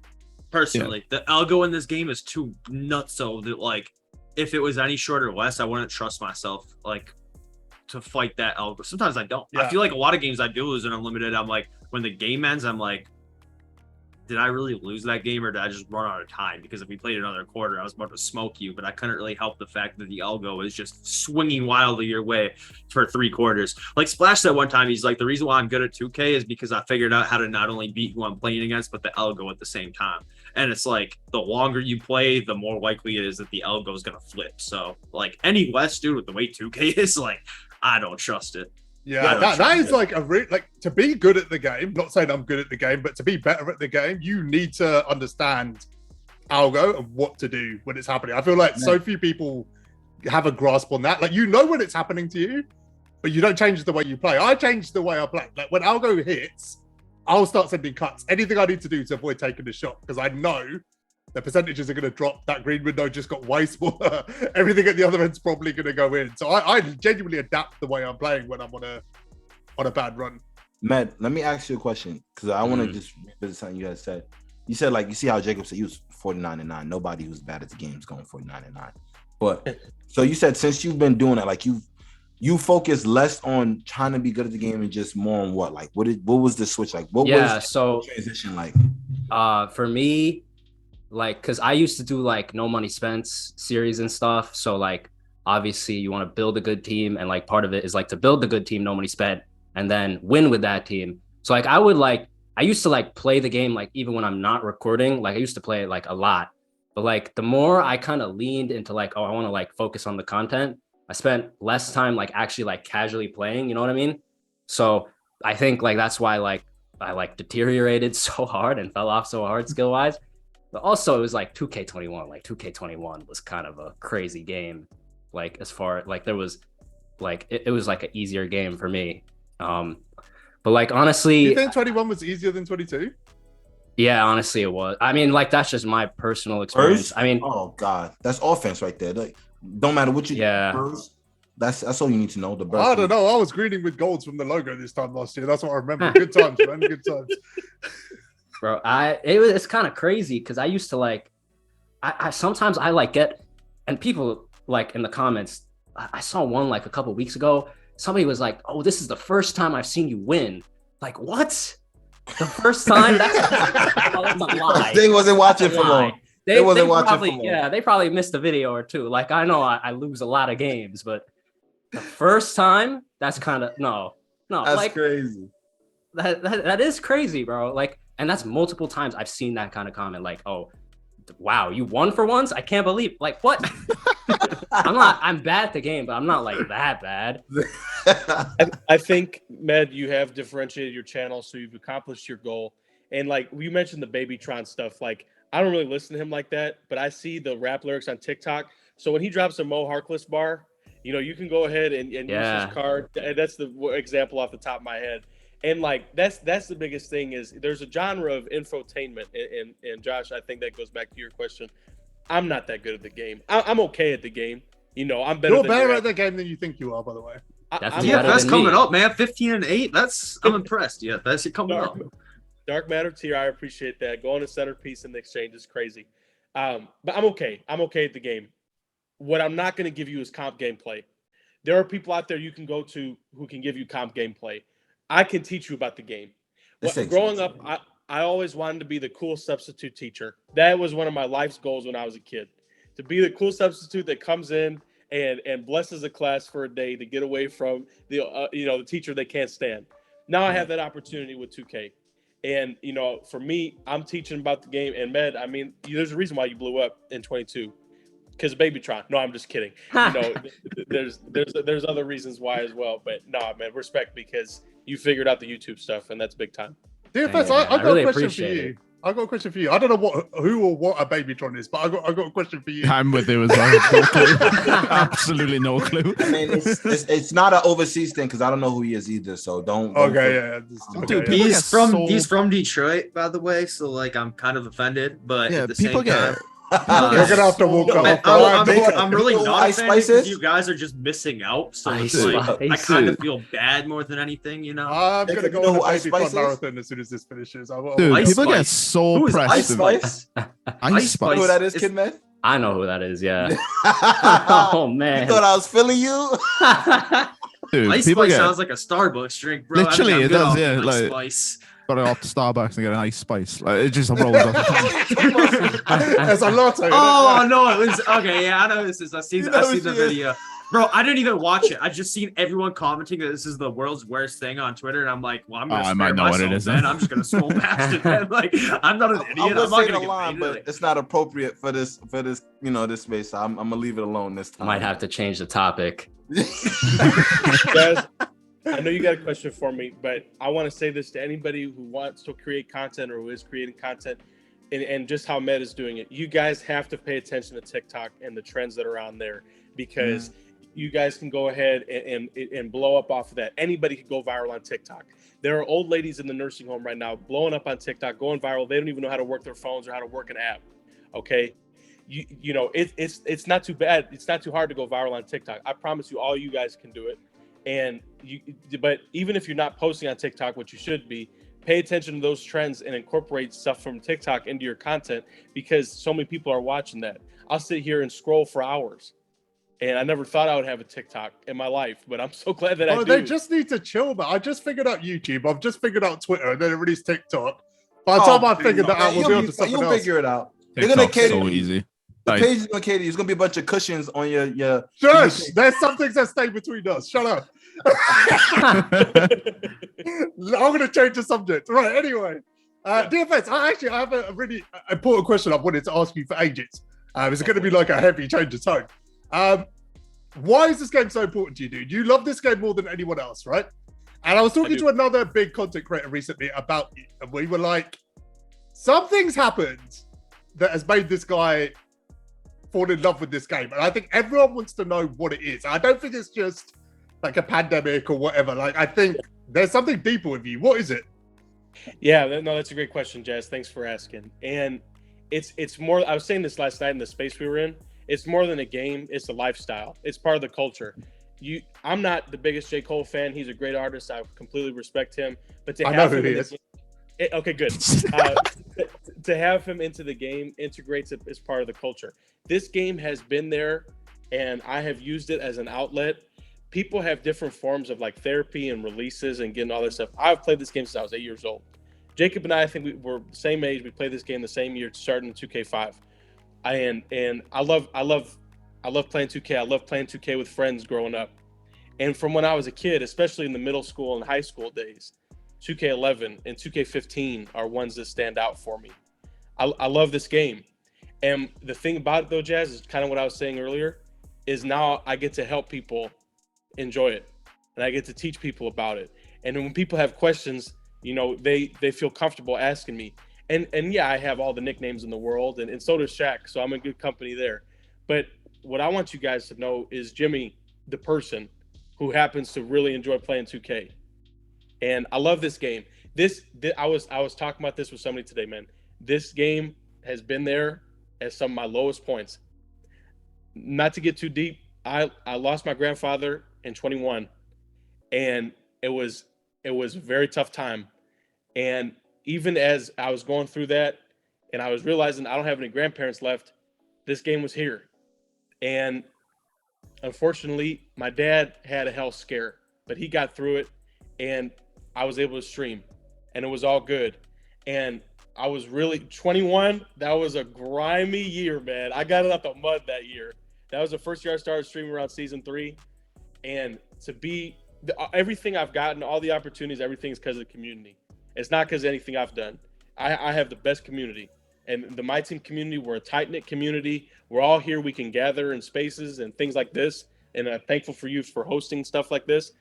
Personally, the algo in this game is too nuts. So that like, if it was any shorter or less, I wouldn't trust myself like to fight that algo. Sometimes I don't. Yeah. I feel like a lot of games I do lose in unlimited. I'm like, when the game ends, I'm like, did I really lose that game or did I just run out of time? Because if we played another quarter, I was about to smoke you, but I couldn't really help the fact that the algo is just swinging wildly your way for 3 quarters. Like Splash said one time, he's like, the reason why I'm good at 2K is because I figured out how to not only beat who I'm playing against, but the algo at the same time. And it's like, the longer you play, the more likely it is that the algo is going to flip. So like any less, dude, with the way 2K is, like, I don't trust it. Yeah, that is like like to be good at the game. Not saying I'm good at the game, but to be better at the game, you need to understand algo and what to do when it's happening. I feel like so few people have a grasp on that. Like, you know when it's happening to you, but you don't change the way you play. I change the way I play. Like when algo hits, I'll start sending cuts. Anything I need to do to avoid taking the shot, because I know the percentages are going to drop. That green window just got way smaller. Everything at the other end's probably going to go in. So I genuinely adapt the way I'm playing when I'm on a bad run. Matt, let me ask you a question, because I want to just revisit something you guys said. You said, like, you see how Jacob said he was 49-9. Nobody who's bad at the game is going 49-9. But so you said since you've been doing it, like you focus less on trying to be good at the game and just more on what? Like what was the switch like? What was the transition like? For me, like, because I used to do like no money spent series and stuff. So like, obviously you want to build a good team, and like part of it is like to build the good team, no money spent, and then win with that team. So like I used to like play the game like even when I'm not recording, like I used to play it like a lot. But like the more I kind of leaned into like, oh, I want to like focus on the content, I spent less time like actually like casually playing, you know what I mean? So I think like that's why like I like deteriorated so hard and fell off so hard skill wise. But also it was like 2K21. Like 2K21 was kind of a crazy game. Like as far like there was like it was like an easier game for me. But like honestly, you think 21 was easier than 22? Yeah, honestly it was. I mean, like that's just my personal experience. I mean, oh god, that's offense right there. Like don't matter what you do. That's all you need to know. I don't know. I was greeting with golds from the logo this time last year. That's what I remember. Good times, man. Good times. Bro, it's kind of crazy because I used to like, I sometimes I like get, and people like in the comments, I saw one like a couple weeks ago. Somebody was like, "Oh, this is the first time I've seen you win." Like, what? The first time? That's a lie. They wasn't watching for long. They wasn't watching for long. Yeah, they probably missed a video or two. Like, I know I lose a lot of games, but the first time, that's kind of no. That's like, crazy. That is crazy, bro. Like, and that's multiple times I've seen that kind of comment. Like, oh, wow, you won for once? I can't believe. Like, what? I'm bad at the game, but I'm not like that bad. I think, Med, you have differentiated your channel, so you've accomplished your goal. And like you mentioned the Babytron stuff, like I don't really listen to him like that, but I see the rap lyrics on TikTok. So when he drops a Mo Harkless bar, you know, you can go ahead and use his card. And that's the example off the top of my head. And like that's the biggest thing is there's a genre of infotainment. And Josh, I think that goes back to your question. I'm not that good at the game. I'm okay at the game. You know, I'm better. You're better at the game than you think you are, by the way. That's coming up, man. 15-8. I'm impressed. Yeah, that's it coming up. Dark Matter tier, I appreciate that. Going to centerpiece in the exchange is crazy. But I'm okay. I'm okay at the game. What I'm not going to give you is comp gameplay. There are people out there you can go to who can give you comp gameplay. I can teach you about the game. Growing up, I always wanted to be the cool substitute teacher. That was one of my life's goals when I was a kid. To be the cool substitute that comes in and blesses a class for a day to get away from the teacher they can't stand. Now I have that opportunity with 2K. And, you know, for me, I'm teaching about the game. And, Med, I mean, there's a reason why you blew up in 22. Because Babytron. No, I'm just kidding. You know, there's other reasons why as well. But, no, man, respect because you figured out the YouTube stuff, and that's big time. DFS, I got a question for you. I got a question for you. I don't know who or what a Babytron is, but I got a question for you. I'm with you as well. No clue. Absolutely no clue. I mean, it's not an overseas thing because I don't know who he is either. So don't. Dude, he's from Detroit, by the way. So like, I'm kind of offended, but yeah, at the same time, You're gonna have to walk Yo, off. I'm really You know not a Ice fan Spice because is? you guys are just missing out. So it's Ice like I Spice. kind of feel bad more than anything, you know. I'm Jacob, gonna you go know on who a Ice baby fun Spice is? marathon as soon as this finishes. Dude, Ice people get Spice. so Who is pressed. Ice Spice? Ice Spice. You know who that is, It's- KidMed? I know who that is. Yeah. You Oh man. thought I was feeling you? Dude, Ice people Spice get sounds like a Starbucks drink, bro. Literally, I'm it good does, off yeah, Ice like- Spice. gotta go up to Starbucks and get an Ice Spice. Like, it just rolls off the tongue. As a latte. Oh no, it was okay. Yeah, I know this is. I see You know the who she is. video, bro. I didn't even watch it. I just seen everyone commenting that this is the world's worst thing on Twitter, and I'm like, well, I'm gonna I spare might know what it myself, is man. then. I'm just gonna scroll past it, man. Like, I'm not an idiot. I I'm would not say gonna the get line, made but it's not appropriate for this this space. So I'm gonna leave it alone this time. Might have to change the topic. Guys, I know you got a question for me, but I want to say this to anybody who wants to create content or who is creating content, and just how Med is doing it. You guys have to pay attention to TikTok and the trends that are on there, because you guys can go ahead and blow up off of that. Anybody can go viral on TikTok. There are old ladies in the nursing home right now blowing up on TikTok, going viral. They don't even know how to work their phones or how to work an app. Okay. You know, it's not too bad. It's not too hard to go viral on TikTok. I promise you, all you guys can do it. But even if you're not posting on TikTok, what you should be, pay attention to those trends and incorporate stuff from TikTok into your content, because so many people are watching that. I'll sit here and scroll for hours, and I never thought I would have a TikTok in my life, but I'm so glad that I do. They just need to chill, man. I just figured out YouTube. I've just figured out Twitter, and then it released TikTok. By the time I figured that out, we'll be on to something You'll else. figure it out. They're gonna TikTok's cater. so easy. The Like- page is gonna cater. There's gonna be a bunch of cushions on your. Josh, there's some things that stay between us. Shut up. I'm going to change the subject. Right, anyway. DFS, I have a really important question I've wanted to ask you for ages. It's going to be like a heavy change of tone. Why is this game so important to you, dude? You love this game more than anyone else, right? And I was talking to another big content creator recently about you, and we were like, something's happened that has made this guy fall in love with this game. And I think everyone wants to know what it is. I don't think it's just like a pandemic or whatever. Like, I think there's something deeper with you. What is it? Yeah, no, that's a great question, Jazz. Thanks for asking. And it's more, I was saying this last night in the space we were in, it's more than a game, it's a lifestyle. It's part of the culture. I'm not the biggest J. Cole fan. He's a great artist. I completely respect him. But to I have know him who he in is. okay, good. To have him into the game integrates it as part of the culture. This game has been there, and I have used it as an outlet. People have different forms of like therapy and releases and getting all this stuff. I've played this game since I was 8 years old. Jacob and I think we were the same age. We played this game the same year, starting in 2K5. And I love playing 2K. I love playing 2K with friends growing up. And from when I was a kid, especially in the middle school and high school days, 2K11 and 2K15 are ones that stand out for me. I love this game. And the thing about it though, Jazz, is kind of what I was saying earlier, is now I get to help people enjoy it. And I get to teach people about it. And when people have questions, you know, they feel comfortable asking me. And yeah, I have all the nicknames in the world, and so does Shaq, so I'm in good company there. But what I want you guys to know is Jimmy, the person who happens to really enjoy playing 2K. And I love this game. I was talking about this with somebody today, man. This game has been there at some of my lowest points. Not to get too deep, I lost my grandfather in 21, and it was a very tough time. And even as I was going through that, and I was realizing I don't have any grandparents left, this game was here. And unfortunately, my dad had a health scare, but he got through it, and I was able to stream, and it was all good. And I was really 21. That was a grimy year, man. I got it out the mud that year. That was the first year I started streaming around season 3. And to be everything I've gotten, all the opportunities, everything is because of the community. It's not because of anything I've done. I have the best community. And the MyTeam community, we're a tight-knit community. We're all here. We can gather in spaces and things like this. And I'm thankful for you for hosting stuff like this.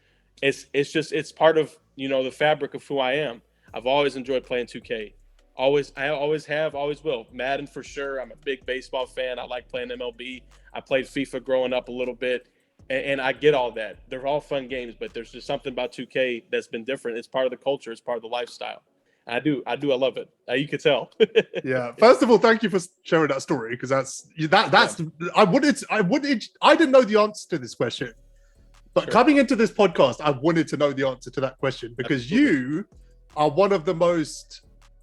It's part of, you know, the fabric of who I am. I've always enjoyed playing 2K. I always have, always will. Madden for sure. I'm a big baseball fan. I like playing MLB. I played FIFA growing up a little bit, and I get all that. They're all fun games, but there's just something about 2K that's been different. It's part of the culture. It's part of the lifestyle. I do. I love it. You can tell. Yeah. First of all, thank you for sharing that story, because that's I didn't know the answer to this question. But Sure. coming into this podcast, I wanted to know the answer to that question, because Absolutely. you are one of the most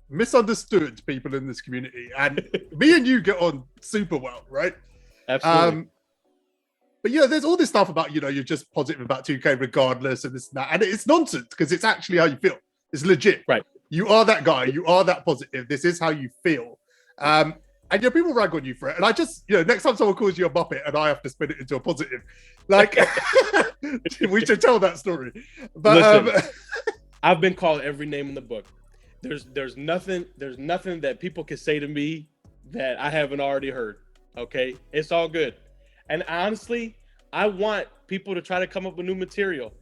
misunderstood people in this community. And me and you get on super well, right? Absolutely. But yeah, there's all this stuff about, you're just positive about 2K regardless and this and that. And it's nonsense, because it's actually how you feel. It's legit. Right. You are that guy. You are that positive. This is how you feel. And people rag on you for it. And I just, next time someone calls you a Muppet and I have to spin it into a positive, like, we should tell that story. But Listen, I've been called every name in the book. There's nothing that people can say to me that I haven't already heard. Okay, it's all good. And honestly, I want people to try to come up with new material.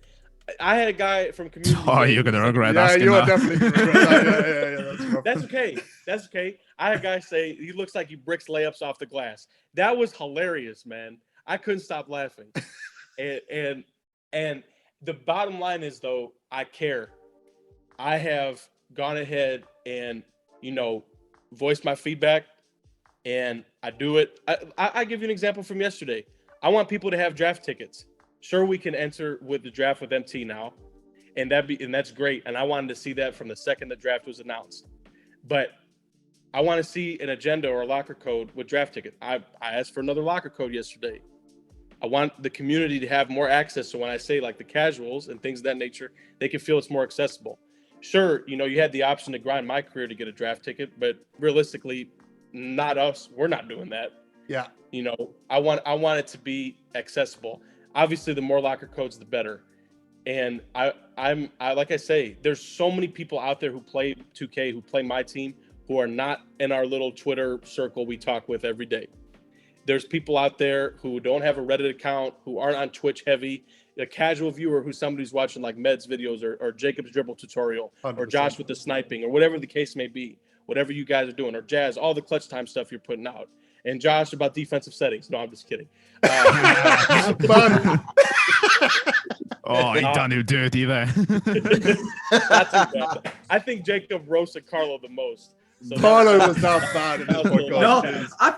I had a guy from community. Oh, you're gonna regret yeah, asking you are that. definitely gonna regret that. Yeah, That's okay. That's okay. I had a guy say he looks like he bricks layups off the glass. That was hilarious, man. I couldn't stop laughing. And the bottom line is, though, I care. I have gone ahead and voiced my feedback, and I do it. I give you an example from yesterday. I want people to have draft tickets. Sure, we can enter with the draft with MT now, and that's great. And I wanted to see that from the second the draft was announced. But I want to see an agenda or a locker code with draft ticket. I asked for another locker code yesterday. I want the community to have more access. So when I say like the casuals and things of that nature, they can feel it's more accessible. Sure, you had the option to grind my career to get a draft ticket, but realistically, not us. We're not doing that. Yeah. I want it to be accessible. Obviously, the more locker codes, the better. And I like I say, there's so many people out there who play 2K, who play MyTeam, who are not in our little Twitter circle we talk with every day. There's people out there who don't have a Reddit account, who aren't on Twitch heavy, a casual viewer who's somebody's watching like Med's videos or Jacob's dribble tutorial 100%. or Josh with the sniping or whatever the case may be, whatever you guys are doing, or Jazz, all the clutch time stuff you're putting out. And Josh about defensive settings. No, I'm just kidding. Oh, he done you dirty there. Not too bad. I think Jacob roasted Carlo the most. So Carlo was not bad in this podcast. No, I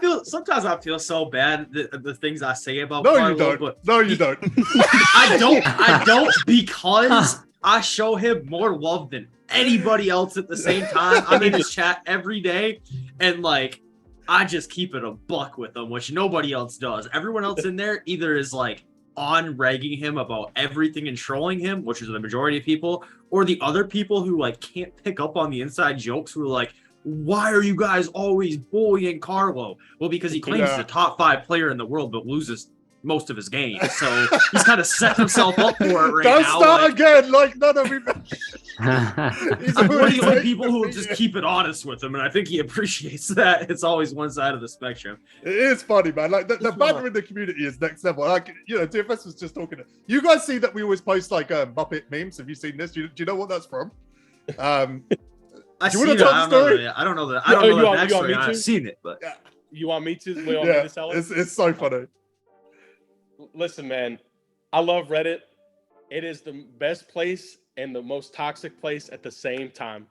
feel so bad the things I say about No, Carlo, you don't. but No, you don't. I don't because I show him more love than anybody else at the same time. I'm in his chat every day, and like I just keep it a buck with him, which nobody else does. Everyone else in there either is like on ragging him about everything and trolling him, which is the majority of people, or the other people who like can't pick up on the inside jokes who are like, why are you guys always bullying Carlo? Well, because he claims he's a top 5 player in the world, but loses most of his games. So he's kind of set himself up for it right Don't now. start again. Like none of you. I'm one of the only people who will just keep it honest with him, and I think he appreciates that. It's always one side of the spectrum. It is funny, man. Like the banter in the community is next level. Like DFS was just talking. You guys see that we always post like Muppet memes. Have you seen this? Do you know what that's from? I Do you want to tell the story? I don't know that. I don't know that backstory. I've seen it, but You want me to? You want me Yeah, to tell it? it's so funny. Listen, man, I love Reddit. It is the best place and the most toxic place at the same time.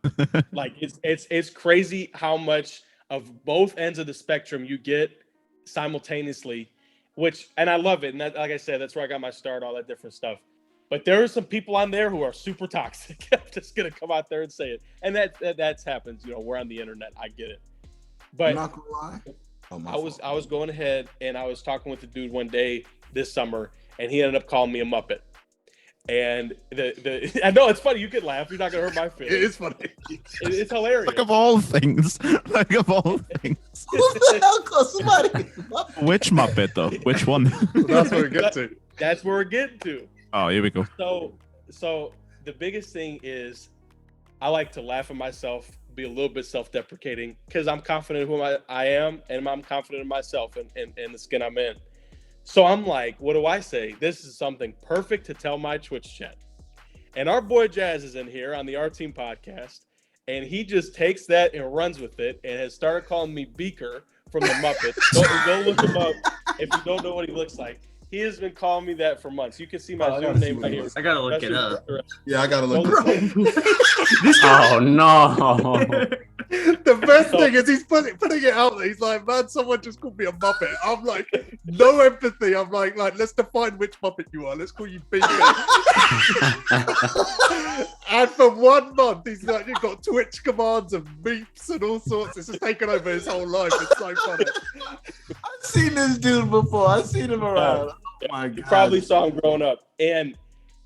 Like it's crazy how much of both ends of the spectrum you get simultaneously, and I love it. And that, like I said, that's where I got my start, all that different stuff. But there are some people on there who are super toxic. I'm just gonna come out there and say it. And that's happens. We're on the internet. I get it. But I'm not gonna lie. Oh, I was going ahead and I was talking with the dude one day this summer, and he ended up calling me a Muppet. And I know it's funny. You can laugh. You're not gonna hurt my feelings. It is funny. It's hilarious. Like of all things. Like of all things. Who the hell calls somebody? Which Muppet though? Which one? That's where we get to. That's where we're getting to. Oh, here we go. So the biggest thing is I like to laugh at myself, be a little bit self-deprecating, because I'm confident in who I am, and I'm confident in myself and the skin I'm in. So I'm like, what do I say? This is something perfect to tell my Twitch chat. And our boy Jazz is in here on the OurTeam podcast, and he just takes that and runs with it and has started calling me Beaker from the Muppets. Go look him up if you don't know what he looks like. He has been calling me that for months. You can see my I Zoom gotta see name what right it here. is. I gotta look it up. Yeah, I gotta look. Oh no. The best thing is he's putting it out there. He's like, man, someone just called me a Muppet. I'm like, no empathy. I'm like, let's define which Muppet you are. Let's call you Beaker. And for 1 month, he's like, you've got Twitch commands and beeps and all sorts. It's just taken over his whole life. It's so funny. I've seen this dude before. I've seen him around. Oh my God. You probably saw him growing up. And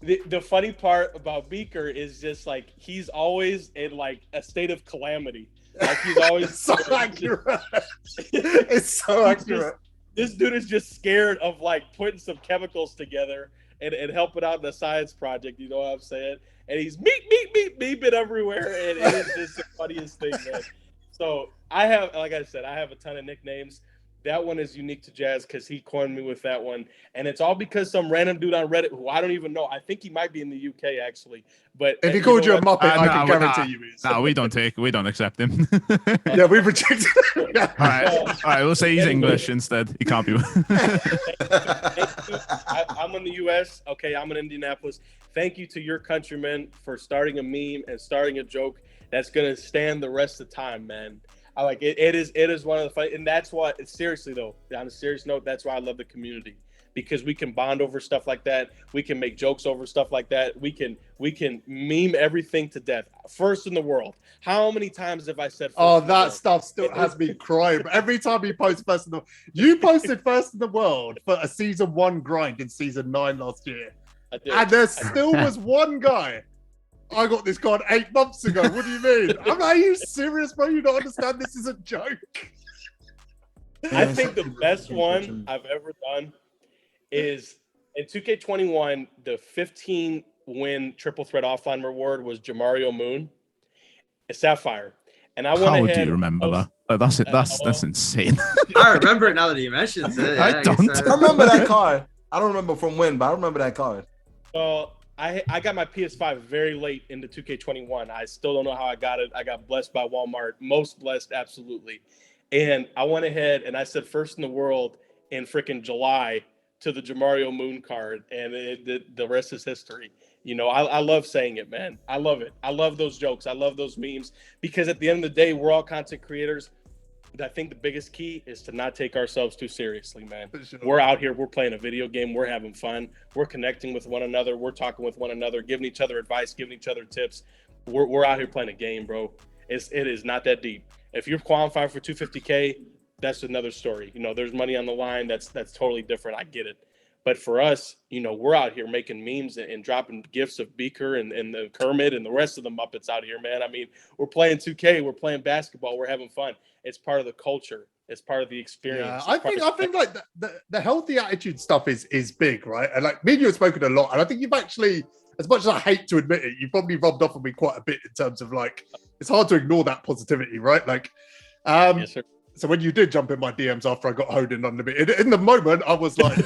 the funny part about Beaker is just like he's always in like a state of calamity. Like he's always It's so accurate. It's so accurate. This dude is just scared of like putting some chemicals together and helping out in the science project. You know what I'm saying? And he's beeping everywhere, and it's just the funniest thing, man. So I have, like I said, I have a ton of nicknames. That one is unique to Jazz because he coined me with that one, and it's all because some random dude on Reddit who I don't even know. I think he might be in the UK actually, but If he called you a Muppet, I can guarantee you he is. No, we don't accept him. Yeah, we rejected him. All right, we'll say he's English instead. He can't be. I'm in the US. Okay, I'm in Indianapolis. Thank you to your countrymen for starting a meme and starting a joke that's gonna stand the rest of the time, man. I like it. It is one of the fun, and that's why. Seriously though, on a serious note, that's why I love the community because we can bond over stuff like that. We can make jokes over stuff like that. We can meme everything to death. First in the world. How many times have I said? Oh, that stuff still has me crying. Every time you post first in the, you posted first in the world for a season 1 grind in season 9 last year, and there still was one guy. I got this card 8 months ago. What do you mean? I'm like, are you serious, bro? You don't understand this is a joke. I think the best one I've ever done is in 2K21, the 15-win triple threat offline reward was Jamario Moon, a Sapphire. And I went How ahead. do you remember that? Like, that's insane. I remember it now that he mentions it. I don't. I remember that card. I don't remember from when, but I remember that card. So I got my PS5 very late into 2K21. I still don't know how I got it. I got blessed by Walmart. Most blessed, absolutely. And I went ahead and I said first in the world in freaking July to the Jamario Moon card, and the rest is history. You know, I love saying it, man. I love it. I love those jokes. I love those memes because at the end of the day, we're all content creators. I think the biggest key is to not take ourselves too seriously, man. Sure. We're out here, we're playing a video game, we're having fun, we're connecting with one another, we're talking with one another, giving each other advice, giving each other tips. We're out here playing a game, bro. It is not that deep. If you're qualifying for 250K, that's another story. You know, there's money on the line. That's totally different. I get it. But for us, you know, we're out here making memes and dropping gifts of Beaker and the Kermit and the rest of the Muppets out here, man. I mean, we're playing 2K, we're playing basketball, we're having fun. It's part of the culture. It's part of the experience. Yeah, I think like the healthy attitude stuff is big, right? And like me and you have spoken a lot, and I think you've actually, as much as I hate to admit it, you've probably rubbed off on me quite a bit in terms of like it's hard to ignore that positivity, right? Like, Yes, sir. so when you did jump in my DMs after I got honed in Unlimited, in the moment I was like,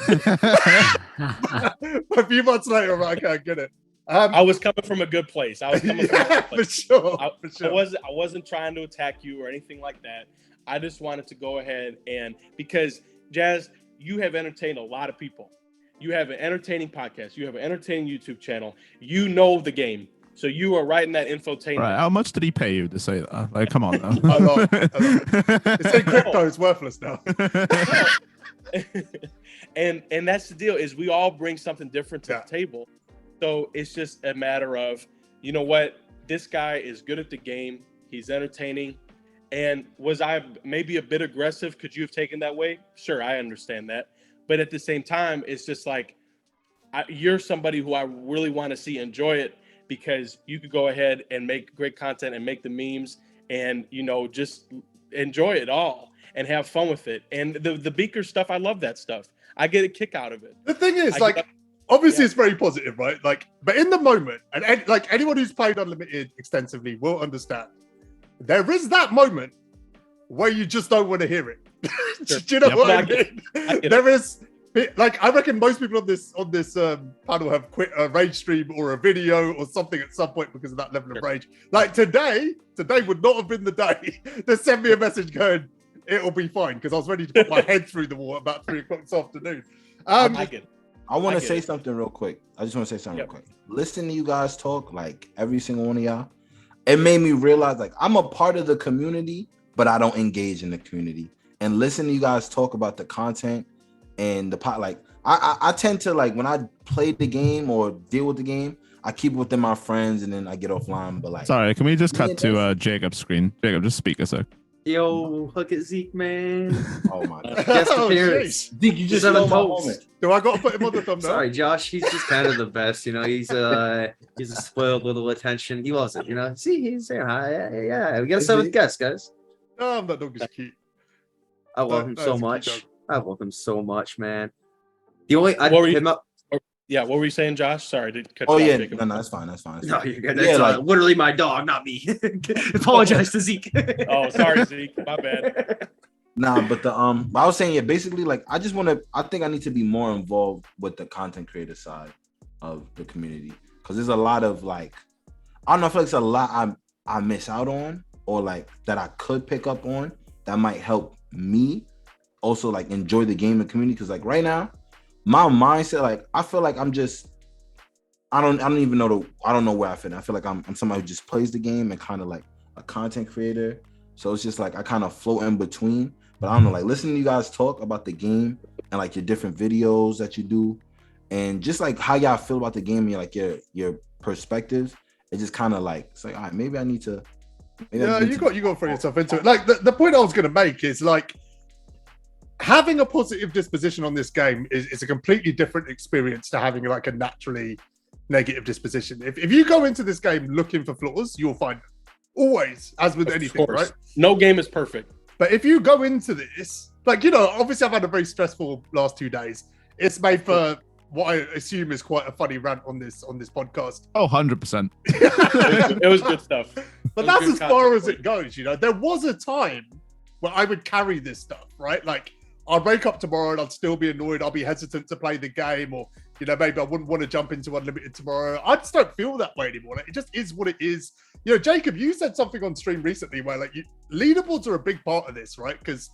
a few months later, I'm like, okay, I get it. I was coming from a good place. I was coming from a good place. for sure. I wasn't trying to attack you or anything like that. I just wanted to go ahead and because Jazz, you have entertained a lot of people. You have an entertaining podcast. You have an entertaining YouTube channel. You know the game. So you are right in that infotainment. Right, how much did he pay you to say that? Like, come on now. A lot. It's in crypto, it's worthless now. and that's the deal is we all bring something different to the table. So it's just a matter of, you know what, this guy is good at the game. He's entertaining. And was I maybe a bit aggressive? Could you have taken that way? Sure, I understand that. But at the same time, it's just like, you're somebody who I really want to see enjoy it because you could go ahead and make great content and make the memes and, you know, just enjoy it all and have fun with it. And the Beaker stuff, I love that stuff. I get a kick out of it. The thing is, obviously it's very positive, right? Like, but in the moment, and like anyone who's played Unlimited extensively will understand, there is that moment where you just don't want to hear it. Sure. Do you know what I mean? There is, like, I reckon most people on this panel have quit a rage stream or a video or something at some point because of that level of rage. Like today would not have been the day to send me a message going, it'll be fine, because I was ready to put my head through the wall at about 3 o'clock this afternoon. I get it. I want I to get say it. something real quick. I just want to say something Yep. real quick. Listen to you guys talk, like every single one of y'all. It made me realize, like, I'm a part of the community, but I don't engage in the community. And listen to you guys talk about the content and the pot. Like, I tend to, like, when I play the game or deal with the game, I keep it within my friends and then I get offline. But like, Sorry, can we just cut Yeah, to Jacob's screen? Jacob, just speak a sec. Yo, look at Zeke, man. oh my god, Guest Oh, appearance. jeez. Zeke, you just Seven stole my toast. moment. Do I got to put him on the thumbnail? Sorry, Josh. He's just kind of the best. You know, he's a spoiled little attention. He loves it. You know, see, he's saying hi. Yeah. We got a Is seventh he? guest, guys. Oh, that dog is cute. I love him That so is a cute much. dog. I love him so much, man. The only I What were you- him up. Yeah, what were you saying, Josh? Sorry to cut Oh you off, yeah, Jacob. no, that's fine. That's fine. No, you're good. Yeah, That's like- literally my dog, not me. Apologize to Zeke. Oh, sorry, Zeke. My bad. Nah, but I was saying, yeah, basically, like, I think I need to be more involved with the content creator side of the community, because there's a lot of, like, I don't know, I feel like it's a lot I miss out on, or like that I could pick up on that might help me also like enjoy the game and community. Because like right now, my mindset, like, I feel like I'm just, I don't even know I don't know where I fit in. I feel like I'm somebody who just plays the game and kind of like a content creator. So it's just like I kind of float in between. But I don't know, like, listening to you guys talk about the game and like your different videos that you do, and just like how y'all feel about the game and like your perspectives, it just kind of like, it's like, all right, maybe I need to. Yeah, you got to throw yourself into it. Like the point I was going to make is like having a positive disposition on this game is a completely different experience to having like a naturally negative disposition. If you go into this game looking for flaws, you'll find them. Always, as with Of anything, course. right? No game is perfect. But if you go into this, like, you know, obviously I've had a very stressful last 2 days. It's made for what I assume is quite a funny rant on this podcast. Oh, 100%. It was good stuff. But It was that's good as far content. as it goes, you know. There was a time where I would carry this stuff, right? Like, I'd wake up tomorrow and I'd still be annoyed. I'll be hesitant to play the game, or, you know, maybe I wouldn't want to jump into Unlimited tomorrow. I just don't feel that way anymore. Like, it just is what it is. You know, Jacob, you said something on stream recently where, like, leaderboards are a big part of this, right? Because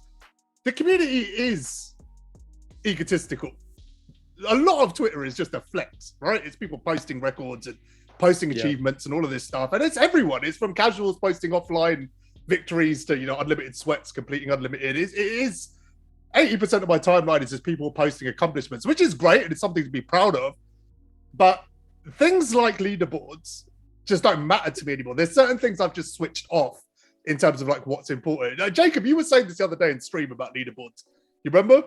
the community is egotistical. A lot of Twitter is just a flex, right? It's people posting records and posting achievements and all of this stuff. And it's everyone. It's from casuals posting offline victories to, you know, unlimited sweats, completing unlimited. It is 80% of my timeline is just people posting accomplishments, which is great and it's something to be proud of. But things like leaderboards just don't matter to me anymore. There's certain things I've just switched off in terms of like what's important. Jacob, you were saying this the other day in stream about leaderboards. You remember?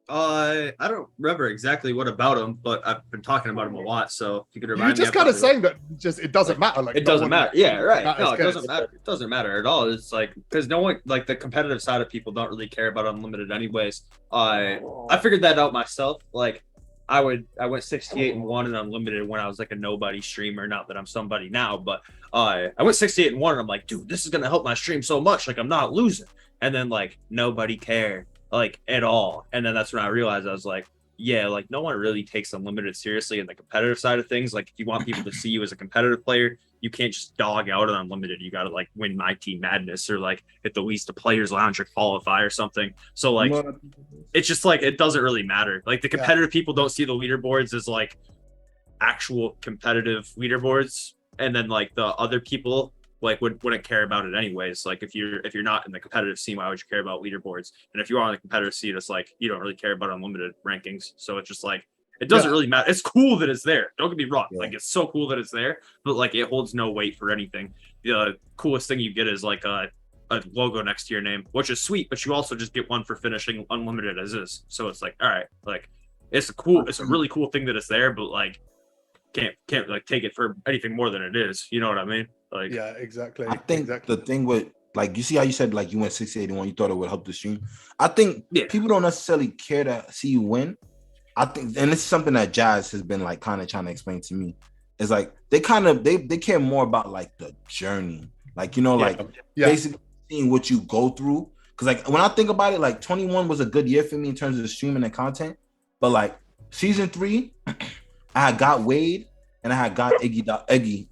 I don't remember exactly what about him, but I've been talking about him a lot. So if you could You're remind me. just kind of saying that just it doesn't matter. Like, It no doesn't one matter. Yeah, right. matters, No, it cares. doesn't matter. It doesn't matter at all. It's like, because no one, like, the competitive side of people don't really care about unlimited anyways. I figured that out myself. Like, I went 68-1 in unlimited when I was like a nobody streamer. Not that I'm somebody now, but I went 68-1 and I'm like, dude, this is gonna help my stream so much. Like, I'm not losing. And then like nobody cared, like, at all. And then that's when I realized, I was like, yeah, like, no one really takes unlimited seriously in the competitive side of things. Like, if you want people to see you as a competitive player, you can't just dog out on unlimited. You got to like win MyTeam Madness, or like at the least a players lounge or qualify or something. So like, it's just like, it doesn't really matter. Like, the competitive people don't see the leaderboards as like actual competitive leaderboards, and then like the other people like wouldn't care about it anyways. Like, if you're not in the competitive scene, why would you care about leaderboards? And if you are on the competitive scene, it's like you don't really care about unlimited rankings. So it's just like, it doesn't really matter. It's cool that it's there. Don't get me wrong. Like, it's so cool that it's there, but like, it holds no weight for anything. The coolest thing you get is like a logo next to your name, which is sweet, but you also just get one for finishing unlimited as is. So it's like, all right, like, it's a really cool thing that it's there, but like, can't like take it for anything more than it is. You know what I mean? Like, Yeah, exactly. I think the thing with, like, you see how you said like you went 68-1, you thought it would help the stream. I think people don't necessarily care to see you win. I think, and this is something that Jazz has been like kind of trying to explain to me, is like they care more about like the journey, like, you know, like basically seeing what you go through. Because like when I think about it, like 21 was a good year for me in terms of the streaming and content, but like season 3, I had got Wade and I had got Eggy,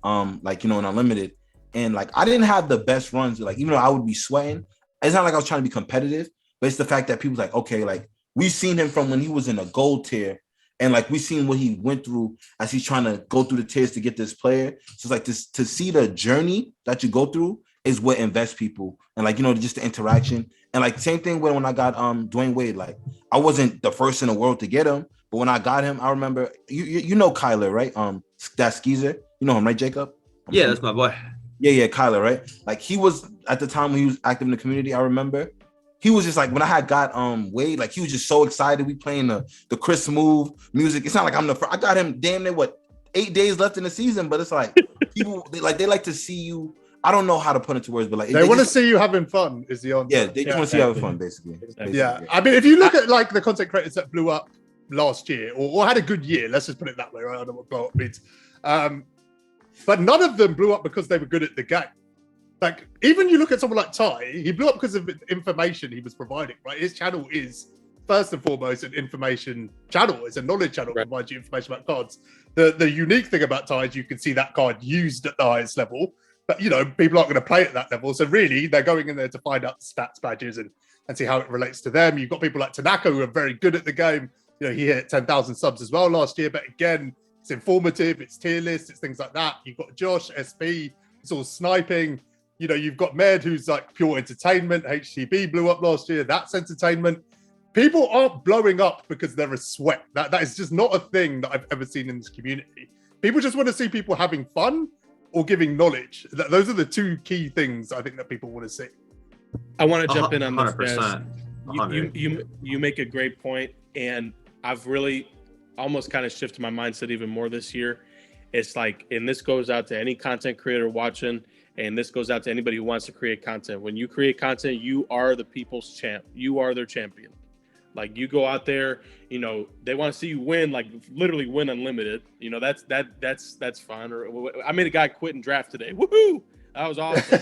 like, you know, in Unlimited, and like I didn't have the best runs. Like, even though I would be sweating, it's not like I was trying to be competitive, but it's the fact that people's like, okay, like, we've seen him from when he was in a gold tier, And like we seen what he went through as he's trying to go through the tiers to get this player. So it's like this to see the journey that you go through is what invests people. And like, just the interaction. And like same thing when I got Dwayne Wade. Like I wasn't the first in the world to get him, but when I got him, I remember you know Kyler, right? That skeezer. You know him, right, Jacob? Yeah, that's my boy. Yeah, Kyler, right? Like he was at the time when he was active in the community, I remember. He was just like when I had got Wade, like he was just so excited. We playing the Chris Move music. It's not like I'm the first. I got him damn near 8 days left in the season, but it's like people they like to see you. I don't know how to put it to words, but like they want to see you having fun. Is the answer? Yeah, they just want to see you having fun, basically. Yeah, I mean, if you look at like the content creators that blew up last year or had a good year, let's just put it that way, right? I don't know what blow up means. But none of them blew up because they were good at the game. Like, even you look at someone like Ty, he blew up because of information he was providing, right? His channel is, first and foremost, an information channel. It's a knowledge channel, right. Provides you information about cards. The unique thing about Ty is you can see that card used at the highest level, but, people aren't going to play at that level. So really, they're going in there to find out the stats badges and see how it relates to them. You've got people like Tanaka who are very good at the game. He hit 10,000 subs as well last year, but again, it's informative, it's tier lists, it's things like that. You've got Josh, SP, it's all sniping. You've got Med, who's like pure entertainment. HTB blew up last year. That's entertainment. People aren't blowing up because they're a sweat. That is just not a thing that I've ever seen in this community. People just want to see people having fun or giving knowledge. Those are the two key things I think that people want to see. I want to jump in on this. 100%. You make a great point, and I've really almost kind of shifted my mindset even more this year. It's like, and this goes out to any content creator watching, and this goes out to anybody who wants to create content. When you create content, you are the people's champ. You are their champion. Like, you go out there, they want to see you win, like literally win unlimited. That's fun. Or I made a guy quit and draft today. Woohoo! That was awesome.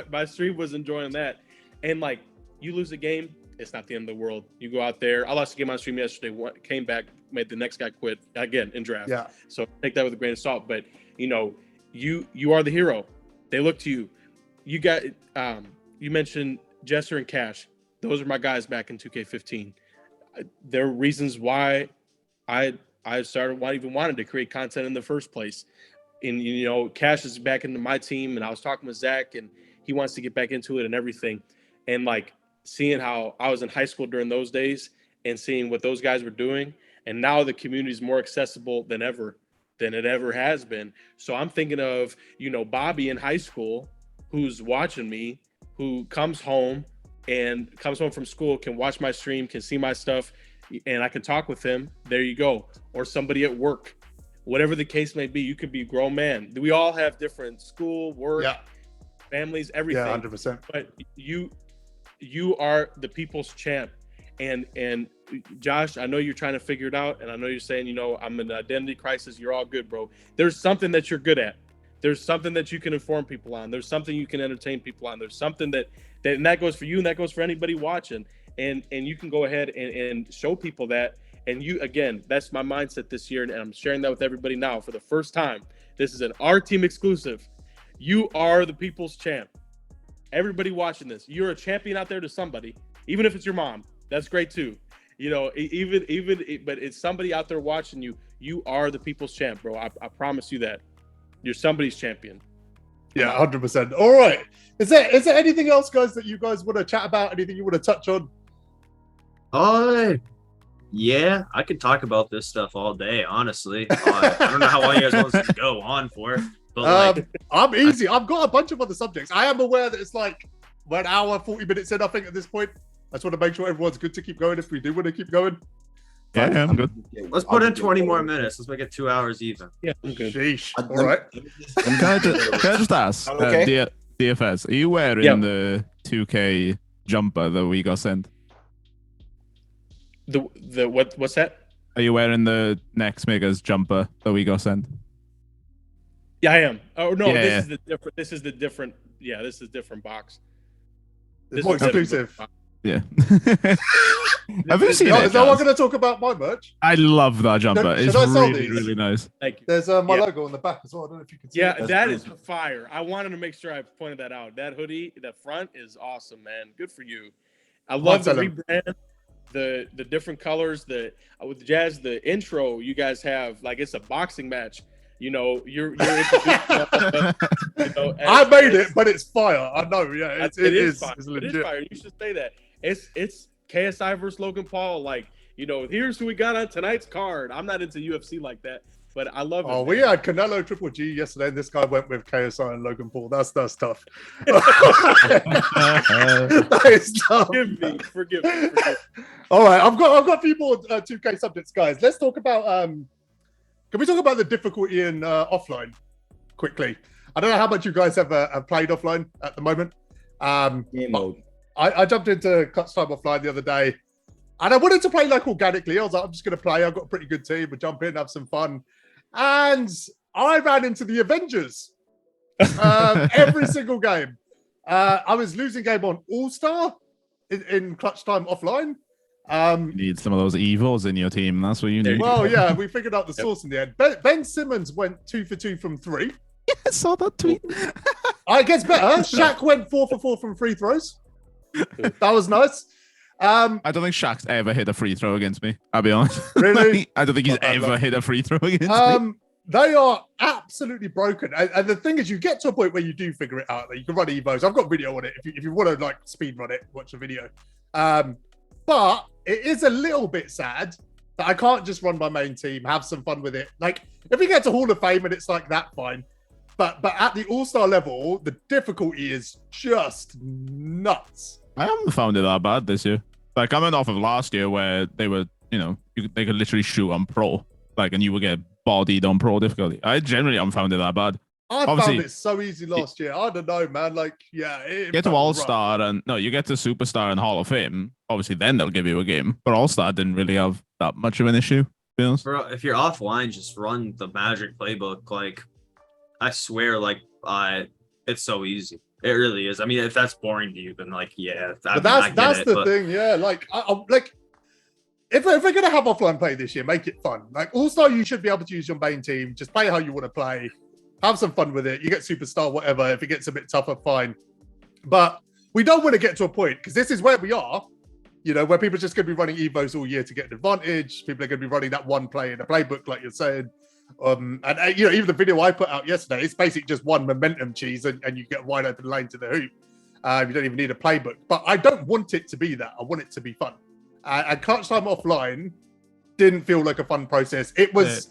My stream was enjoying that. And like, you lose a game, it's not the end of the world. You go out there. I lost a game on stream yesterday. Came back, made the next guy quit again in draft. Yeah. So take that with a grain of salt. But you are the hero. They look to you. You got you mentioned Jester and Cash. Those are my guys back in 2K15. There are reasons why I started even wanted to create content in the first place. And Cash is back into my team, and I was talking with Zach, and he wants to get back into it and everything. And like, seeing how I was in high school during those days and seeing what those guys were doing. And now the community is more accessible than it ever has been. So I'm thinking of, Bobby in high school who's watching me, who comes home from school, can watch my stream, can see my stuff, and I can talk with him. There you go. Or somebody at work, whatever the case may be. You could be a grown man. We all have different school, work, families, everything. Yeah, 100%. But you are the people's champ. And Josh, I know you're trying to figure it out, and I know you're saying, I'm in an identity crisis. You're all good, bro. There's something that you're good at. There's something that you can inform people on. There's something you can entertain people on. There's something and that goes for you, and that goes for anybody watching. And you can go ahead and show people that. And again, that's my mindset this year, and I'm sharing that with everybody now for the first time. This is an OurTeam exclusive. You are the people's champ. Everybody watching this, you're a champion out there to somebody, even if it's your mom. That's great too. But it's somebody out there watching you. You are the people's champ, bro. I promise you that. You're somebody's champion. Yeah, 100%. All right. Is there anything else, guys, that you guys want to chat about? Anything you want to touch on? Yeah, I could talk about this stuff all day, honestly. I don't know how long you guys want us to go on for. But I'm easy. I've got a bunch of other subjects. I am aware that it's like 1 hour, 40 minutes in, I think, at this point. I just want to make sure everyone's good to keep going if we do want to keep going. Yeah, I'm good. Let's put in 20 more minutes. Let's make it 2 hours even. Yeah, I'm good. Sheesh. All right. Can I just ask, okay? DFS, are you wearing the 2K jumper that we got sent? What's that? Are you wearing the Next Megas jumper that we got sent? Yeah, I am. Oh no, Yeah. This is the different. Yeah, this is a different box. It's more exclusive. Yeah. Have you seen it? Is that what I'm going to talk about my merch? I love that jumper. It's I sell really, these? really nice. Thank you. There's my logo on the back as well. I don't know if you can see it. That is fire. I wanted to make sure I pointed that out. That hoodie, that front is awesome, man. Good for you. I love the rebrand. the different colors, with Jazz, the intro you guys have, like it's a boxing match. You know, you're introduced to, you know, I made it, but it's fire. I know, yeah, it is fire. It's It legit. is fire. You should say that. It's KSI versus Logan Paul. Like, you know, here's who we got on tonight's card. I'm not into UFC like that, but I love it. Oh, we had Canelo Triple G yesterday, and this guy went with KSI and Logan Paul. That's tough. That is tough. Forgive me. All right, I've got a few more 2K subjects, guys. Let's talk about can we talk about the difficulty in offline quickly? I don't know how much you guys have played offline at the moment. Game mode. I jumped into Clutch Time Offline the other day, and I wanted to play like organically. I was like, I'm just going to play. I've got a pretty good team. We'll jump in, have some fun. And I ran into the Avengers every single game. I was losing game on All-Star in Clutch Time Offline. You need some of those evils in your team. That's what you need. Well, yeah, we figured out the source in the end. Ben Simmons went 2 for 2 from 3. Yeah, I saw that tweet. It gets better. Shaq went 4 for 4 from free throws. That was nice. I don't think Shaq's ever hit a free throw against me. I'll be honest. Really? I don't think he's ever hit a free throw against me. They are absolutely broken. And the thing is, you get to a point where you do figure it out. Like, you can run Evos. I've got video on it. If you want to like speed run it, watch the video. But it is a little bit sad that I can't just run my main team, have some fun with it. Like, if we get to Hall of Fame and it's like that, fine. But at the All-Star level, the difficulty is just nuts. I haven't found it that bad this year. Like, coming off of last year where they were, you know, they could literally shoot on pro, like, and you would get bodied on pro difficulty. I generally haven't found it that bad. I found it so easy last year. I don't know, man. Like, yeah. Get to All-Star and you get to Superstar and Hall of Fame. Obviously, then they'll give you a game. But All-Star didn't really have that much of an issue. To be honest. Bro, if you're offline, just run the Magic playbook. Like, I swear, like, it's so easy. It really is. I mean, if that's boring to you, then like, yeah. But that's the thing, yeah. Like, like, if we're gonna have offline play this year, make it fun. Like All-Star, you should be able to use your main team. Just play how you want to play. Have some fun with it. You get Superstar, whatever. If it gets a bit tougher, fine. But we don't want to get to a point because this is where we are. You know, where people are just going to be running Evos all year to get an advantage. People are going to be running that one play in a playbook, like you're saying. And you know, even the video I put out yesterday, it's basically just one momentum cheese, and you get wide open lane to the hoop. You don't even need a playbook. But I don't want it to be that. I want it to be fun. And Clutch Time Offline didn't feel like a fun process. It was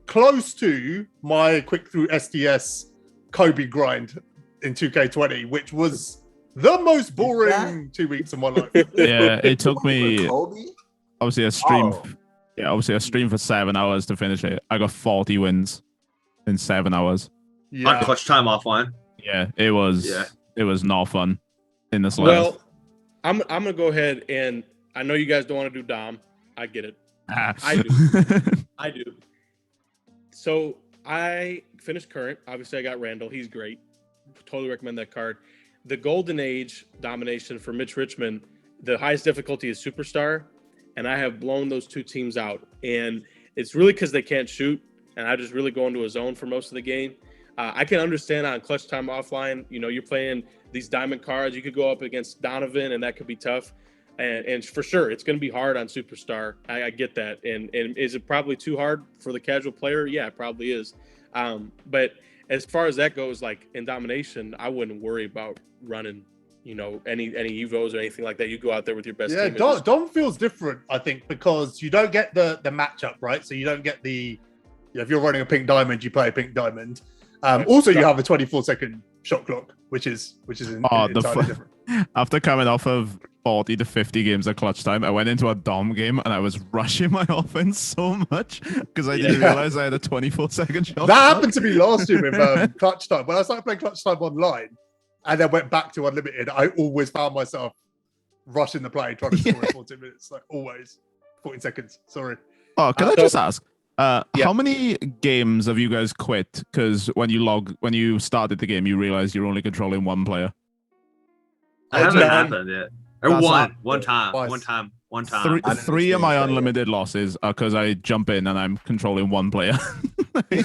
close to my quick through STS Kobe grind in 2K20, which was the most boring 2 weeks of my life. Yeah, it took me Kobe? obviously a stream. Oh. Yeah, obviously a stream for 7 hours to finish it. I got 40 wins in 7 hours. On Yeah. Clutch Time Offline. Yeah, it was. Yeah. It was not fun in the slightest. Well, I'm gonna go ahead, and I know you guys don't want to do Dom. I get it. I do. I do. So I finished current. Obviously, I got Randall. He's great. Totally recommend that card. The Golden Age domination for Mitch Richmond, the highest difficulty is Superstar, and I have blown those two teams out. And it's really because they can't shoot, and I just really go into a zone for most of the game. I can understand on Clutch Time Offline, you know, you're playing these diamond cards. You could go up against Donovan, and that could be tough. And for sure, it's going to be hard on Superstar. I get that. And is it probably too hard for the casual player? Yeah, it probably is. But as far as that goes, like in domination, I wouldn't worry about running, you know, any Evos or anything like that. You go out there with your best team. Yeah, Dom feels different, I think, because you don't get the matchup, right? So you don't get the, you know, if you're running a pink diamond, you play a pink diamond. Also, you have a 24-second shot clock, which is entirely different. After coming off of 40 to 50 games of Clutch Time, I went into a Dom game and I was rushing my offense so much because I didn't realize I had a 24-second shot. That happened to me last year with Clutch Time. When I started playing Clutch Time online and then went back to unlimited, I always found myself rushing the play, trying to score in 14 minutes. Like always, 14 seconds. Sorry. Oh, can I just ask? How many games have you guys quit because when you started the game, you realized you're only controlling one player? That hasn't happened yet. Or That's one time. Three of my unlimited losses are because I jump in and I'm controlling one player.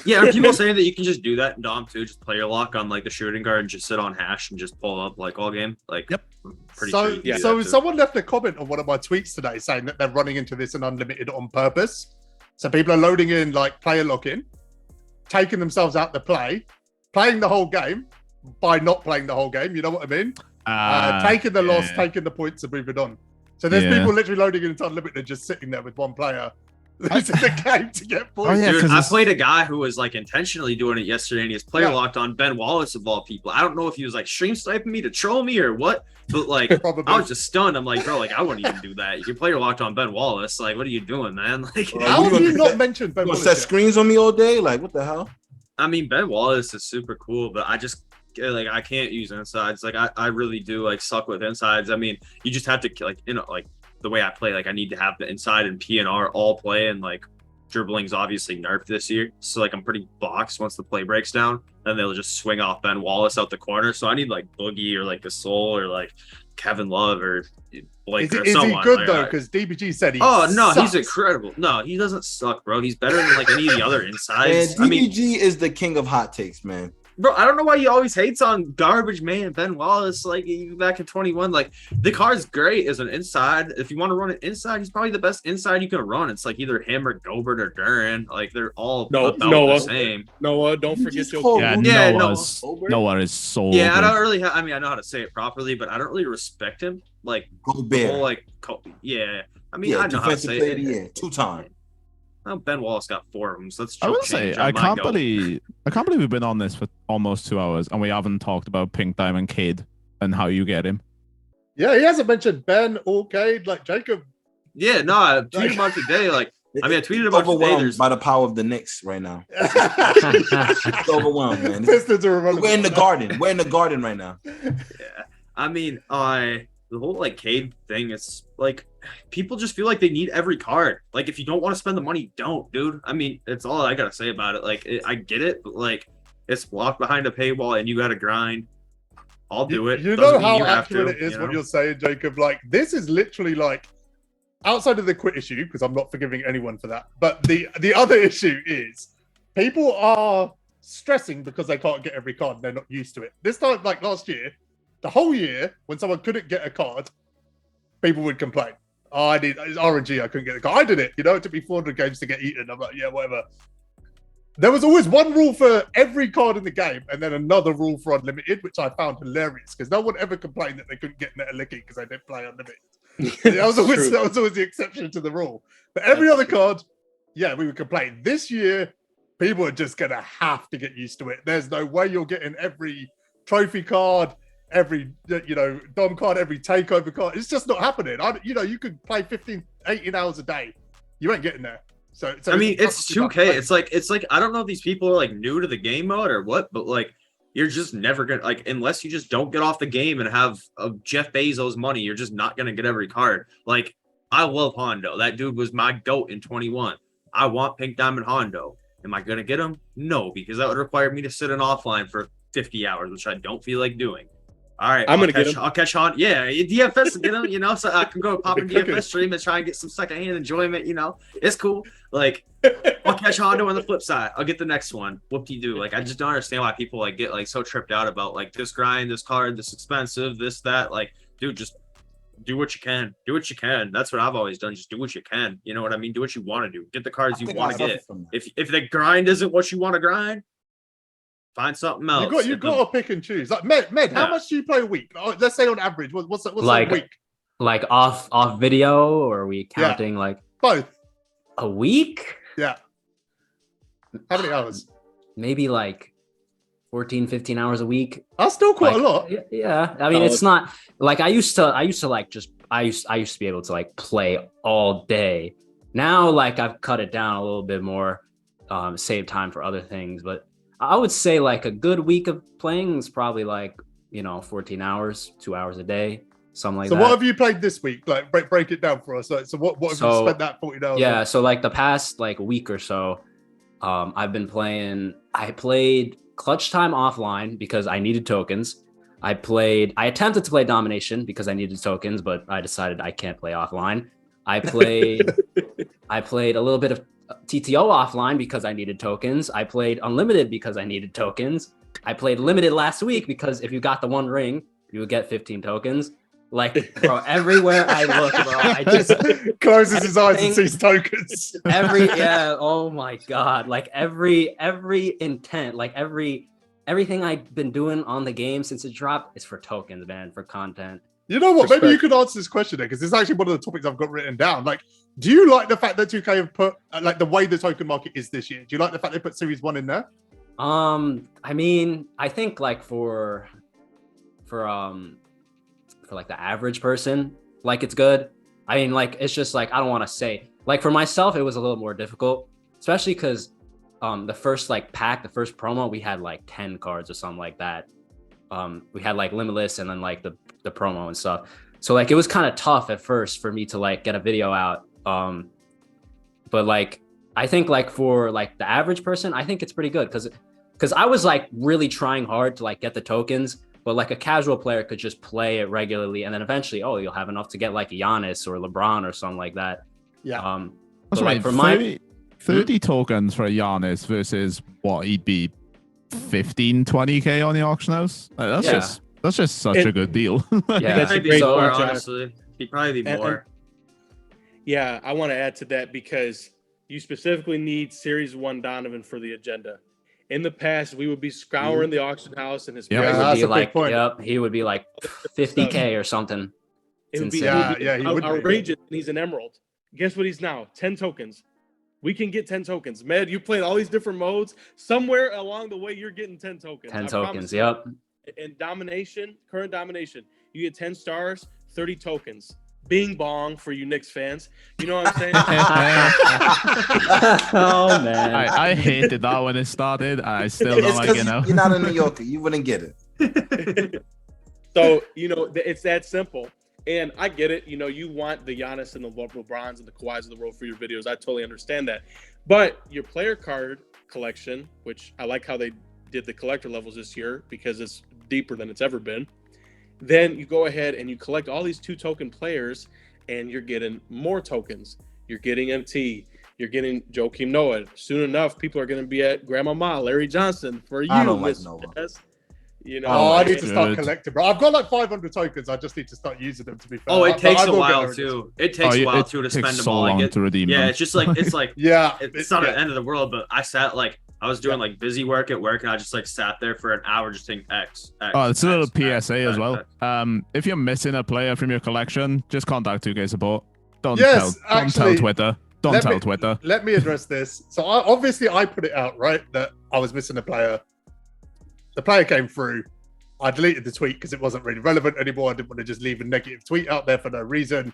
Yeah, are people saying that you can just do that in Dom too? Just player lock on like the shooting guard and just sit on hash and just pull up like all game? Like, Yep. I'm pretty sure you can do So that too. someone left a comment on one of my tweets today saying that they're running into this in unlimited on purpose. So people are loading in like player lock-in, taking themselves out to play, playing the whole game by not playing the whole game. You know what I mean? Taking the loss, taking the points, and moving on. So there's people literally loading into unlimited, just sitting there with one player. This is the game to get points. yeah, Dude, I played a guy who was like intentionally doing it yesterday, and he was player locked on Ben Wallace of all people. I don't know if he was like stream sniping me to troll me or what, but like I was just stunned. I'm like, bro, like I wouldn't even do that. You can player locked on Ben Wallace. Like, what are you doing, man? Like, How have you not mentioned Ben You Wallace? set screens on me all day? Like, what the hell? I mean, Ben Wallace is super cool, but I just like I can't use insides. Like I really do like suck with insides. I mean, you just have to like like the way I play. Like I need to have the inside and PNR all play, and like dribbling's obviously nerfed this year, so like I'm pretty boxed once the play breaks down. Then they'll just swing off Ben Wallace out the corner. So I need like Boogie or like Gasol or like Kevin Love or Blake or Is someone. he good like, though? Because DBG said he. Oh no, sucks. he's incredible. No, he doesn't suck, bro. He's better than like any of the other Man, insides. DBG I mean, is the king of hot takes, man. bro, I don't know why he always hates on garbage man Ben Wallace. Like back in 21, like the card's great as an inside. If you want to run it inside, he's probably the best inside you can run. It's like either him or Gobert or Duran. Like they're all about the same. Noah, don't forget just your called kid. Yeah, Noah is so Yeah, I good. don't really. I mean, I know how to say it properly, but I don't really respect him. Like the Gobert. whole, like, yeah. I mean, Yeah, I know how to defensive say player of it. the year, 2-time. Well, Ben Wallace got 4 of them, so let's. I will say, I can't believe we've been on this for almost 2 hours and we haven't talked about Pink Diamond Kid and how you get him. Yeah, he hasn't mentioned Ben or Cade, like Jacob. Yeah, no, I tweeted about today. Like, I mean, I tweeted about today. Overwhelmed by the power of the Knicks right now. It's overwhelmed, man. Pistons are irrelevant. We're in the garden. We're in the garden right now. Yeah, I mean, the whole like Cade thing is like people just feel like they need every card. Like if you don't want to spend the money, don't, dude. I mean, it's all I gotta say about it. Like I get it, but like it's blocked behind a paywall and you gotta grind. I'll do it. You Doesn't know mean how you have accurate to, it is you what know? you're saying, Jacob. Like this is literally like outside of the quit issue, because I'm not forgiving anyone for that. But the other issue is people are stressing because they can't get every card and they're not used to it. This time, like last year, the whole year, when someone couldn't get a card, people would complain. Oh, it's RNG, I couldn't get a card. I did it, it took me 400 games to get eaten. I'm like, yeah, whatever. There was always one rule for every card in the game and then another rule for unlimited, which I found hilarious because no one ever complained that they couldn't get Netaliki because they didn't play unlimited. that was always the exception to the rule. But every other card, yeah, we would complain. This year, people are just going to have to get used to it. There's no way you're getting every trophy card, every dom card, every takeover card. It's just not happening. You could play 15, 18 hours a day. You ain't getting there. So I mean, it's 2K. It's like I don't know if these people are like new to the game mode or what, but like you're just never gonna like unless you just don't get off the game and have Jeff Bezos money, you're just not gonna get every card. Like I love Hondo. That dude was my GOAT in 21. I want Pink Diamond Hondo. Am I gonna get him? No, because that would require me to sit in offline for 50 hours, which I don't feel like doing. All right, I'll catch on. Yeah, DFS get him, so I can go pop in DFS stream and try and get some secondhand enjoyment. It's cool. Like I'll catch Hondo on the flip side. I'll get the next one. Whoop-de-doo. Like I just don't understand why people like get like so tripped out about like this grind, this card, this expensive, this that. Like, dude, just do what you can. Do what you can. That's what I've always done. Just do what you can. You know what I mean? Do what you want to do. Get the cards you want to get. If the grind isn't what you want to grind, find something else. You got to pick and choose. Like Med, how much do you play a week? Let's say on average, what's like a week? Like off video, or are we counting like both? A week? Yeah. How many hours? Maybe like 14, 15 hours a week. That's still quite a lot. Yeah. I mean, it's not like I used to be able to like play all day. Now, like I've cut it down a little bit more, save time for other things. But I would say like a good week of playing is probably like, 14 hours, 2 hours a day, something like that. So what have you played this week? Like break it down for us. So what have you spent that 14 hours Yeah. on? So like the past like week or so, I played Clutch Time offline because I needed tokens. I attempted to play Domination because I needed tokens, but I decided I can't play offline. I played a little bit of TTO offline because I needed tokens. I played unlimited because I needed tokens. I played limited last week because if you got the one ring, you would get 15 tokens. Like, bro, everywhere I look, bro, I just closes his eyes and sees tokens. Oh my god, like every intent, like everything I've been doing on the game since it dropped is for tokens, man, for content. You know what? Respect. Maybe you could answer this question because it's actually one of the topics I've got written down. Like, do you like the fact that 2K have put like the way the token market is this year? Do you like the fact they put Series 1 in there? I mean, I think like for like the average person, like it's good. I mean, like it's just like I don't want to say like for myself, it was a little more difficult, especially because the first like pack, the first promo, we had like 10 cards or something like that. We had like limitless and then like the promo and stuff. So like it was kind of tough at first for me to like get a video out. But like I think like for like the average person, I think it's pretty good because I was like really trying hard to like get the tokens. But like a casual player could just play it regularly, and then eventually, you'll have enough to get like a Giannis or LeBron or something like that. Yeah. That's right. For 30 tokens for a Giannis versus what he'd be 15, 20k on the auction house. Like, that's just such a good deal. Yeah, that's a great point, honestly. He'd probably be more. Yeah, I want to add to that because you specifically need Series 1 Donovan for the agenda. In the past, we would be scouring the auction house, and his price would be like, he would be like 50k or something. It would be outrageous, and he's an emerald. Guess what he's now? 10 tokens. We can get 10 tokens. Med, you played all these different modes. Somewhere along the way, you're getting 10 tokens. 10 tokens, yep. And domination, current domination, you get 10 stars, 30 tokens. Bing bong for you Knicks fans. You know what I'm saying? Oh man, I hated that when it started. I still don't like it now. You're not a New Yorker. You wouldn't get it. So it's that simple. And I get it. You want the Giannis and the LeBrons and the Kawhis of the world for your videos. I totally understand that. But your player card collection, which I like how they did the collector levels this year because it's deeper than it's ever been. Then you go ahead and you collect all these 2 token players and you're getting more tokens. You're getting MT. You're getting Joakim Noah. Soon enough, people are going to be at Grandma Ma, Larry Johnson for you. I don't like Noah. I need to start collecting, bro. I've got like 500 tokens. I just need to start using them to be fair. Oh, it takes a while too. It takes a while too to spend them all. To redeem them. It's just like it's like it's not the end of the world. But I was doing like busy work at work, and I just like sat there for an hour just saying X. Oh, it's a little PSA as well. If you're missing a player from your collection, just contact 2K support. Don't tell Twitter. Don't tell Twitter. Let me address this. So obviously I put it out, right, that I was missing a player. The player came through. I deleted the tweet because it wasn't really relevant anymore. I didn't want to just leave a negative tweet out there for no reason.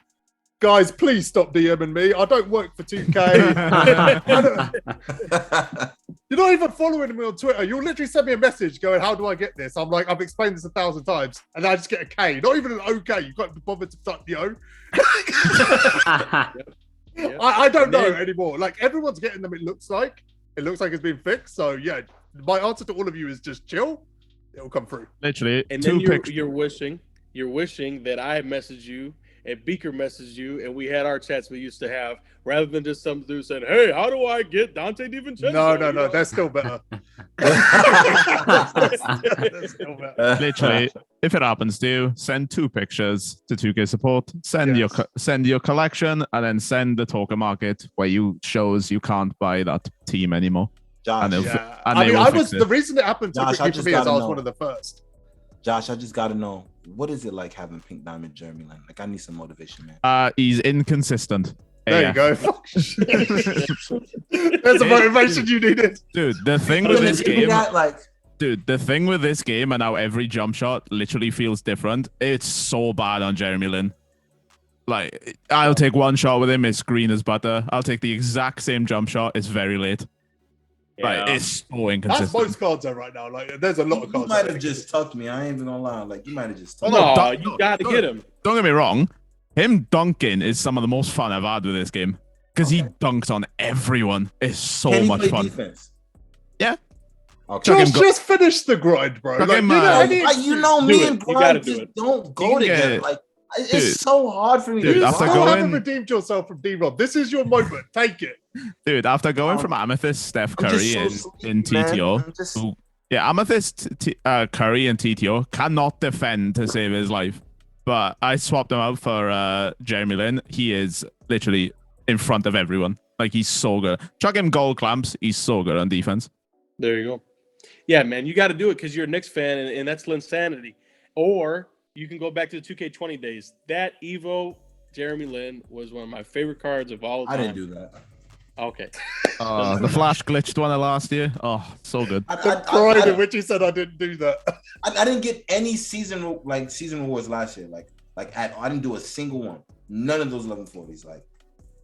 Guys, please stop DMing me. I don't work for 2K. You're not even following me on Twitter. You'll literally send me a message going, how do I get this? I'm like, I've explained this 1,000 times. And I just get a K. Not even an OK. You can't bother to type the O. I don't know anymore. Like, everyone's getting them, it looks like. It looks like it's been fixed. So, yeah, my answer to all of you is just chill. It'll come through. Literally. And then you're wishing that I messaged you and Beaker messaged you and we had our chats we used to have rather than just some dude saying, hey, how do I get Dante DiVincenzo? No, that's still better. Literally, if it happens to you, send 2 pictures to 2K support, send your collection, and then send the token market where you shows you can't buy that team anymore. Josh, the reason it happened to me is I was one of the first. Josh, I just gotta know, what is it like having Pink Diamond Jeremy Lin? Like, I need some motivation, man. He's inconsistent. There you go. There's a motivation you needed. Dude, the thing with this game, the thing with this game and how every jump shot literally feels different, it's so bad on Jeremy Lin. Like, I'll take one shot with him, it's green as butter. I'll take the exact same jump shot, it's very late. Like, it's so inconsistent. That's most cards are right now. Like, there's a lot of cards. You might have just tucked me. I ain't even gonna lie. Like, you might have just tucked me. You gotta get him. Don't get me wrong. Him dunking is some of the most fun I've had with this game. Because he dunks on everyone. It's so much fun. Defense? Yeah. Okay. Just finish the grind, bro. Like, me and grind just don't go together. Like, it's so hard for me. You still haven't redeemed yourself from D-Rob. This is your moment. Take it. Dude, after going from Amethyst, Steph I'm just Curry so in sleepy, man. TTO, I'm just- Amethyst, Curry and TTO cannot defend to save his life. But I swapped him out for Jeremy Lin. He is literally in front of everyone. Like, he's so good. Chuck him gold clamps. He's so good on defense. There you go. Yeah, man, you got to do it because you're a Knicks fan, and that's insanity. Or you can go back to the 2K20 days. That Evo Jeremy Lin was one of my favorite cards of all time. I didn't do that. Okay. The flash glitched one of last year. Oh, so good. The pride in which he said I didn't do that. I didn't get any season rewards last year. I didn't do a single one. None of those 1140s.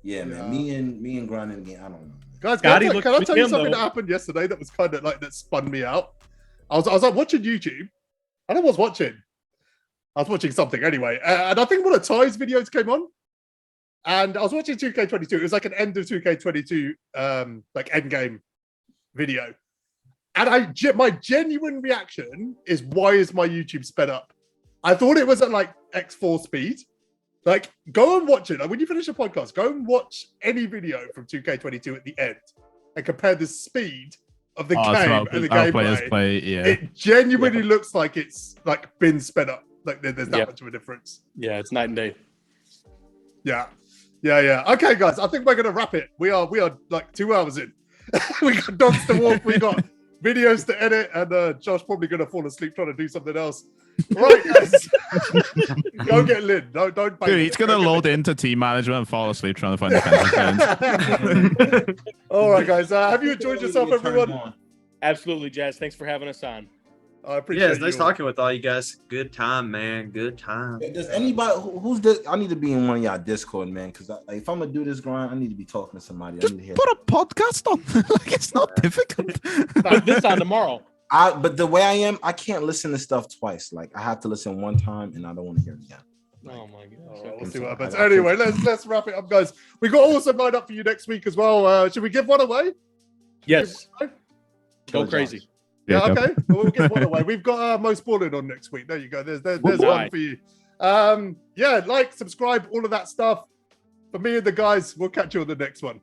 Man. Me and grinding again. I don't know. Guys, can I tell you him, something though. that happened yesterday that was kind of like that spun me out? I was like watching YouTube, and I was watching something anyway, and I think one of Ty's videos came on, and I was watching 2K22. It was like an end of 2K22 like end game video, and my genuine reaction is, why is my YouTube sped up? I thought it was at like X4 speed. Like, go and watch it. Like, when you finish the podcast, go and watch any video from 2K22 at the end and compare the speed of the game and the gameplay. It genuinely looks like it's like been sped up. Like there's that much of a difference. Yeah, it's night and day. Yeah. Okay, guys, I think we're gonna wrap it. We are like 2 hours in. We got dogs to walk. We got videos to edit, and Josh probably gonna fall asleep trying to do something else. Right, guys. Go get Lynn. Don't bang. Dude, he's gonna load into team management and fall asleep trying to find the fence. All right, guys. Have you enjoyed yourself, everyone? Absolutely, Jazz. Thanks for having us on. I appreciate it's nice talking with all you guys. Good time, man. Good time. Does anybody who's this? I need to be in one of y'all Discord, man. Because if I'm gonna do this grind, I need to be talking to somebody. Just put a podcast on. Like, it's not difficult. Put this on tomorrow. But the way I am, I can't listen to stuff twice. Like, I have to listen one time, and I don't want to hear it again. Oh my gosh. Right, we'll see what happens. Anyway, let's wrap it up, guys. We got awesome lined up for you next week as well. Should we give one away? Yes. Go crazy. Yeah, okay. We'll give one away. We've got Most Ballin' on next week. There you go. There's one for you. Like, subscribe, all of that stuff. For me and the guys, we'll catch you on the next one.